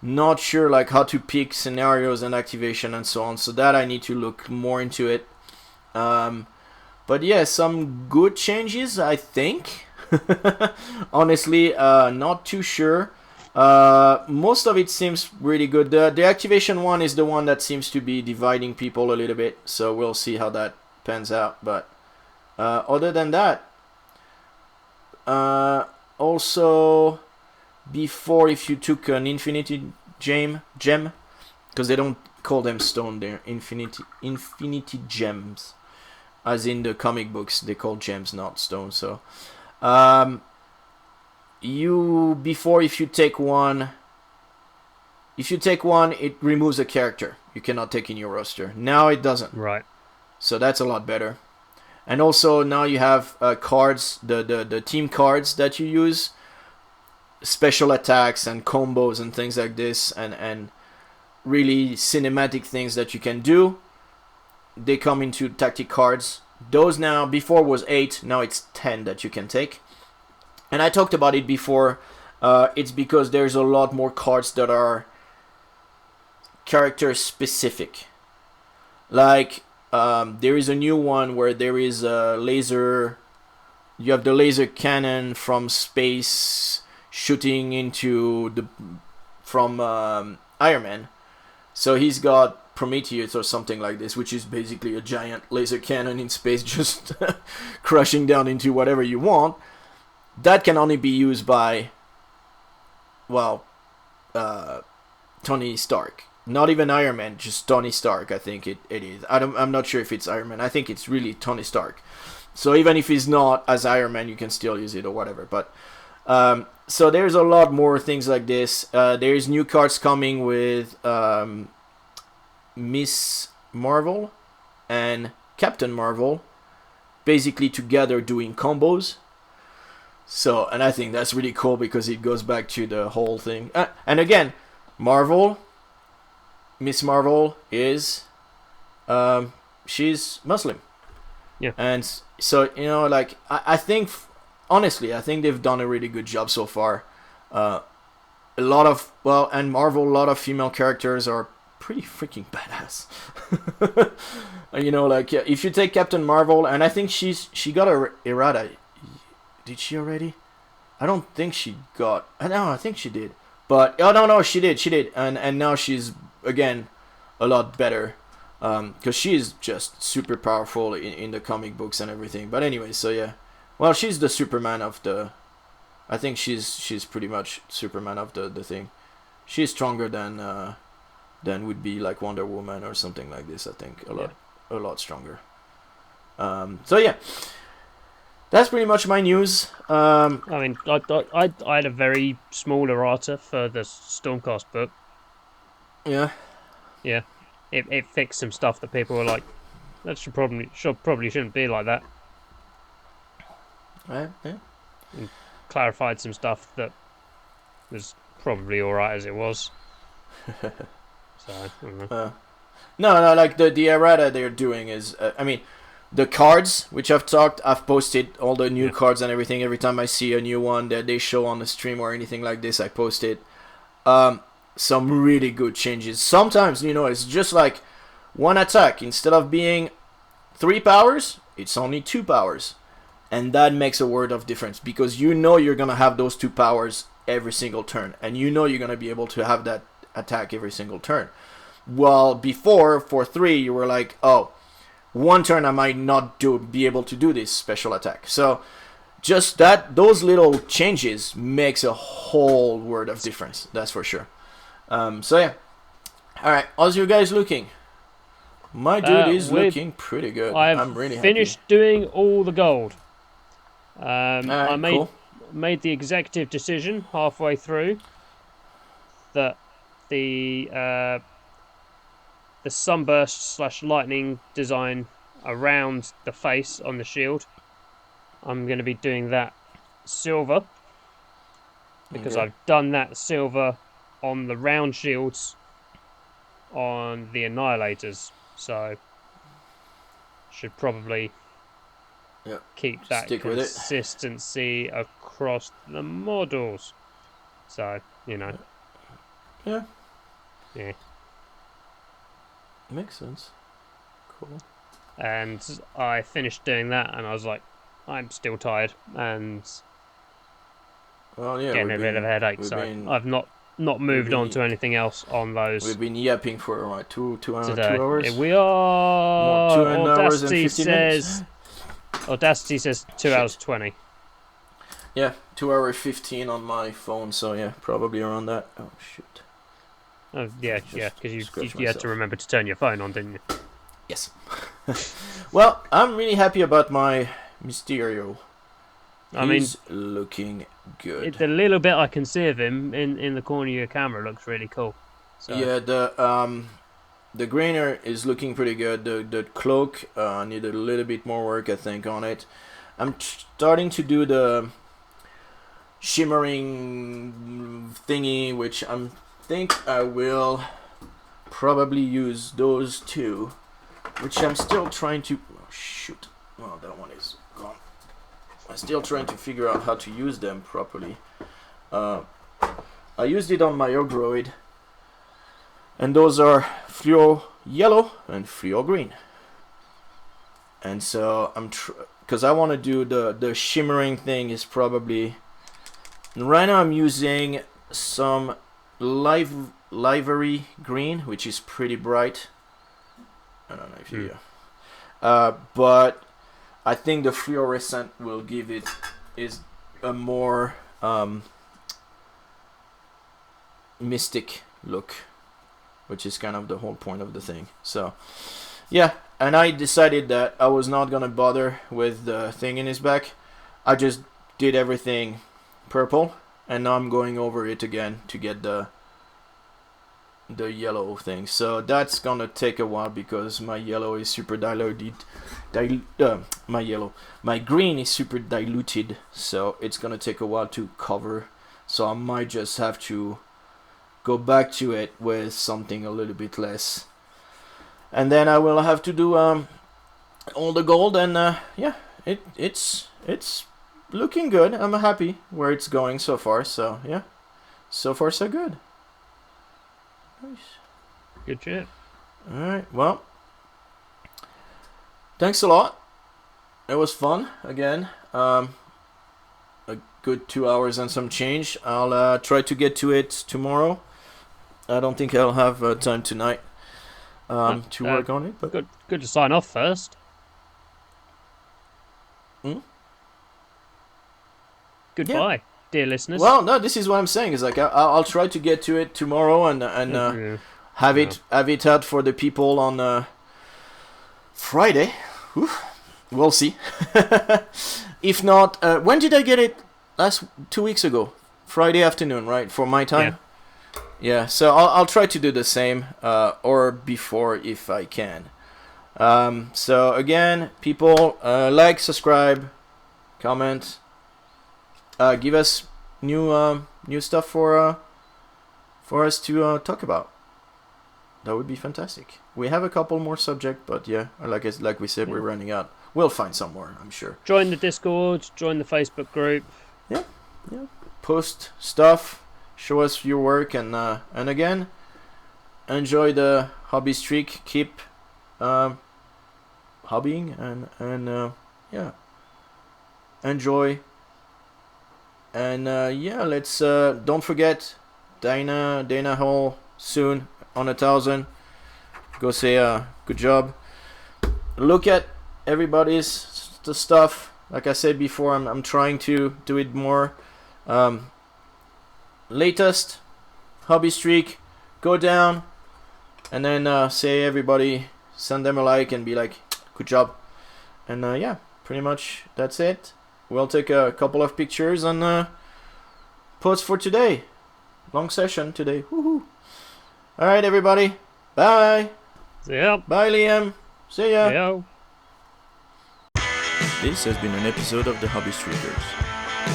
not sure like how to pick scenarios and activation and so on, so that I need to look more into it. But yeah, some good changes, I think. Honestly, not too sure. Most of it seems really good. The activation one is the one that seems to be dividing people a little bit, so we'll see how that pans out. But other than that, also before, if you took an infinity gem, because they don't call them stone, they're infinity gems, as in the comic books they call gems, not stone. So if you take one, it removes a character you cannot take in your roster. Now it doesn't. Right. So that's a lot better. And also now you have cards, the team cards that you use, special attacks and combos and things like this, and really cinematic things that you can do. They come into tactic cards. Those now, before was 8, now it's 10 that you can take. And I talked about it before. It's because there's a lot more cards that are character specific. Like there is a new one where there is a laser. You have the laser cannon from space shooting into from Iron Man. So he's got Prometheus or something like this, which is basically a giant laser cannon in space just crushing down into whatever you want. That can only be used by, well, Tony Stark. Not even Iron Man, just Tony Stark, I think it is. I'm not sure if it's Iron Man. I think it's really Tony Stark. So even if he's not as Iron Man, you can still use it or whatever. But so there's a lot more things like this. There's new cards coming with Miss Marvel and Captain Marvel, basically together doing combos. So, and I think that's really cool because it goes back to the whole thing. And again, Miss Marvel is, she's Muslim. Yeah. And so, you know, like, I think, honestly, I think they've done a really good job so far. A lot of, and Marvel, a lot of female characters are pretty freaking badass. You know, like, if you take Captain Marvel, and I think she got a errata. Did she already? I don't think she got. No, I think she did. But no, she did, and now she's again a lot better, because she's just super powerful in the comic books and everything. But anyway, so yeah, well, she's the Superman of the. I think she's pretty much Superman of the thing. She's stronger than would be like Wonder Woman or something like this. I think a lot stronger. So yeah. That's pretty much my news. I mean, I had a very small errata for the Stormcast book. Yeah. Yeah. It fixed some stuff that people were like, that probably shouldn't be like that. Right. Yeah. And clarified some stuff that was probably alright as it was. So, I don't know. No, like the errata they're doing is, I mean, the cards, which I've posted all the new cards and everything. Every time I see a new one that they show on the stream or anything like this, I post it. Some really good changes. Sometimes, you know, it's just like one attack. Instead of being 3 powers, it's only 2 powers. And that makes a world of difference, because you know you're going to have those 2 powers every single turn. And you know you're going to be able to have that attack every single turn. Well, before for 3 you were like, oh, 1 turn I might not be able to do this special attack. So just those little changes makes a whole world of difference. That's for sure. So yeah. All right, how's you guys looking? My dude is looking pretty good. I'm really happy. Finished doing all the gold. Right, I cool. made the executive decision halfway through that the sunburst / lightning design around the face on the shield, I'm going to be doing that silver, because I've done that silver on the round shields on the annihilators, so should probably keep that consistency across the models. So, you know. Yeah. Makes sense. Cool. And I finished doing that, and I was like, I'm still tired, and getting a bit of a headache. So I've not moved on to anything else on those. We've been yapping for what, 2 hours. Here we are. More 2 hours and 50 minutes. Audacity says 2 hours 20. Yeah, 2 hours 15 on my phone. So yeah, probably around that. Oh shoot. Oh yeah, because you had to remember to turn your phone on, didn't you? Yes. Well, I'm really happy about my Mysterio. He's looking good. The little bit I can see of him in the corner of your camera looks really cool. So. Yeah, the grainer is looking pretty good. The cloak needed a little bit more work, I think, on it. I'm starting to do the shimmering thingy, which I think I will probably use those two, which I'm still trying to... Oh, shoot. Well, that one is gone. I'm still trying to figure out how to use them properly. I used it on my Ogroid, and those are fluo yellow and fluo green. And so I'm because I want to do the shimmering thing is probably... Right now I'm using some livery green, which is pretty bright. I don't know if you but I think the fluorescent will give it a more mystic look, which is kind of the whole point of the thing. So yeah, and I decided that I was not gonna bother with the thing in his back. I just did everything purple, and now I'm going over it again to get the yellow thing. So that's gonna take a while because my yellow is super diluted. My green is super diluted, so it's gonna take a while to cover. So I might just have to go back to it with something a little bit less, and then I will have to do all the gold. And yeah, it's looking good. I'm happy where it's going so far. So yeah, so far so good. Nice. Good shit. Alright, well, thanks a lot. It was fun again. A good 2 hours and some change. I'll try to get to it tomorrow. I don't think I'll have time tonight to work on it. But good to sign off first. Goodbye, dear listeners. Well, no, this is what I'm saying. Is like I'll try to get to it tomorrow and have it out for the people on Friday. Oof. We'll see. If not, when did I get it? 2 weeks ago, Friday afternoon, right, for my time. Yeah. So I'll try to do the same, or before if I can. So again, people, like, subscribe, comment. Give us new stuff for us to talk about. That would be fantastic. We have a couple more subjects, but yeah, like we said, we're running out. We'll find some more, I'm sure. Join the Discord, join the Facebook group. Yeah. Post stuff, show us your work, and again, enjoy the hobby streak. Keep hobbying and yeah, enjoy. And yeah, let's don't forget Dana Hall soon on 1,000. go say good job. Look at everybody's stuff. Like I said before, I'm trying to do it more. Latest hobby streak, go down, and then say everybody, send them a like and be like, good job. And yeah, pretty much that's it. We'll take a couple of pictures and post for today. Long session today. Woohoo! All right, everybody. Bye. See ya. Bye, Liam. See ya. Yo. This has been an episode of the Hobbystreakers.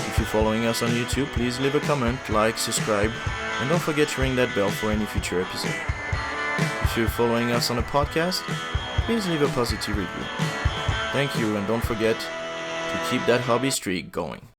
If you're following us on YouTube, please leave a comment, like, subscribe, and don't forget to ring that bell for any future episode. If you're following us on a podcast, please leave a positive review. Thank you, and don't forget to keep that hobby streak going.